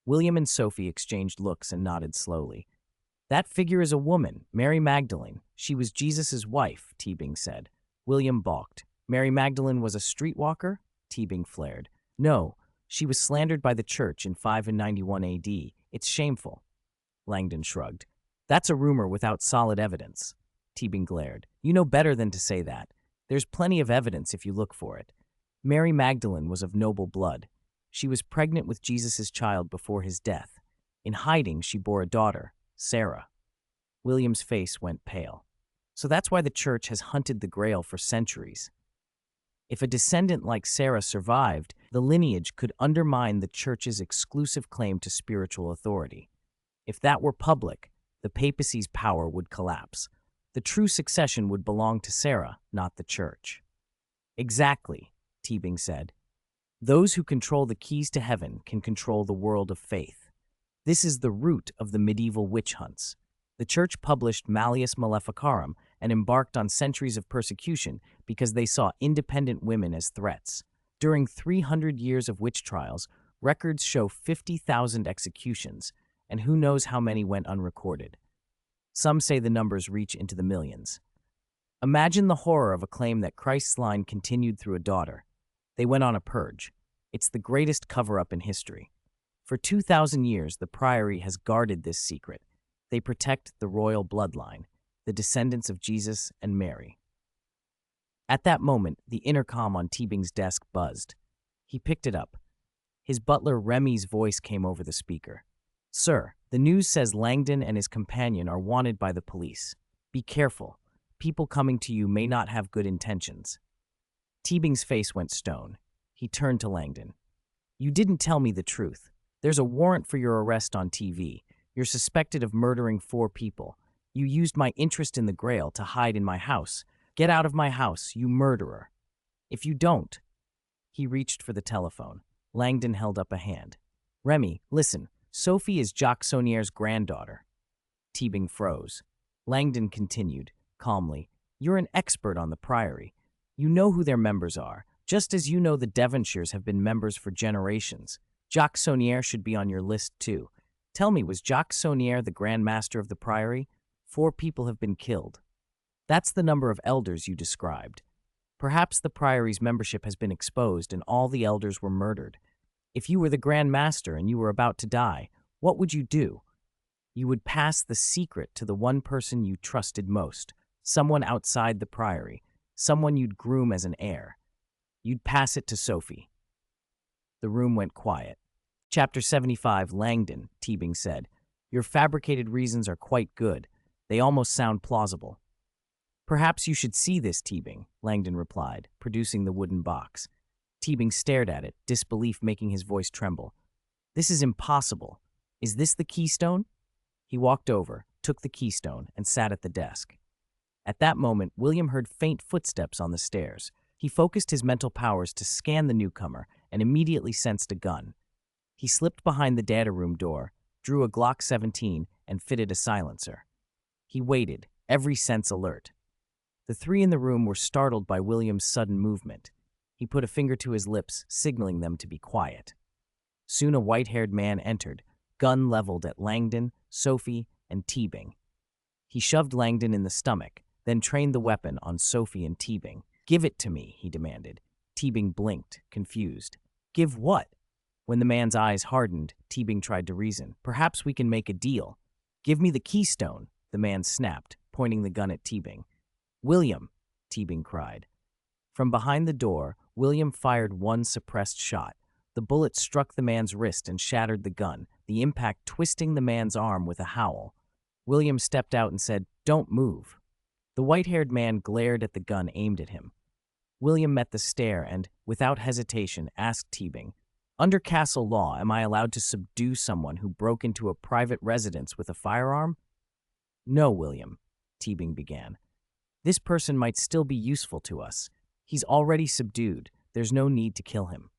William and Sophie exchanged looks and nodded slowly. That figure is a woman, Mary Magdalene. She was Jesus' wife, Teabing said. William balked. Mary Magdalene was a streetwalker? Teabing flared. No, She was slandered by the church in 591 AD. It's shameful. Langdon shrugged. That's a rumor without solid evidence. Teabing glared. You know better than to say that. There's plenty of evidence if you look for it. Mary Magdalene was of noble blood. She was pregnant with Jesus' child before his death. In hiding, she bore a daughter, Sarah. William's face went pale. So that's why the church has hunted the Grail for centuries. If a descendant like Sarah survived, the lineage could undermine the church's exclusive claim to spiritual authority. If that were public, the papacy's power would collapse. The true succession would belong to Sarah, not the church. Exactly, Teabing said. Those who control the keys to heaven can control the world of faith. This is the root of the medieval witch hunts. The church published Malleus Maleficarum and embarked on centuries of persecution because they saw independent women as threats. During 300 years of witch trials, records show 50,000 executions, and who knows how many went unrecorded. Some say the numbers reach into the millions. Imagine the horror of a claim that Christ's line continued through a daughter. They went on a purge. It's the greatest cover-up in history. For 2,000 years, the priory has guarded this secret. They protect the royal bloodline, the descendants of Jesus and Mary. At that moment, the intercom on Teabing's desk buzzed. He picked it up. His butler Remy's voice came over the speaker. Sir, the news says Langdon and his companion are wanted by the police. Be careful. People coming to you may not have good intentions. Teabing's face went stone. He turned to Langdon. You didn't tell me the truth. There's a warrant for your arrest on TV. You're suspected of murdering 4 people. You used my interest in the Grail to hide in my house. Get out of my house, you murderer. If you don't... He reached for the telephone. Langdon held up a hand. Remy, listen. Sophie is Jacques Saunier's granddaughter. Teabing froze. Langdon continued, calmly. You're an expert on the priory. You know who their members are, just as you know the Devonshires have been members for generations. Jacques Saunier should be on your list, too. Tell me, was Jacques Saunier the Grand Master of the Priory? 4 people have been killed. That's the number of elders you described. Perhaps the Priory's membership has been exposed and all the elders were murdered. If you were the Grand Master and you were about to die, what would you do? You would pass the secret to the one person you trusted most, someone outside the Priory, someone you'd groom as an heir. You'd pass it to Sophie. The room went quiet. Chapter 75, Langdon, Teabing said. Your fabricated reasons are quite good. They almost sound plausible. Perhaps you should see this, Teabing, Langdon replied, producing the wooden box. Teabing stared at it, disbelief making his voice tremble. This is impossible. Is this the keystone? He walked over, took the keystone, and sat at the desk. At that moment, William heard faint footsteps on the stairs. He focused his mental powers to scan the newcomer and immediately sensed a gun. He slipped behind the data room door, drew a Glock 17, and fitted a silencer. He waited, every sense alert. The 3 in the room were startled by William's sudden movement. He put a finger to his lips, signaling them to be quiet. Soon a white-haired man entered, gun leveled at Langdon, Sophie, and Teabing. He shoved Langdon in the stomach, then trained the weapon on Sophie and Teabing. Give it to me, he demanded. Teabing blinked, confused. Give what? When the man's eyes hardened, Teabing tried to reason. Perhaps we can make a deal. Give me the keystone, the man snapped, pointing the gun at Teabing. William, Teabing cried. From behind the door, William fired one suppressed shot. The bullet struck the man's wrist and shattered the gun, the impact twisting the man's arm with a howl. William stepped out and said, "Don't move." The white-haired man glared at the gun aimed at him. William met the stare and, without hesitation, asked Teabing, "Under castle law, am I allowed to subdue someone who broke into a private residence with a firearm?" "No, William," Teabing began. "This person might still be useful to us. He's already subdued. There's no need to kill him."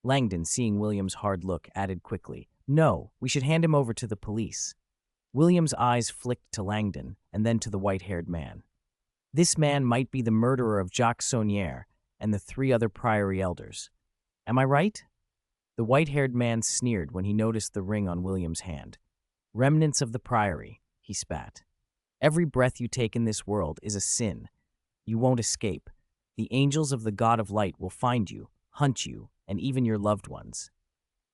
Langdon, seeing William's hard look, added quickly, "No, we should hand him over to the police." William's eyes flicked to Langdon and then to the white-haired man. This man might be the murderer of Jacques Saunier and the 3 other priory elders. Am I right? The white-haired man sneered when he noticed the ring on William's hand. "Remnants of the priory," he spat. "Every breath you take in this world is a sin. You won't escape. The angels of the God of Light will find you, hunt you, and even your loved ones.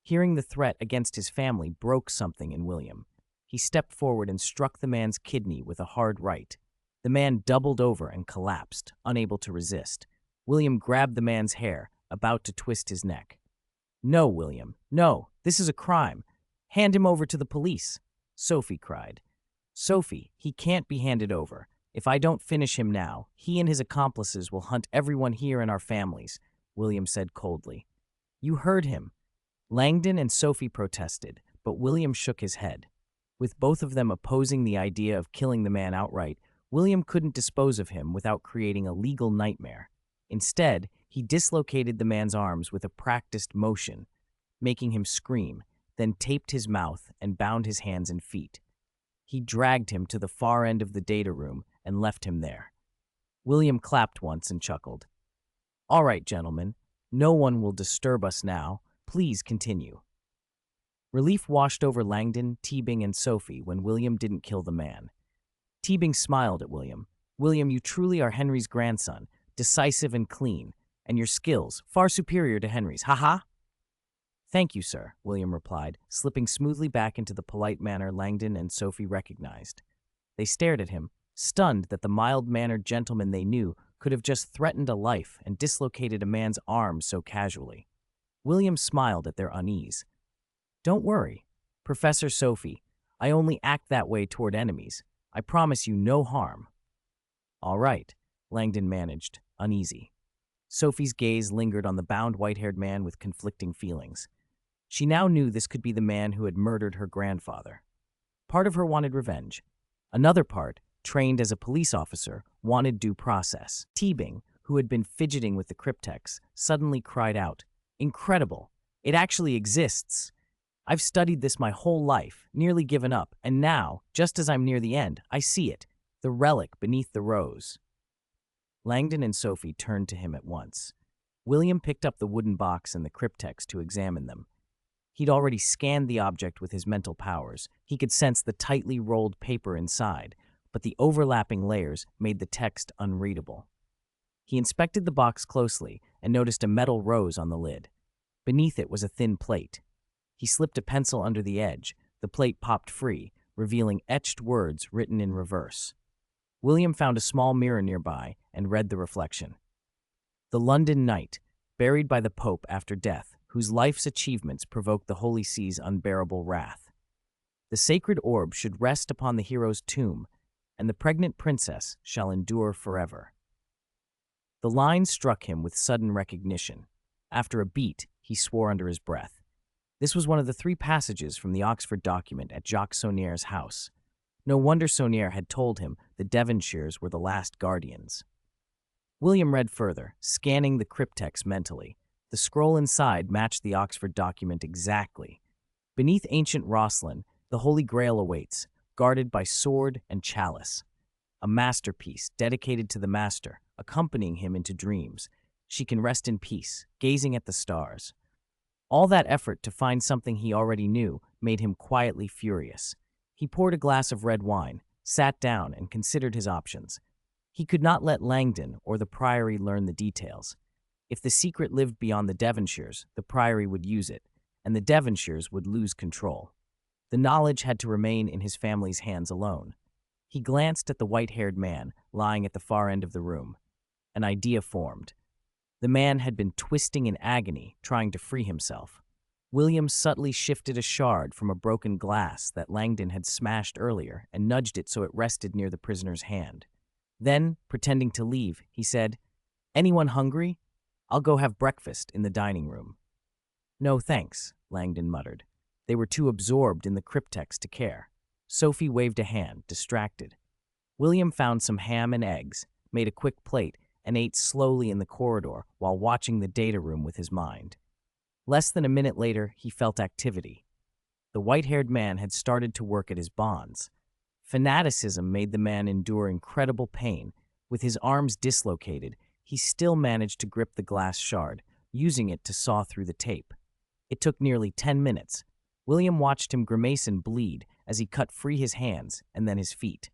Hearing the threat against his family broke something in William. He stepped forward and struck the man's kidney with a hard right. The man doubled over and collapsed, unable to resist. William grabbed the man's hair, about to twist his neck. "No, William, no, this is a crime. Hand him over to the police," Sophie cried. "Sophie, he can't be handed over. If I don't finish him now, he and his accomplices will hunt everyone here in our families," William said coldly. "You heard him." Langdon and Sophie protested, but William shook his head. With both of them opposing the idea of killing the man outright, William couldn't dispose of him without creating a legal nightmare. Instead, he dislocated the man's arms with a practiced motion, making him scream, then taped his mouth and bound his hands and feet. He dragged him to the far end of the data room and left him there. William clapped once and chuckled. "All right, gentlemen, no one will disturb us now. Please continue." Relief washed over Langdon, Teabing, and Sophie when William didn't kill the man. Teabing smiled at William. "William, you truly are Henry's grandson, decisive and clean, and your skills far superior to Henry's. Ha-ha!" "Thank you, sir," William replied, slipping smoothly back into the polite manner Langdon and Sophie recognized. They stared at him, stunned that the mild-mannered gentleman they knew could have just threatened a life and dislocated a man's arm so casually. William smiled at their unease. "Don't worry, Professor Sophie. I only act that way toward enemies. I promise you no harm." "All right," Langdon managed, uneasy. Sophie's gaze lingered on the bound white-haired man with conflicting feelings. She now knew this could be the man who had murdered her grandfather. Part of her wanted revenge. Another part, trained as a police officer, wanted due process. Teabing, who had been fidgeting with the cryptex, suddenly cried out, "Incredible! It actually exists! I've studied this my whole life, nearly given up, and now, just as I'm near the end, I see it, the relic beneath the rose." Langdon and Sophie turned to him at once. William picked up the wooden box and the cryptex to examine them. He'd already scanned the object with his mental powers. He could sense the tightly rolled paper inside, but the overlapping layers made the text unreadable. He inspected the box closely and noticed a metal rose on the lid. Beneath it was a thin plate. He slipped a pencil under the edge. The plate popped free, revealing etched words written in reverse. William found a small mirror nearby and read the reflection. "The London Knight, buried by the Pope after death, whose life's achievements provoked the Holy See's unbearable wrath. The sacred orb should rest upon the hero's tomb, and the pregnant princess shall endure forever." The line struck him with sudden recognition. After a beat, he swore under his breath. This was one of the 3 passages from the Oxford document at Jacques Saunier's house. No wonder Saunier had told him the Devonshires were the last guardians. William read further, scanning the cryptex mentally. The scroll inside matched the Oxford document exactly. Beneath ancient Rosslyn, the Holy Grail awaits, guarded by sword and chalice. A masterpiece dedicated to the master, accompanying him into dreams. She can rest in peace, gazing at the stars. All that effort to find something he already knew made him quietly furious. He poured a glass of red wine, sat down, and considered his options. He could not let Langdon or the Priory learn the details. If the secret lived beyond the Devonshires, the Priory would use it, and the Devonshires would lose control. The knowledge had to remain in his family's hands alone. He glanced at the white-haired man lying at the far end of the room. An idea formed. The man had been twisting in agony, trying to free himself. William subtly shifted a shard from a broken glass that Langdon had smashed earlier and nudged it so it rested near the prisoner's hand. Then, pretending to leave, he said, "Anyone hungry? I'll go have breakfast in the dining room." "No, thanks," Langdon muttered. They were too absorbed in the cryptex to care. Sophie waved a hand, distracted. William found some ham and eggs, made a quick plate, and ate slowly in the corridor while watching the data room with his mind. Less than a minute later, he felt activity. The white-haired man had started to work at his bonds. Fanaticism made the man endure incredible pain. With his arms dislocated, he still managed to grip the glass shard, using it to saw through the tape. It took nearly 10 minutes. William watched him grimace and bleed as he cut free his hands and then his feet.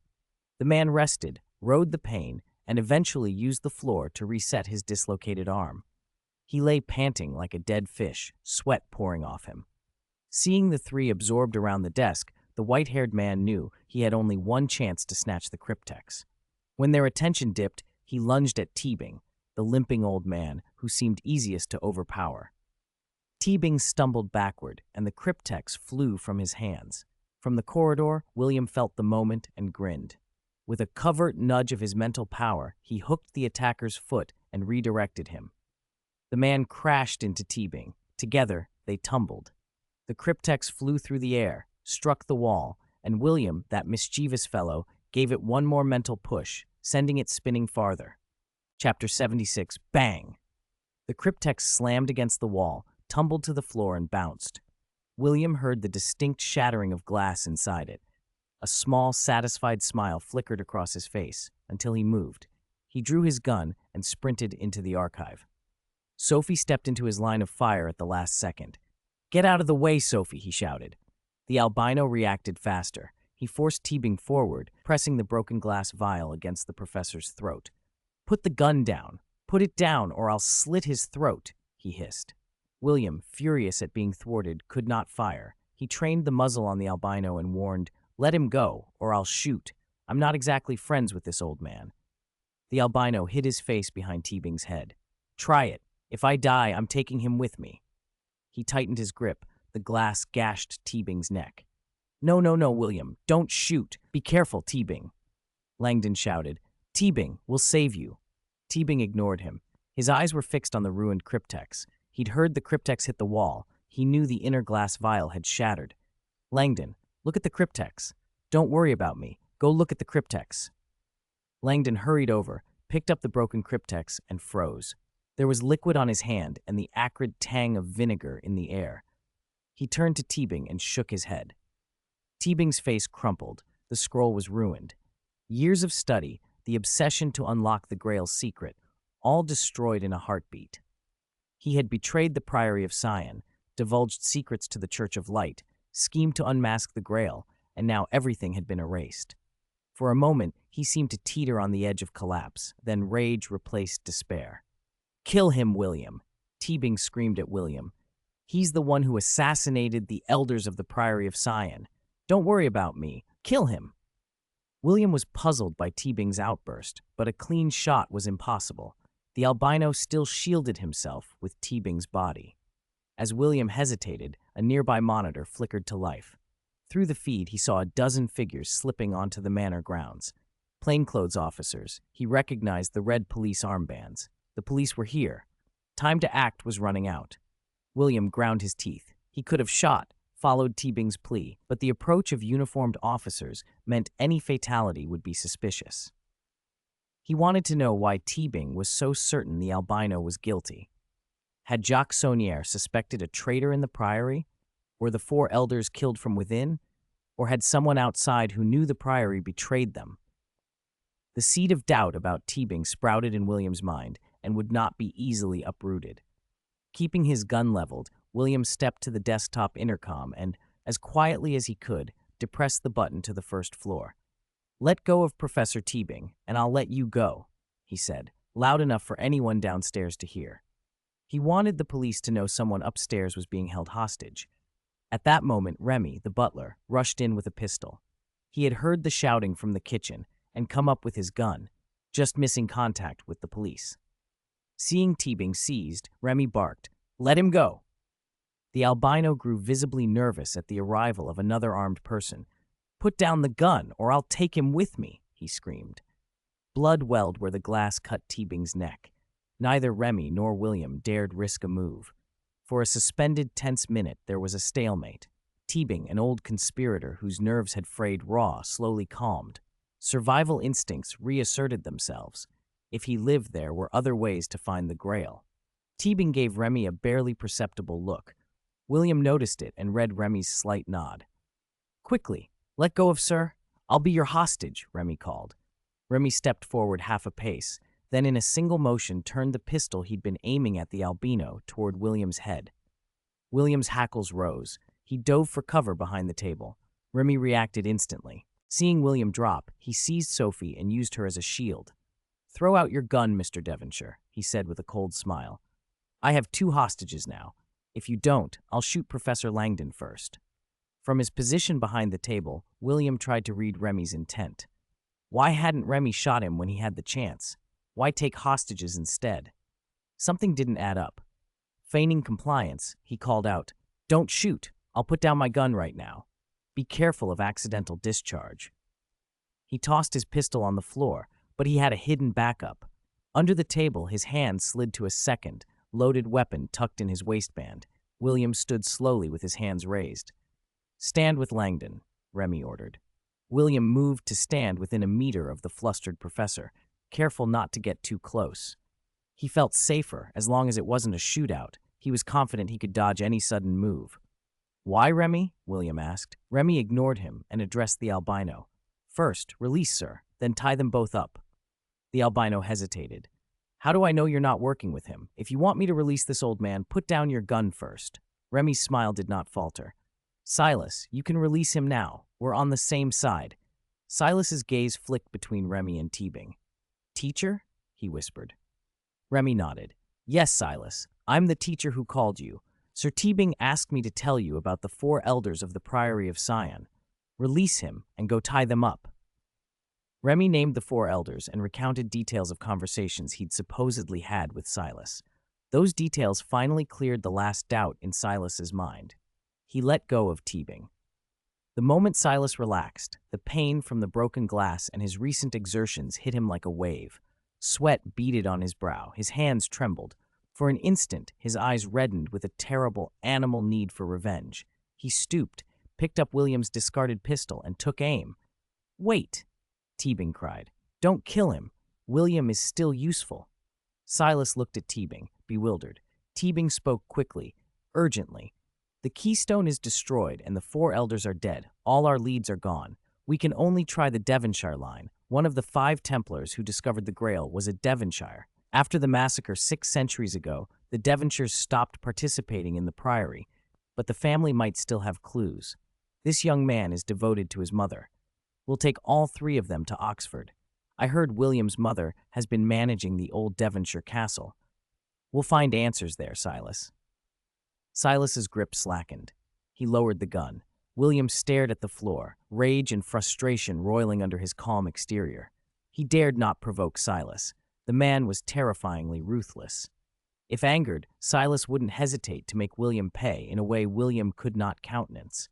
The man rested, rode the pain, and eventually used the floor to reset his dislocated arm. He lay panting like a dead fish, sweat pouring off him. Seeing the three absorbed around the desk, the white-haired man knew he had only one chance to snatch the cryptex. When their attention dipped, he lunged at Teabing, the limping old man who seemed easiest to overpower. Teabing stumbled backward, and the cryptex flew from his hands. From the corridor, William felt the moment and grinned. With a covert nudge of his mental power, he hooked the attacker's foot and redirected him. The man crashed into Teabing. Together, they tumbled. The cryptex flew through the air, struck the wall, and William, that mischievous fellow, gave it one more mental push, sending it spinning farther. Chapter 76, Bang! The cryptex slammed against the wall, tumbled to the floor, and bounced. William heard the distinct shattering of glass inside it. A small, satisfied smile flickered across his face until he moved. He drew his gun and sprinted into the archive. Sophie stepped into his line of fire at the last second. "Get out of the way, Sophie," he shouted. The albino reacted faster. He forced Teabing forward, pressing the broken glass vial against the professor's throat. "Put the gun down. Put it down, or I'll slit his throat," he hissed. William, furious at being thwarted, could not fire. He trained the muzzle on the albino and warned, "Let him go, or I'll shoot. I'm not exactly friends with this old man." The albino hid his face behind Teabing's head. "Try it. If I die, I'm taking him with me." He tightened his grip. The glass gashed Teabing's neck. No, William. Don't shoot. Be careful, Teabing." Langdon shouted, "Teabing, we'll save you." Teabing ignored him. His eyes were fixed on the ruined cryptex. He'd heard the cryptex hit the wall. He knew the inner glass vial had shattered. "Langdon, look at the cryptex. Don't worry about me. Go look at the cryptex." Langdon hurried over, picked up the broken cryptex, and froze. There was liquid on his hand and the acrid tang of vinegar in the air. He turned to Teabing and shook his head. Teabing's face crumpled. The scroll was ruined. Years of study, the obsession to unlock the Grail's secret, all destroyed in a heartbeat. He had betrayed the Priory of Sion, divulged secrets to the Church of Light, schemed to unmask the Grail, and now everything had been erased. For a moment, he seemed to teeter on the edge of collapse, then rage replaced despair. "Kill him, William!" Teabing screamed at William. "He's the one who assassinated the elders of the Priory of Sion. Don't worry about me. Kill him!" William was puzzled by Teabing's outburst, but a clean shot was impossible. The albino still shielded himself with Teabing's body. As William hesitated, a nearby monitor flickered to life. Through the feed, he saw a dozen figures slipping onto the manor grounds. Plainclothes officers. He recognized the red police armbands. The police were here. Time to act was running out. William ground his teeth. He could have shot, followed Teabing's plea, but the approach of uniformed officers meant any fatality would be suspicious. He wanted to know why Teabing was so certain the albino was guilty. Had Jacques Saunière suspected a traitor in the Priory? Were the four elders killed from within? Or had someone outside who knew the Priory betrayed them? The seed of doubt about Teabing sprouted in William's mind and would not be easily uprooted. Keeping his gun leveled, William stepped to the desktop intercom and, as quietly as he could, depressed the button to the first floor. "Let go of Professor Teabing, and I'll let you go," he said, loud enough for anyone downstairs to hear. He wanted the police to know someone upstairs was being held hostage. At that moment, Remy, the butler, rushed in with a pistol. He had heard the shouting from the kitchen and come up with his gun, just missing contact with the police. Seeing Teabing seized, Remy barked, "Let him go!" The albino grew visibly nervous at the arrival of another armed person. "Put down the gun, or I'll take him with me," he screamed. Blood welled where the glass cut Teabing's neck. Neither Remy nor William dared risk a move. For a suspended, tense minute, there was a stalemate. Teabing, an old conspirator whose nerves had frayed raw, slowly calmed. Survival instincts reasserted themselves. If he lived, there were other ways to find the Grail. Teabing gave Remy a barely perceptible look. William noticed it and read Remy's slight nod. "Quickly, let go of Sir. I'll be your hostage," Remy called. Remy stepped forward half a pace, then in a single motion turned the pistol he'd been aiming at the albino toward William's head. William's hackles rose. He dove for cover behind the table. Remy reacted instantly. Seeing William drop, he seized Sophie and used her as a shield. "Throw out your gun, Mr. Devonshire," he said with a cold smile. "I have 2 hostages now. If you don't, I'll shoot Professor Langdon first." From his position behind the table, William tried to read Remy's intent. Why hadn't Remy shot him when he had the chance? Why take hostages instead? Something didn't add up. Feigning compliance, he called out, "Don't shoot. I'll put down my gun right now. Be careful of accidental discharge." He tossed his pistol on the floor, but he had a hidden backup. Under the table, his hand slid to a second, loaded weapon tucked in his waistband. William stood slowly with his hands raised. "Stand with Langdon," Remy ordered. William moved to stand within a meter of the flustered professor, careful not to get too close. He felt safer as long as it wasn't a shootout. He was confident he could dodge any sudden move. "Why, Remy?" William asked. Remy ignored him and addressed the albino. "First, release, sir, then tie them both up." The albino hesitated. "How do I know you're not working with him? If you want me to release this old man, put down your gun first." Remy's smile did not falter. "Silas, you can release him now. We're on the same side." Silas's gaze flicked between Remy and Teabing. "Teacher?" he whispered. Remy nodded. "Yes, Silas. I'm the teacher who called you. Sir Teabing asked me to tell you about the 4 elders of the Priory of Sion. Release him and go tie them up." Remy named the 4 elders and recounted details of conversations he'd supposedly had with Silas. Those details finally cleared the last doubt in Silas's mind. He let go of Teabing. The moment Silas relaxed, the pain from the broken glass and his recent exertions hit him like a wave. Sweat beaded on his brow, his hands trembled. For an instant, his eyes reddened with a terrible, animal need for revenge. He stooped, picked up William's discarded pistol, and took aim. "Wait!" Teabing cried. "Don't kill him. William is still useful." Silas looked at Teabing, bewildered. Teabing spoke quickly, urgently. "The keystone is destroyed and the 4 elders are dead. All our leads are gone. We can only try the Devonshire line. One of the 5 Templars who discovered the Grail was a Devonshire. After the massacre 6 centuries ago, the Devonshires stopped participating in the Priory, but the family might still have clues. This young man is devoted to his mother. We'll take all 3 of them to Oxford. I heard William's mother has been managing the old Devonshire castle. We'll find answers there, Silas." Silas's grip slackened. He lowered the gun. William stared at the floor, rage and frustration roiling under his calm exterior. He dared not provoke Silas. The man was terrifyingly ruthless. If angered, Silas wouldn't hesitate to make William pay in a way William could not countenance.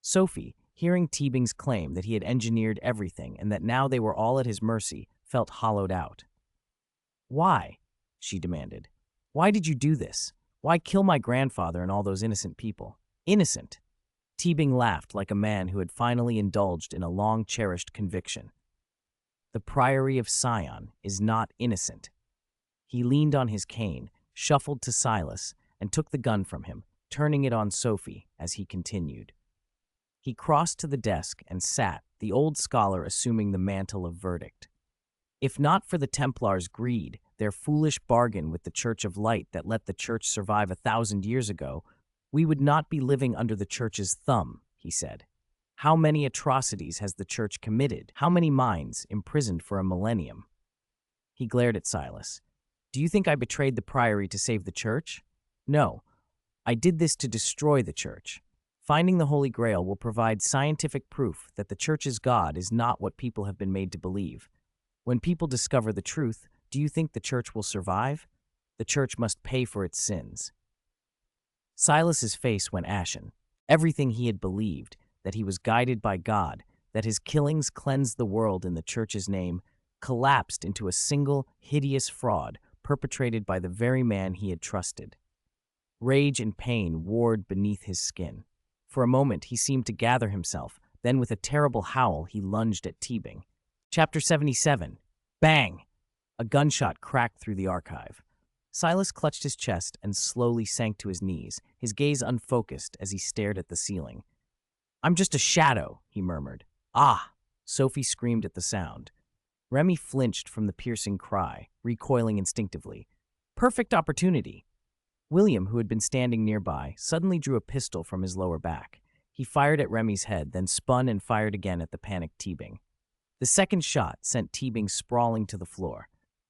Sophie, hearing Teabing's claim that he had engineered everything and that now they were all at his mercy, felt hollowed out. "Why?" she demanded. "Why did you do this? Why kill my grandfather and all those innocent people?" "Innocent?" Teabing laughed like a man who had finally indulged in a long-cherished conviction. "The Priory of Sion is not innocent." He leaned on his cane, shuffled to Silas, and took the gun from him, turning it on Sophie as he continued. He crossed to the desk and sat, the old scholar assuming the mantle of verdict. "If not for the Templars' greed, their foolish bargain with the Church of Light that let the Church survive 1,000 years ago, we would not be living under the Church's thumb," he said. "How many atrocities has the Church committed? How many minds imprisoned for a millennium?" He glared at Silas. "Do you think I betrayed the Priory to save the Church? No. I did this to destroy the Church. Finding the Holy Grail will provide scientific proof that the Church's God is not what people have been made to believe. When people discover the truth, do you think the Church will survive? The Church must pay for its sins." Silas's face went ashen. Everything he had believed, that he was guided by God, that his killings cleansed the world in the Church's name, collapsed into a single, hideous fraud perpetrated by the very man he had trusted. Rage and pain warred beneath his skin. For a moment, he seemed to gather himself. Then, with a terrible howl, he lunged at Teabing. Chapter 77. Bang! A gunshot cracked through the archive. Silas clutched his chest and slowly sank to his knees, his gaze unfocused as he stared at the ceiling. "I'm just a shadow," he murmured. "Ah!" Sophie screamed at the sound. Remy flinched from the piercing cry, recoiling instinctively. Perfect opportunity. William, who had been standing nearby, suddenly drew a pistol from his lower back. He fired at Remy's head, then spun and fired again at the panicked Teabing. The second shot sent Teabing sprawling to the floor.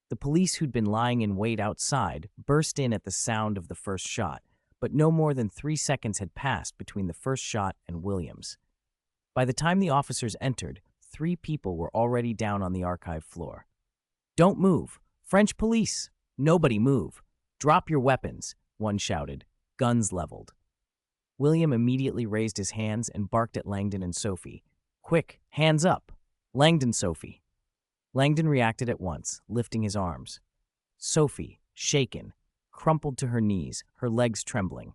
The police who'd been lying in wait outside burst in at the sound of the first shot, but no more than 3 seconds had passed between the first shot and William's. By the time the officers entered, 3 people were already down on the archive floor. "Don't move! French police! Nobody move! Drop your weapons!" one shouted, guns leveled. William immediately raised his hands and barked at Langdon and Sophie. "Quick, hands up! Langdon, Sophie!" Langdon reacted at once, lifting his arms. Sophie, shaken, crumpled to her knees, her legs trembling.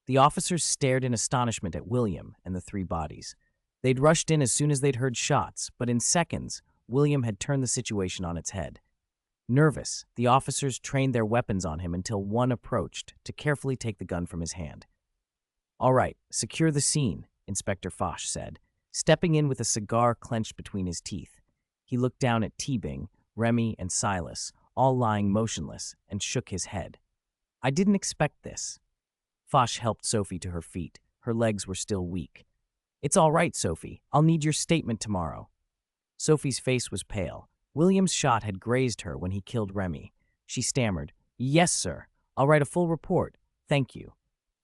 The officers stared in astonishment at William and the 3 bodies. They'd rushed in as soon as they'd heard shots, but in seconds, William had turned the situation on its head. Nervous, the officers trained their weapons on him until one approached to carefully take the gun from his hand. "All right, secure the scene," Inspector Foch said, stepping in with a cigar clenched between his teeth. He looked down at Teabing, Remy, and Silas, all lying motionless, and shook his head. "I didn't expect this." Foch helped Sophie to her feet. Her legs were still weak. "It's all right, Sophie. I'll need your statement tomorrow." Sophie's face was pale. William's shot had grazed her when he killed Remy. She stammered, "Yes, sir. I'll write a full report. Thank you."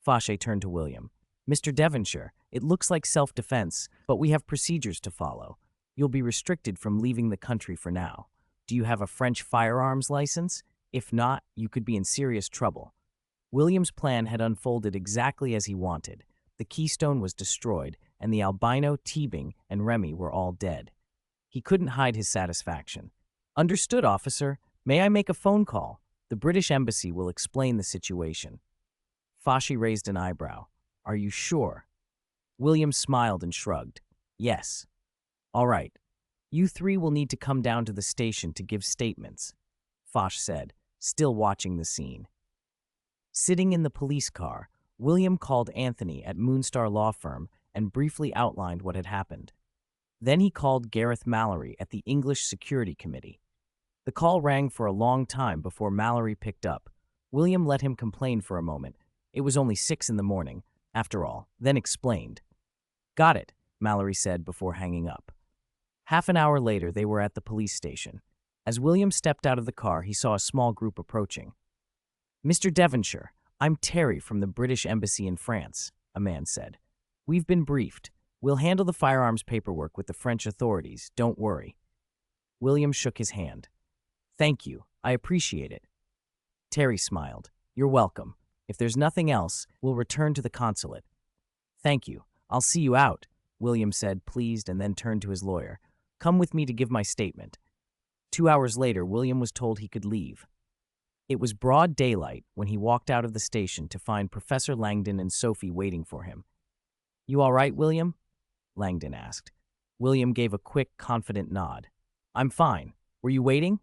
Fauché turned to William. "Mr. Devonshire, it looks like self-defense, but we have procedures to follow. You'll be restricted from leaving the country for now. Do you have a French firearms license? If not, you could be in serious trouble." William's plan had unfolded exactly as he wanted. The Keystone was destroyed, and the albino, Teabing, and Remy were all dead. He couldn't hide his satisfaction. "Understood, officer. May I make a phone call? The British Embassy will explain the situation." Fauché raised an eyebrow. "Are you sure?" William smiled and shrugged. "Yes." "All right. You 3 will need to come down to the station to give statements," Foch said, still watching the scene. Sitting in the police car, William called Anthony at Moonstar Law Firm and briefly outlined what had happened. Then he called Gareth Mallory at the English Security Committee. The call rang for a long time before Mallory picked up. William let him complain for a moment. It was only 6 in the morning, after all, then explained. "Got it," Mallory said before hanging up. Half an hour later, they were at the police station. As William stepped out of the car, he saw a small group approaching. "Mr. Devonshire, I'm Terry from the British Embassy in France," a man said. "We've been briefed. We'll handle the firearms paperwork with the French authorities, don't worry." William shook his hand. "Thank you, I appreciate it." Terry smiled. "You're welcome. If there's nothing else, we'll return to the consulate." "Thank you. I'll see you out," William said, pleased, and then turned to his lawyer. "Come with me to give my statement." 2 hours later, William was told he could leave. It was broad daylight when he walked out of the station to find Professor Langdon and Sophie waiting for him. "You all right, William?" Langdon asked. William gave a quick, confident nod. "I'm fine. Were you waiting?"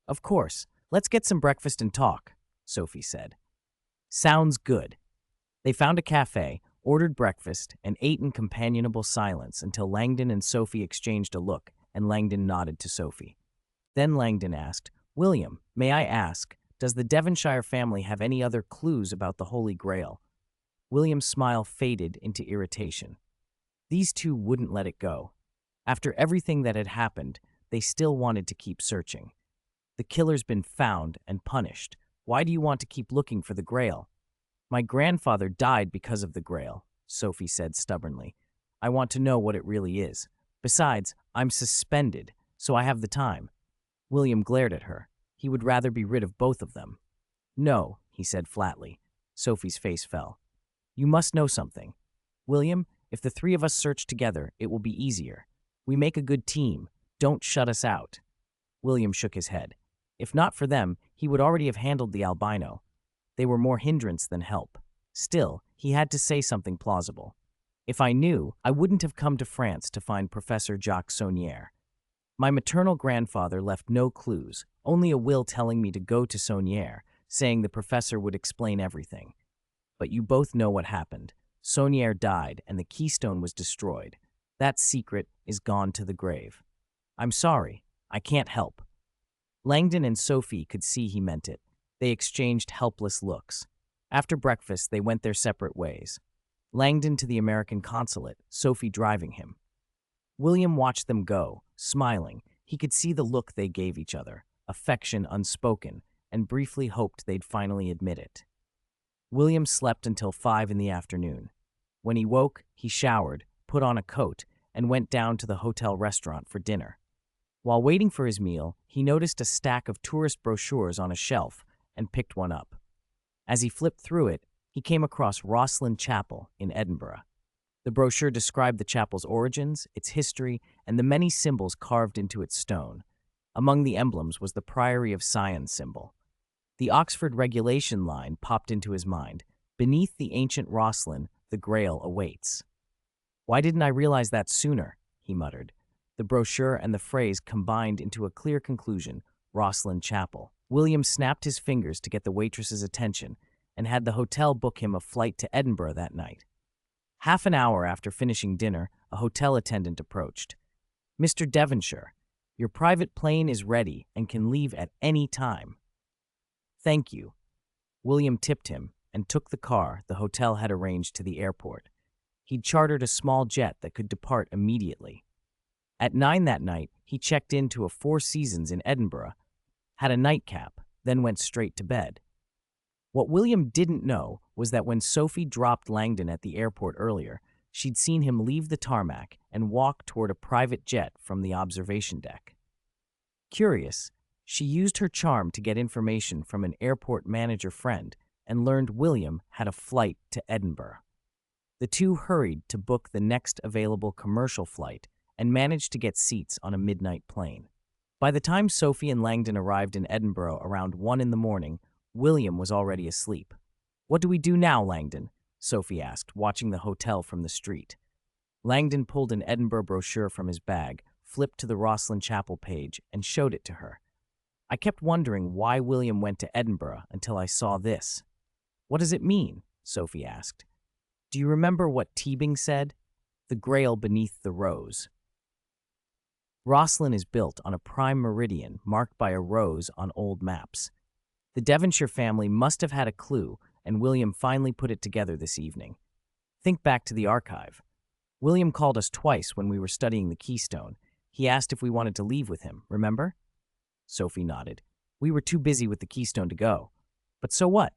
"Of course. Let's get some breakfast and talk," Sophie said. "Sounds good." They found a cafe, ordered breakfast, and ate in companionable silence until Langdon and Sophie exchanged a look, and Langdon nodded to Sophie. Then Langdon asked, "William, may I ask, does the Devonshire family have any other clues about the Holy Grail?" William's smile faded into irritation. These 2 wouldn't let it go. After everything that had happened, they still wanted to keep searching. "The killer's been found and punished. Why do you want to keep looking for the Grail?" "My grandfather died because of the Grail," Sophie said stubbornly. "I want to know what it really is. Besides, I'm suspended, so I have the time." William glared at her. He would rather be rid of both of them. "No," he said flatly. Sophie's face fell. "You must know something. William, if the 3 of us search together, it will be easier. We make a good team. Don't shut us out." William shook his head. If not for them, he would already have handled the albino. They were more hindrance than help. Still, he had to say something plausible. "If I knew, I wouldn't have come to France to find Professor Jacques Saunière. My maternal grandfather left no clues, only a will telling me to go to Saunière, saying the professor would explain everything. But you both know what happened. Saunière died, and the Keystone was destroyed. That secret is gone to the grave. I'm sorry. I can't help." Langdon and Sophie could see he meant it. They exchanged helpless looks. After breakfast, they went their separate ways. Langdon to the American consulate, Sophie driving him. William watched them go, smiling. He could see the look they gave each other, affection unspoken, and briefly hoped they'd finally admit it. William slept until 5 in the afternoon. When he woke, he showered, put on a coat, and went down to the hotel restaurant for dinner. While waiting for his meal, he noticed a stack of tourist brochures on a shelf and picked one up. As he flipped through it, he came across Rosslyn Chapel in Edinburgh. The brochure described the chapel's origins, its history, and the many symbols carved into its stone. Among the emblems was the Priory of Sion symbol. The Oxford regulation line popped into his mind. Beneath the ancient Rosslyn, the Grail awaits. "Why didn't I realize that sooner?" he muttered. The brochure and the phrase combined into a clear conclusion: Rosslyn Chapel. William snapped his fingers to get the waitress's attention and had the hotel book him a flight to Edinburgh that night. Half an hour after finishing dinner, a hotel attendant approached. "Mr. Devonshire, your private plane is ready and can leave at any time." "Thank you." William tipped him and took the car the hotel had arranged to the airport. He'd chartered a small jet that could depart immediately. At 9 that night, he checked into a Four Seasons in Edinburgh, had a nightcap, then went straight to bed. What William didn't know was that when Sophie dropped Langdon at the airport earlier, she'd seen him leave the tarmac and walk toward a private jet from the observation deck. Curious, she used her charm to get information from an airport manager friend and learned William had a flight to Edinburgh. The two hurried to book the next available commercial flight and managed to get seats on a midnight plane. By the time Sophie and Langdon arrived in Edinburgh around 1 in the morning, William was already asleep. "What do we do now, Langdon?" Sophie asked, watching the hotel from the street. Langdon pulled an Edinburgh brochure from his bag, flipped to the Rosslyn Chapel page, and showed it to her. "I kept wondering why William went to Edinburgh until I saw this." "What does it mean?" Sophie asked. "Do you remember what Teabing said? The Grail beneath the rose." Rosslyn is built on a prime meridian marked by a rose on old maps. The Devonshire family must have had a clue, and William finally put it together this evening. Think back to the archive. William called us twice when we were studying the Keystone. He asked if we wanted to leave with him, remember? Sophie nodded. "We were too busy with the Keystone to go. But so what?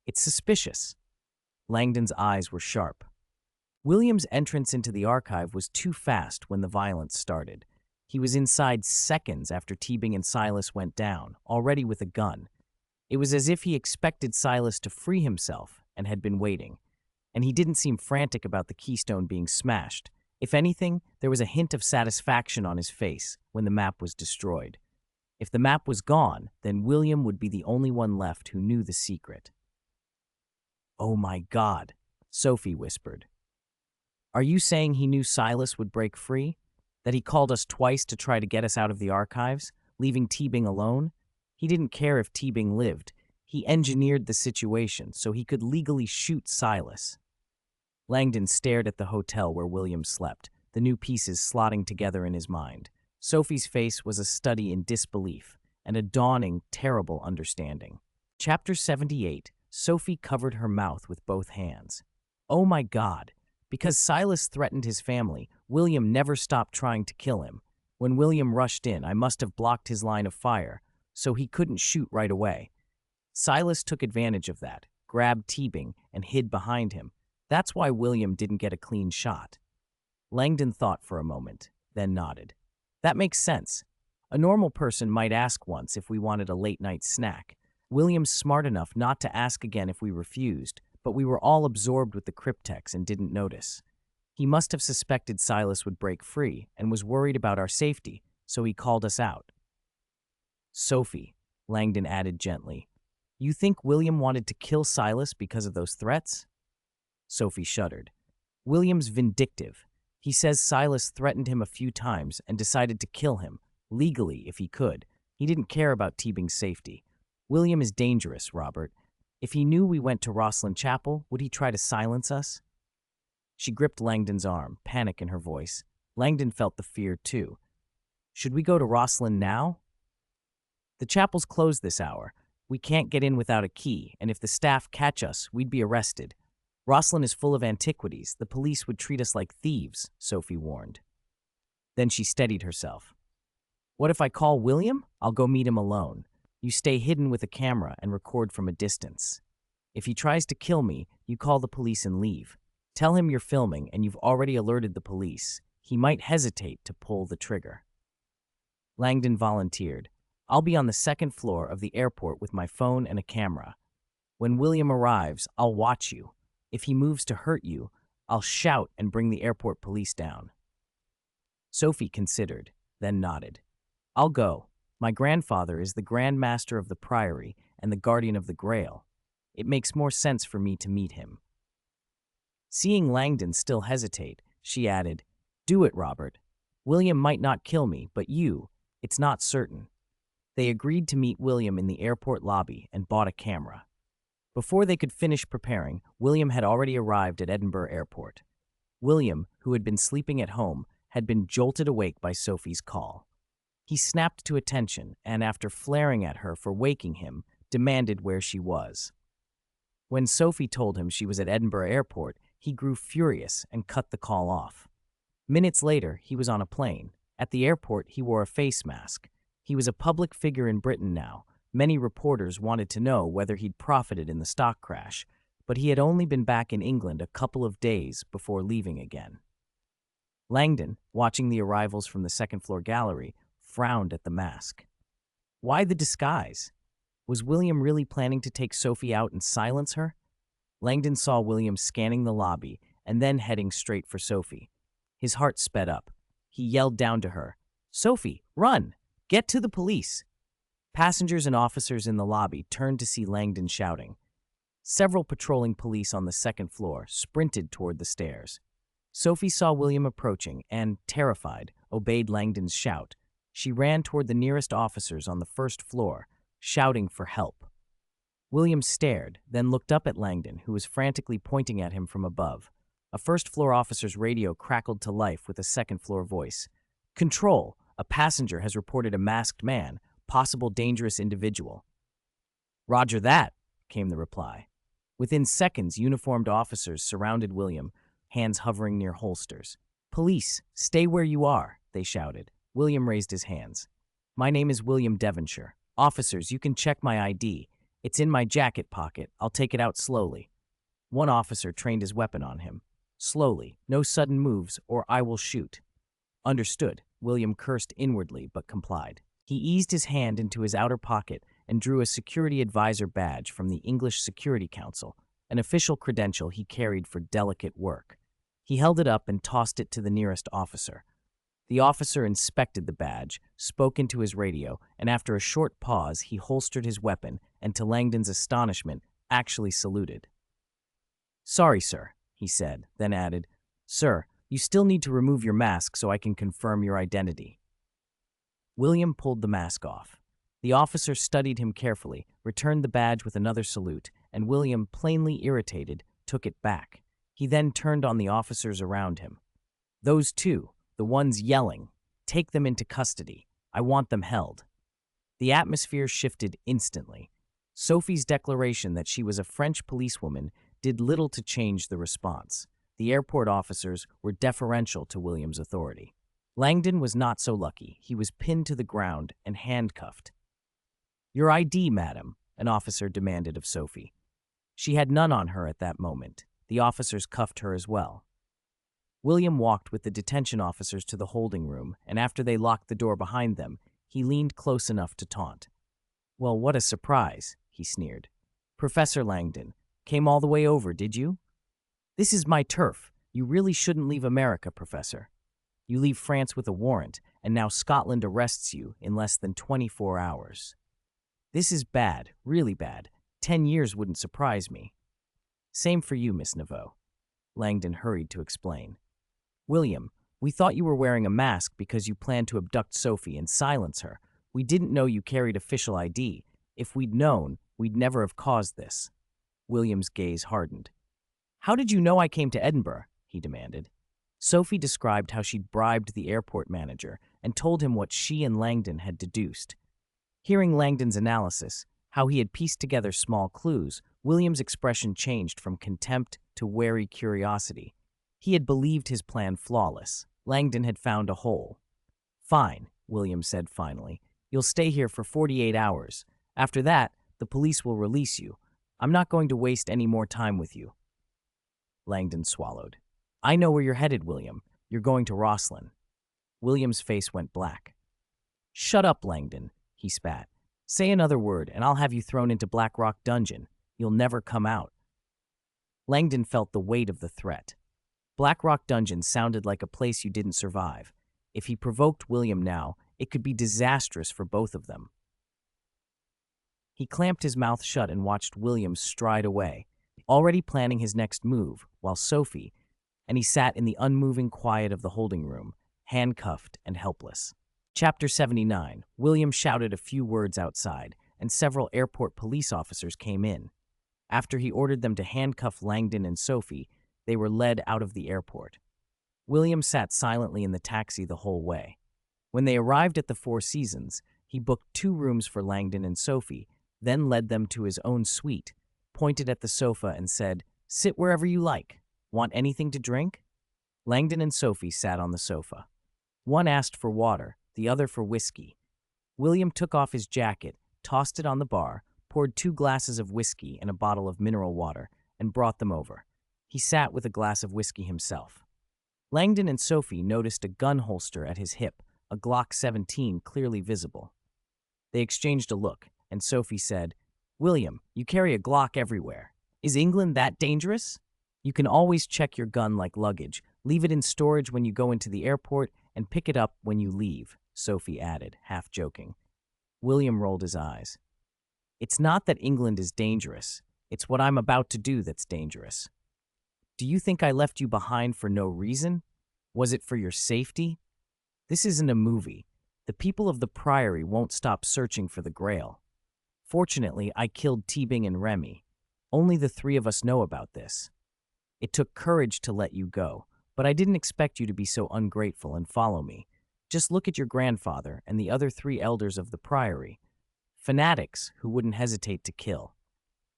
It's suspicious." Langdon's eyes were sharp. William's entrance into the archive was too fast when the violence started. He was inside seconds after Teabing and Silas went down, already with a gun. It was as if he expected Silas to free himself and had been waiting. And he didn't seem frantic about the Keystone being smashed. If anything, there was a hint of satisfaction on his face when the map was destroyed. If the map was gone, then William would be the only one left who knew the secret. "Oh my God," Sophie whispered. "Are you saying he knew Silas would break free? That he called us twice to try to get us out of the archives, leaving Teabing alone? He didn't care if Teabing lived. He engineered the situation so he could legally shoot Silas." Langdon stared at the hotel where William slept, the new pieces slotting together in his mind. Sophie's face was a study in disbelief and a dawning, terrible understanding. Chapter 78. Sophie covered her mouth with both hands. "Oh my God. Because Silas threatened his family, William never stopped trying to kill him. When William rushed in, I must have blocked his line of fire, so he couldn't shoot right away. Silas took advantage of that, grabbed Teabing, and hid behind him. That's why William didn't get a clean shot." Langdon thought for a moment, then nodded. "That makes sense. A normal person might ask once if we wanted a late-night snack. William's smart enough not to ask again if we refused, but we were all absorbed with the cryptex and didn't notice. He must have suspected Silas would break free and was worried about our safety, so he called us out." "Sophie," Langdon added gently, "you think William wanted to kill Silas because of those threats?" Sophie shuddered. "William's vindictive. He says Silas threatened him a few times and decided to kill him, legally if he could. He didn't care about Teabing's safety. William is dangerous, Robert. If he knew we went to Rosslyn Chapel, would he try to silence us?" She gripped Langdon's arm, panic in her voice. Langdon felt the fear, too. "Should we go to Rosslyn now?" "The chapel's closed this hour. We can't get in without a key, and if the staff catch us, we'd be arrested. Rosslyn is full of antiquities. The police would treat us like thieves," Sophie warned. Then she steadied herself. "What if I call William? I'll go meet him alone. You stay hidden with a camera and record from a distance. If he tries to kill me, you call the police and leave. Tell him you're filming and you've already alerted the police. He might hesitate to pull the trigger. Langdon volunteered. I'll be on the second floor of the airport with my phone and a camera. When William arrives, I'll watch you. If he moves to hurt you, I'll shout and bring the airport police down. Sophie considered, then nodded. I'll go. My grandfather is the Grand Master of the Priory and the Guardian of the Grail. It makes more sense for me to meet him. Seeing Langdon still hesitate, she added, Do it, Robert. William might not kill me, but you, it's not certain. They agreed to meet William in the airport lobby and bought a camera. Before they could finish preparing, William had already arrived at Edinburgh Airport. William, who had been sleeping at home, had been jolted awake by Sophie's call. He snapped to attention and, after flaring at her for waking him, demanded where she was. When Sophie told him she was at Edinburgh Airport, he grew furious and cut the call off. Minutes later, he was on a plane. At the airport, he wore a face mask. He was a public figure in Britain now. Many reporters wanted to know whether he'd profited in the stock crash, but he had only been back in England a couple of days before leaving again. Langdon, watching the arrivals from the second-floor gallery, frowned at the mask. Why the disguise? Was William really planning to take Sophie out and silence her? Langdon saw William scanning the lobby and then heading straight for Sophie. His heart sped up. He yelled down to her, Sophie, run! Get to the police! Passengers and officers in the lobby turned to see Langdon shouting. Several patrolling police on the second floor sprinted toward the stairs. Sophie saw William approaching and, terrified, obeyed Langdon's shout. She ran toward the nearest officers on the first floor, shouting for help. William stared, then looked up at Langdon, who was frantically pointing at him from above. A first-floor officer's radio crackled to life with a second-floor voice. Control! A passenger has reported a masked man, possible dangerous individual. Roger that, came the reply. Within seconds, uniformed officers surrounded William, hands hovering near holsters. Police, stay where you are, they shouted. William raised his hands. My name is William Devonshire. Officers, you can check my ID. It's in my jacket pocket. I'll take it out slowly. One officer trained his weapon on him. Slowly, no sudden moves, or I will shoot. Understood. William cursed inwardly, but complied. He eased his hand into his outer pocket and drew a security advisor badge from the English Security Council, an official credential he carried for delicate work. He held it up and tossed it to the nearest officer. The officer inspected the badge, spoke into his radio, and after a short pause, he holstered his weapon and, to Langdon's astonishment, actually saluted. Sorry, sir, he said, then added, Sir, you still need to remove your mask so I can confirm your identity. William pulled the mask off. The officer studied him carefully, returned the badge with another salute, and William, plainly irritated, took it back. He then turned on the officers around him. Those two, the ones yelling, take them into custody. I want them held. The atmosphere shifted instantly. Sophie's declaration that she was a French policewoman did little to change the response. The airport officers were deferential to William's authority. Langdon was not so lucky. He was pinned to the ground and handcuffed. Your ID, madam, an officer demanded of Sophie. She had none on her at that moment. The officers cuffed her as well. William walked with the detention officers to the holding room, and after they locked the door behind them, he leaned close enough to taunt. Well, what a surprise, he sneered. Professor Langdon, came all the way over, did you? This is my turf. You really shouldn't leave America, Professor. You leave France with a warrant, and now Scotland arrests you in less than 24 hours. This is bad, really bad. 10 years wouldn't surprise me. Same for you, Miss Naveau. Langdon hurried to explain. William, we thought you were wearing a mask because you planned to abduct Sophie and silence her. We didn't know you carried official ID. If we'd known, we'd never have caused this. William's gaze hardened. How did you know I came to Edinburgh? He demanded. Sophie described how she'd bribed the airport manager and told him what she and Langdon had deduced. Hearing Langdon's analysis, how he had pieced together small clues, William's expression changed from contempt to wary curiosity. He had believed his plan flawless. Langdon had found a hole. Fine, William said finally. You'll stay here for 48 hours. After that, the police will release you. I'm not going to waste any more time with you. Langdon swallowed. I know where you're headed, William. You're going to Rosslyn. William's face went black. Shut up, Langdon, he spat. Say another word, and I'll have you thrown into Black Rock Dungeon. You'll never come out. Langdon felt the weight of the threat. Black Rock Dungeon sounded like a place you didn't survive. If he provoked William now, it could be disastrous for both of them. He clamped his mouth shut and watched William stride away, already planning his next move, while Sophie, and he sat in the unmoving quiet of the holding room, handcuffed and helpless. Chapter 79. William shouted a few words outside, and several airport police officers came in. After he ordered them to handcuff Langdon and Sophie, they were led out of the airport. William sat silently in the taxi the whole way. When they arrived at the Four Seasons, he booked 2 rooms for Langdon and Sophie, then led them to his own suite, pointed at the sofa and said, "Sit wherever you like. Want anything to drink?" Langdon and Sophie sat on the sofa. One asked for water, the other for whiskey. William took off his jacket, tossed it on the bar, poured 2 glasses of whiskey and a bottle of mineral water, and brought them over. He sat with a glass of whiskey himself. Langdon and Sophie noticed a gun holster at his hip, a Glock 17 clearly visible. They exchanged a look, and Sophie said, "William, you carry a Glock everywhere. Is England that dangerous?" "You can always check your gun like luggage, leave it in storage when you go into the airport, and pick it up when you leave," Sophie added, half joking. William rolled his eyes. "It's not that England is dangerous. It's what I'm about to do that's dangerous. Do you think I left you behind for no reason? Was it for your safety? This isn't a movie. The people of the Priory won't stop searching for the Grail. Fortunately, I killed Teabing and Remy. Only the 3 of us know about this. It took courage to let you go, but I didn't expect you to be so ungrateful and follow me. Just look at your grandfather and the other 3 elders of the Priory. Fanatics who wouldn't hesitate to kill.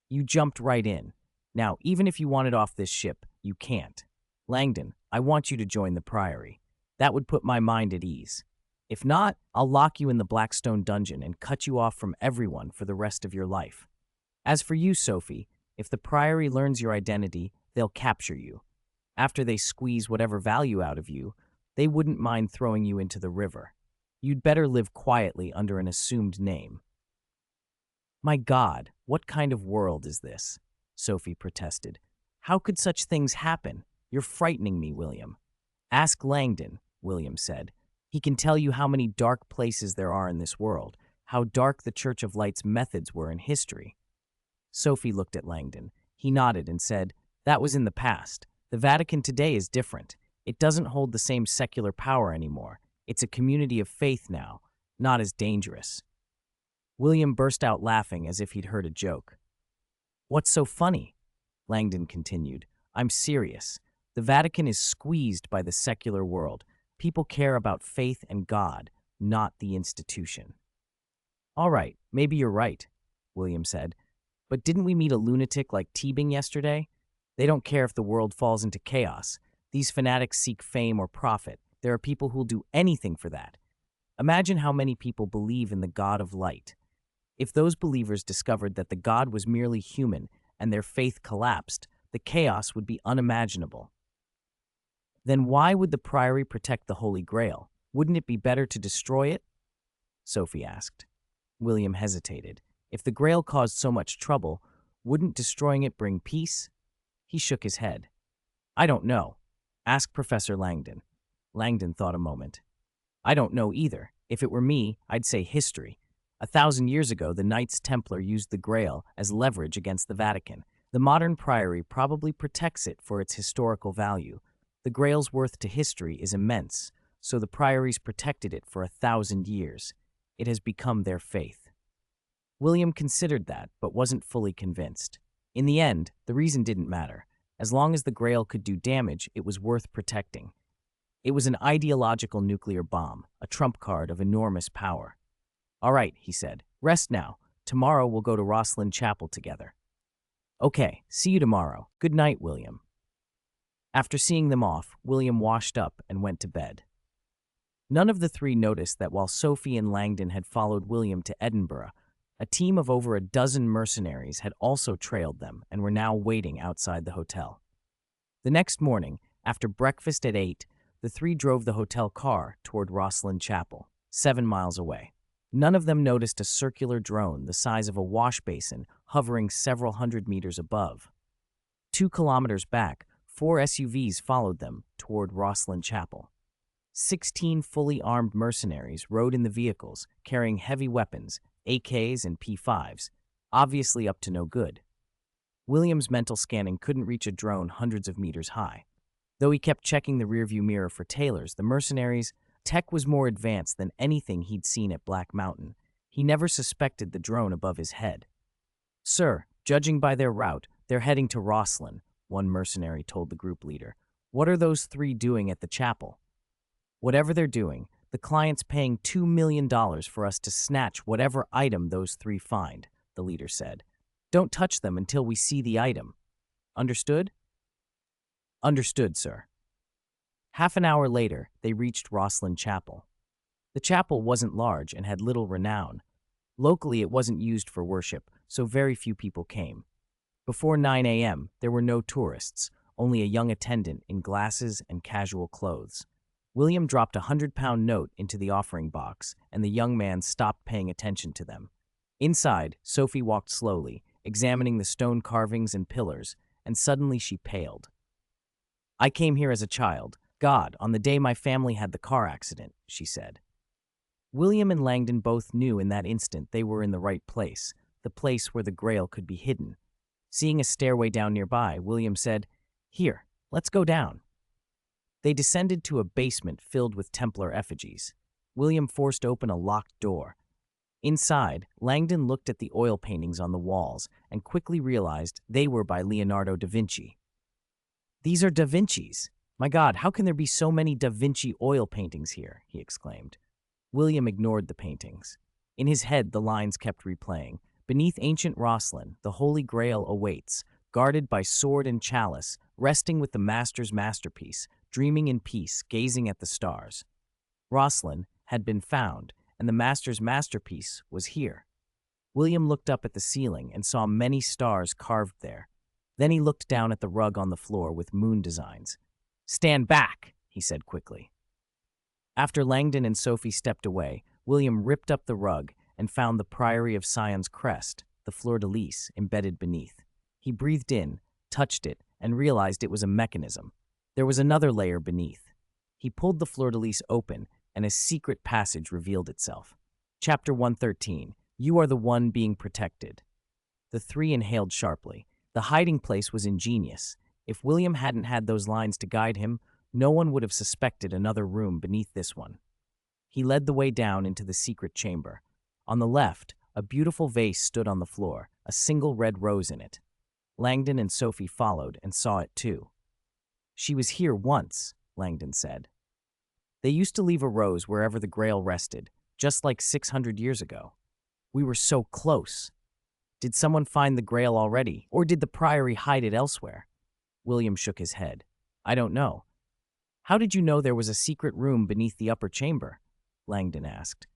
You jumped right in. Now, even if you wanted off this ship, you can't. Langdon, I want you to join the Priory. That would put my mind at ease. If not, I'll lock you in the Blackstone dungeon and cut you off from everyone for the rest of your life. As for you, Sophie, if the Priory learns your identity, they'll capture you. After they squeeze whatever value out of you, they wouldn't mind throwing you into the river. You'd better live quietly under an assumed name." "My God, what kind of world is this?" Sophie protested. "How could such things happen? You're frightening me, William." "Ask Langdon," William said. "He can tell you how many dark places there are in this world, how dark the Church of Light's methods were in history." Sophie looked at Langdon. He nodded and said, "That was in the past. The Vatican today is different. It doesn't hold the same secular power anymore. It's a community of faith now, not as dangerous." William burst out laughing as if he'd heard a joke. "What's so funny?" Langdon continued. "I'm serious. The Vatican is squeezed by the secular world. People care about faith and God, not the institution." "All right, maybe you're right," William said. "But didn't we meet a lunatic like Teabing yesterday? They don't care if the world falls into chaos. These fanatics seek fame or profit. There are people who'll do anything for that. Imagine how many people believe in the God of light. If those believers discovered that the God was merely human and their faith collapsed, the chaos would be unimaginable. Then why would the Priory protect the Holy Grail? Wouldn't it be better to destroy it?" Sophie asked. William hesitated. If the Grail caused so much trouble, wouldn't destroying it bring peace? He shook his head. "I don't know. Ask Professor Langdon." Langdon thought a moment. "I don't know either. If it were me, I'd say history. 1,000 years ago, the Knights Templar used the Grail as leverage against the Vatican. The modern Priory probably protects it for its historical value. The Grail's worth to history is immense, so the Priory's protected it for 1,000 years. It has become their faith." William considered that, but wasn't fully convinced. In the end, the reason didn't matter. As long as the Grail could do damage, it was worth protecting. It was an ideological nuclear bomb, a trump card of enormous power. "All right," he said. "Rest now. Tomorrow we'll go to Rosslyn Chapel together." "Okay, see you tomorrow. Good night, William." After seeing them off, William washed up and went to bed. None of the 3 noticed that while Sophie and Langdon had followed William to Edinburgh, A team of over a dozen mercenaries had also trailed them and were now waiting outside the hotel. The next morning, after breakfast at 8, the three drove the hotel car toward Rosslyn Chapel, 7 miles away. None of them noticed a circular drone the size of a wash basin hovering several hundred meters above. 2 kilometers back, 4 SUVs followed them toward Rosslyn Chapel. 16 fully armed mercenaries rode in the vehicles, carrying heavy weapons, AKs and P5s, obviously up to no good. William's mental scanning couldn't reach a drone hundreds of meters high. Though he kept checking the rearview mirror for tailors, the mercenaries' tech was more advanced than anything he'd seen at Black Mountain. He never suspected the drone above his head. "Sir, judging by their route, they're heading to Rosslyn," one mercenary told the group leader. "What are those 3 doing at the chapel?" "Whatever they're doing, the client's paying $2 million for us to snatch whatever item those 3 find," the leader said. "Don't touch them until we see the item. Understood?" "Understood, sir." Half an hour later, they reached Rosslyn Chapel. The chapel wasn't large and had little renown. Locally, it wasn't used for worship, so very few people came. Before 9 a.m., there were no tourists, only a young attendant in glasses and casual clothes. William dropped a 100-pound note into the offering box, and the young man stopped paying attention to them. Inside, Sophie walked slowly, examining the stone carvings and pillars, and suddenly she paled. "I came here as a child, God, on the day my family had the car accident," she said. William and Langdon both knew in that instant they were in the right place, the place where the Grail could be hidden. Seeing a stairway down nearby, William said, "Here, let's go down." They descended to a basement filled with Templar effigies. William forced open a locked door. Inside, Langdon looked at the oil paintings on the walls and quickly realized they were by Leonardo da Vinci. "These are da Vinci's. My God, how can there be so many da Vinci oil paintings here?" he exclaimed. William ignored the paintings. In his head, the lines kept replaying. "Beneath ancient Rosslyn, the Holy Grail awaits, guarded by sword and chalice, resting with the master's masterpiece, dreaming in peace, gazing at the stars." Rosslyn had been found, and the master's masterpiece was here. William looked up at the ceiling and saw many stars carved there. Then he looked down at the rug on the floor with moon designs. "Stand back," he said quickly. After Langdon and Sophie stepped away, William ripped up the rug and found the Priory of Sion's crest, the fleur-de-lis, embedded beneath. He breathed in, touched it, and realized it was a mechanism. There was another layer beneath. He pulled the fleur-de-lis open, and a secret passage revealed itself. Chapter 113, You Are the One Being Protected. The 3 inhaled sharply. The hiding place was ingenious. If William hadn't had those lines to guide him, no one would have suspected another room beneath this one. He led the way down into the secret chamber. On the left, a beautiful vase stood on the floor, a single red rose in it. Langdon and Sophie followed and saw it too. "She was here once," Langdon said. "They used to leave a rose wherever the Grail rested, just like 600 years ago. We were so close. Did someone find the Grail already, or did the Priory hide it elsewhere?" William shook his head. "I don't know." "How did you know there was a secret room beneath the upper chamber?" Langdon asked.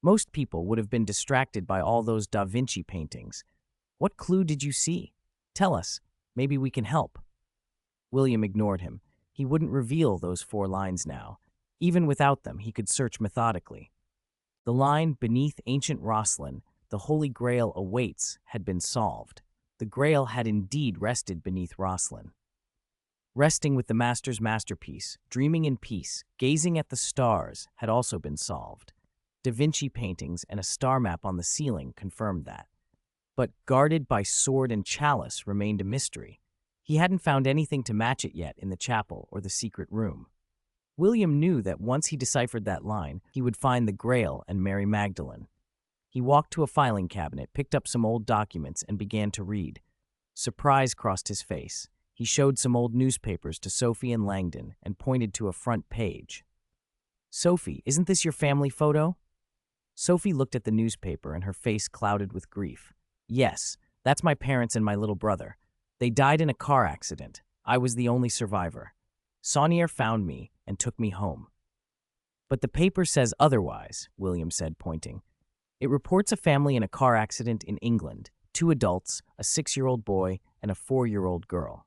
"Most people would have been distracted by all those Da Vinci paintings. What clue did you see? Tell us. Maybe we can help." William ignored him. He wouldn't reveal those 4 lines now. Even without them, he could search methodically. The line, "Beneath ancient Rosslyn, the Holy Grail awaits," had been solved. The Grail had indeed rested beneath Rosslyn. Resting with the master's masterpiece, dreaming in peace, gazing at the stars, had also been solved. Da Vinci paintings and a star map on the ceiling confirmed that. But guarded by sword and chalice remained a mystery. He hadn't found anything to match it yet in the chapel or the secret room. William knew that once he deciphered that line, he would find the Grail and Mary Magdalene. He walked to a filing cabinet, picked up some old documents, and began to read. Surprise crossed his face. He showed some old newspapers to Sophie and Langdon and pointed to a front page. "Sophie, isn't this your family photo?" Sophie looked at the newspaper and her face clouded with grief. "Yes, that's my parents and my little brother. They died in a car accident. I was the only survivor. Saunier found me and took me home." "But the paper says otherwise," William said, pointing. It reports a family in a car accident in England, 2 adults, a 6-year-old boy, and a 4-year-old girl.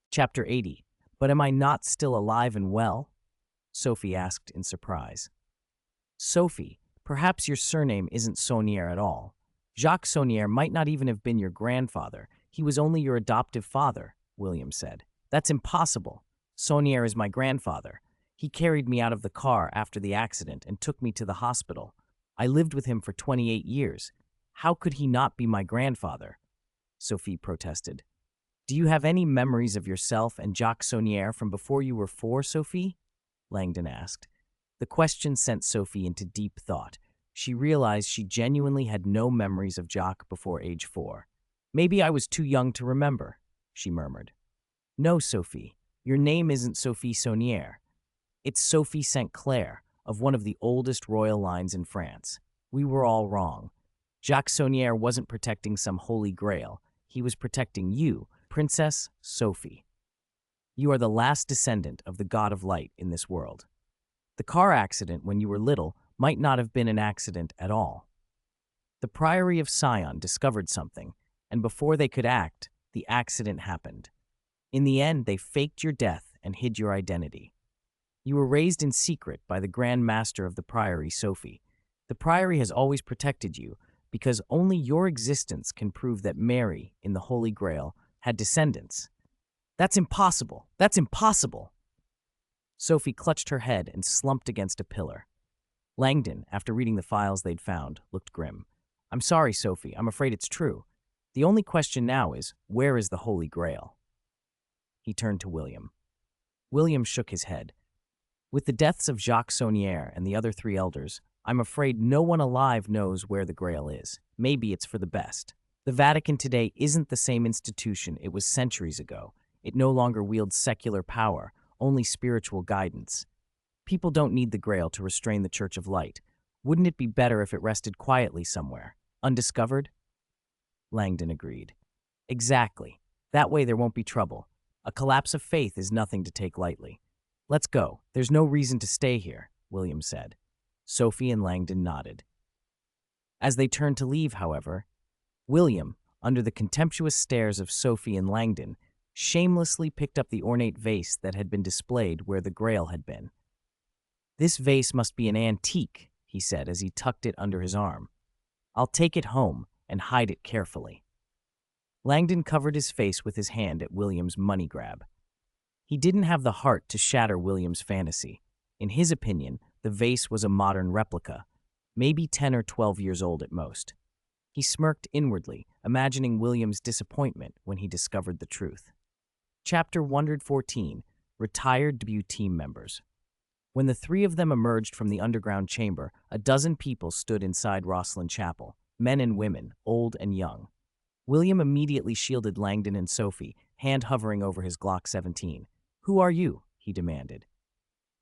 Chapter 80. But am I not still alive and well? Sophie asked in surprise. Sophie, perhaps your surname isn't Saunier at all. Jacques Saunier might not even have been your grandfather. He was only your adoptive father, William said. That's impossible. Saunier is my grandfather. He carried me out of the car after the accident and took me to the hospital. I lived with him for 28 years. How could he not be my grandfather? Sophie protested. Do you have any memories of yourself and Jacques Saunier from before you were 4, Sophie? Langdon asked. The question sent Sophie into deep thought. She realized she genuinely had no memories of Jacques before age 4. Maybe I was too young to remember, she murmured. No, Sophie, your name isn't Sophie Saunier. It's Sophie St. Clair, of one of the oldest royal lines in France. We were all wrong. Jacques Saunier wasn't protecting some holy grail. He was protecting you, Princess Sophie. You are the last descendant of the God of Light in this world. The car accident when you were little might not have been an accident at all. The Priory of Sion discovered something, and before they could act, the accident happened. In the end, they faked your death and hid your identity. You were raised in secret by the Grand Master of the Priory, Sophie. The Priory has always protected you because only your existence can prove that Mary, in the Holy Grail, had descendants. That's impossible! That's impossible! Sophie clutched her head and slumped against a pillar. Langdon, after reading the files they'd found, looked grim. I'm sorry, Sophie. I'm afraid it's true. The only question now is, where is the Holy Grail? He turned to William. William shook his head. With the deaths of Jacques Saunier and the other 3 elders, I'm afraid no one alive knows where the Grail is. Maybe it's for the best. The Vatican today isn't the same institution it was centuries ago. It no longer wields secular power, only spiritual guidance. People don't need the Grail to restrain the Church of Light. Wouldn't it be better if it rested quietly somewhere, undiscovered? Langdon agreed. Exactly. That way there won't be trouble. A collapse of faith is nothing to take lightly. Let's go. There's no reason to stay here, William said. Sophie and Langdon nodded. As they turned to leave, however, William, under the contemptuous stares of Sophie and Langdon, shamelessly picked up the ornate vase that had been displayed where the Grail had been. This vase must be an antique, he said as he tucked it under his arm. I'll take it home and hide it carefully. Langdon covered his face with his hand at William's money grab. He didn't have the heart to shatter William's fantasy. In his opinion, the vase was a modern replica, maybe 10 or 12 years old at most. He smirked inwardly, imagining William's disappointment when he discovered the truth. Chapter 114. Retired debut team members. When the 3 of them emerged from the underground chamber, a dozen people stood inside Rosslyn Chapel, men and women, old and young. William immediately shielded Langdon and Sophie, hand hovering over his Glock 17. Who are you? He demanded.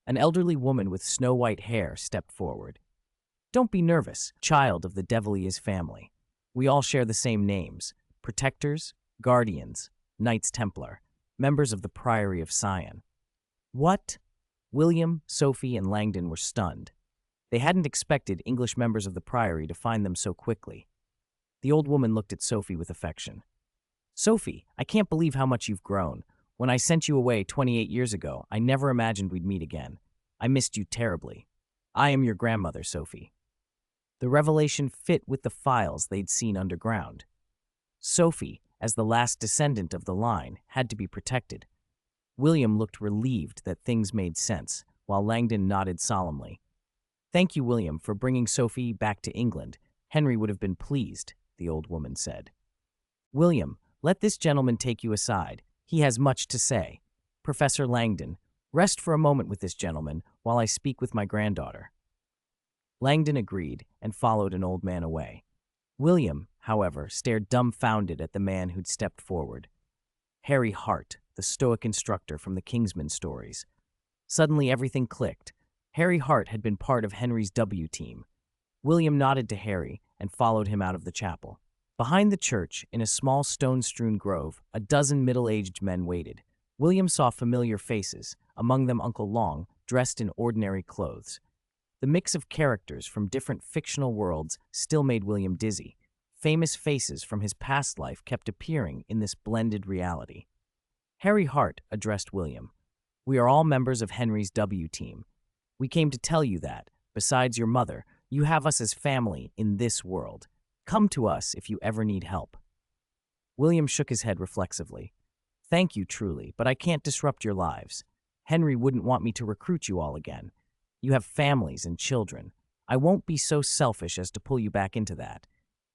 An elderly woman with snow-white hair stepped forward. Don't be nervous, child of the Deviliers family. We all share the same names: protectors, guardians, Knights Templar, members of the Priory of Sion. What? William, Sophie, and Langdon were stunned. They hadn't expected English members of the Priory to find them so quickly. The old woman looked at Sophie with affection. Sophie, I can't believe how much you've grown. When I sent you away 28 years ago, I never imagined we'd meet again. I missed you terribly. I am your grandmother, Sophie. The revelation fit with the files they'd seen underground. Sophie, as the last descendant of the line, had to be protected. William looked relieved that things made sense, while Langdon nodded solemnly. Thank you, William, for bringing Sophie back to England. Henry would have been pleased, the old woman said. William, let this gentleman take you aside. He has much to say. Professor Langdon, rest for a moment with this gentleman while I speak with my granddaughter. Langdon agreed and followed an old man away. William, however, stared dumbfounded at the man who'd stepped forward. Harry Hart, the stoic instructor from the Kingsman stories. Suddenly everything clicked. Harry Hart had been part of Henry's W team. William nodded to Harry and followed him out of the chapel. Behind the church, in a small stone-strewn grove, a dozen middle-aged men waited. William saw familiar faces, among them Uncle Long, dressed in ordinary clothes. The mix of characters from different fictional worlds still made William dizzy. Famous faces from his past life kept appearing in this blended reality. Harry Hart addressed William. "We are all members of Henry's W team. We came to tell you that, besides your mother, you have us as family in this world. Come to us if you ever need help." William shook his head reflexively. "Thank you truly, but I can't disrupt your lives. Henry wouldn't want me to recruit you all again. You have families and children. I won't be so selfish as to pull you back into that.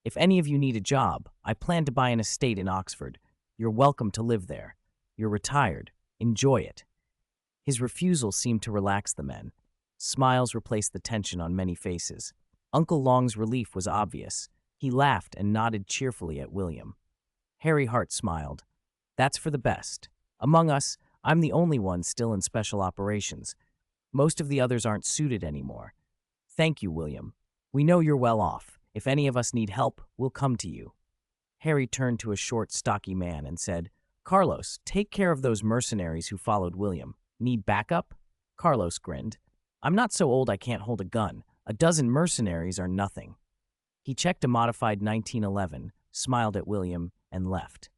If any of you need a job, I plan to buy an estate in Oxford. You're welcome to live there. You're retired. Enjoy it." His refusal seemed to relax the men. Smiles replaced the tension on many faces. Uncle Long's relief was obvious. He laughed and nodded cheerfully at William. Harry Hart smiled. "That's for the best. Among us, I'm the only one still in special operations. Most of the others aren't suited anymore. Thank you, William. We know you're well off. If any of us need help, we'll come to you." Harry turned to a short, stocky man and said, "Carlos, take care of those mercenaries who followed William. Need backup?" Carlos grinned. "I'm not so old I can't hold a gun. A dozen mercenaries are nothing." He checked a modified 1911, smiled at William, and left.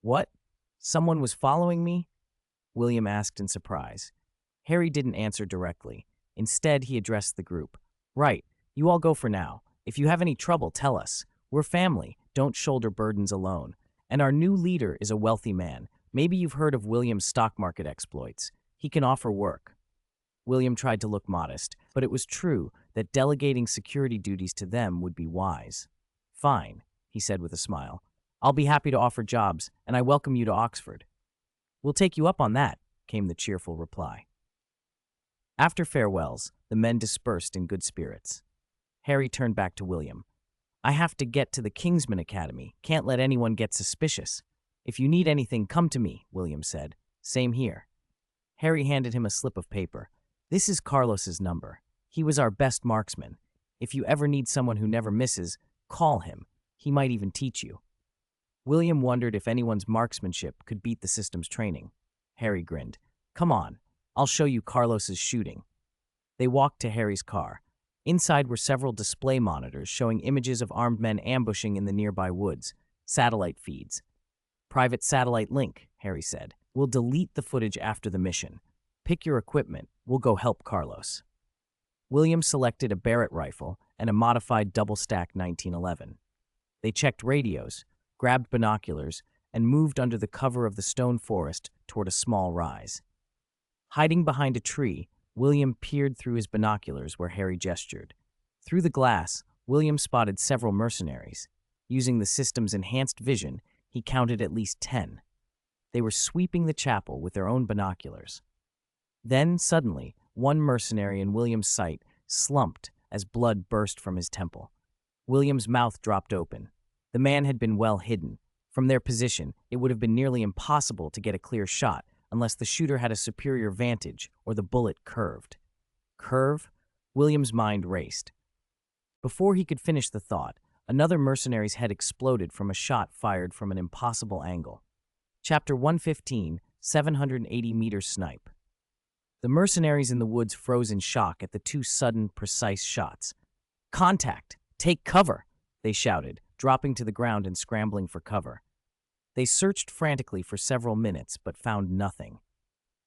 "What? Someone was following me?" William asked in surprise. Harry didn't answer directly. Instead, he addressed the group. "Right, you all go for now. If you have any trouble, tell us. We're family, don't shoulder burdens alone. And our new leader is a wealthy man. Maybe you've heard of William's stock market exploits. He can offer work." William tried to look modest, but it was true that delegating security duties to them would be wise. "Fine," he said with a smile. "I'll be happy to offer jobs, and I welcome you to Oxford." "We'll take you up on that," came the cheerful reply. After farewells, the men dispersed in good spirits. Harry turned back to William. "I have to get to the Kingsman Academy. Can't let anyone get suspicious. If you need anything, come to me," William said. "Same here." Harry handed him a slip of paper. "This is Carlos's number. He was our best marksman. If you ever need someone who never misses, call him. He might even teach you." William wondered if anyone's marksmanship could beat the system's training. Harry grinned. "Come on, I'll show you Carlos's shooting." They walked to Harry's car. Inside were several display monitors showing images of armed men ambushing in the nearby woods. Satellite feeds. "Private satellite link," Harry said. "We'll delete the footage after the mission. Pick your equipment. We'll go help Carlos." William selected a Barrett rifle and a modified double-stack 1911. They checked radios, grabbed binoculars, and moved under the cover of the stone forest toward a small rise. Hiding behind a tree, William peered through his binoculars where Harry gestured. Through the glass, William spotted several mercenaries. Using the system's enhanced vision, he counted at least 10. They were sweeping the chapel with their own binoculars. Then, suddenly, one mercenary in William's sight slumped as blood burst from his temple. William's mouth dropped open. The man had been well hidden. From their position, it would have been nearly impossible to get a clear shot unless the shooter had a superior vantage or the bullet curved. Curve? William's mind raced. Before he could finish the thought, another mercenary's head exploded from a shot fired from an impossible angle. Chapter 115, 780-meter snipe. The mercenaries in the woods froze in shock at the two sudden, precise shots. "Contact! Take cover!" they shouted, dropping to the ground and scrambling for cover. They searched frantically for several minutes, but found nothing.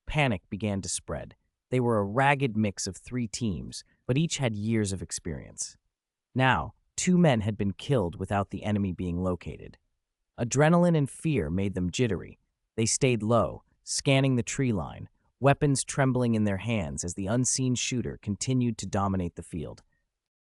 Panic began to spread. They were a ragged mix of 3 teams, but each had years of experience. Now, 2 men had been killed without the enemy being located. Adrenaline and fear made them jittery. They stayed low, scanning the tree line, weapons trembling in their hands as the unseen shooter continued to dominate the field.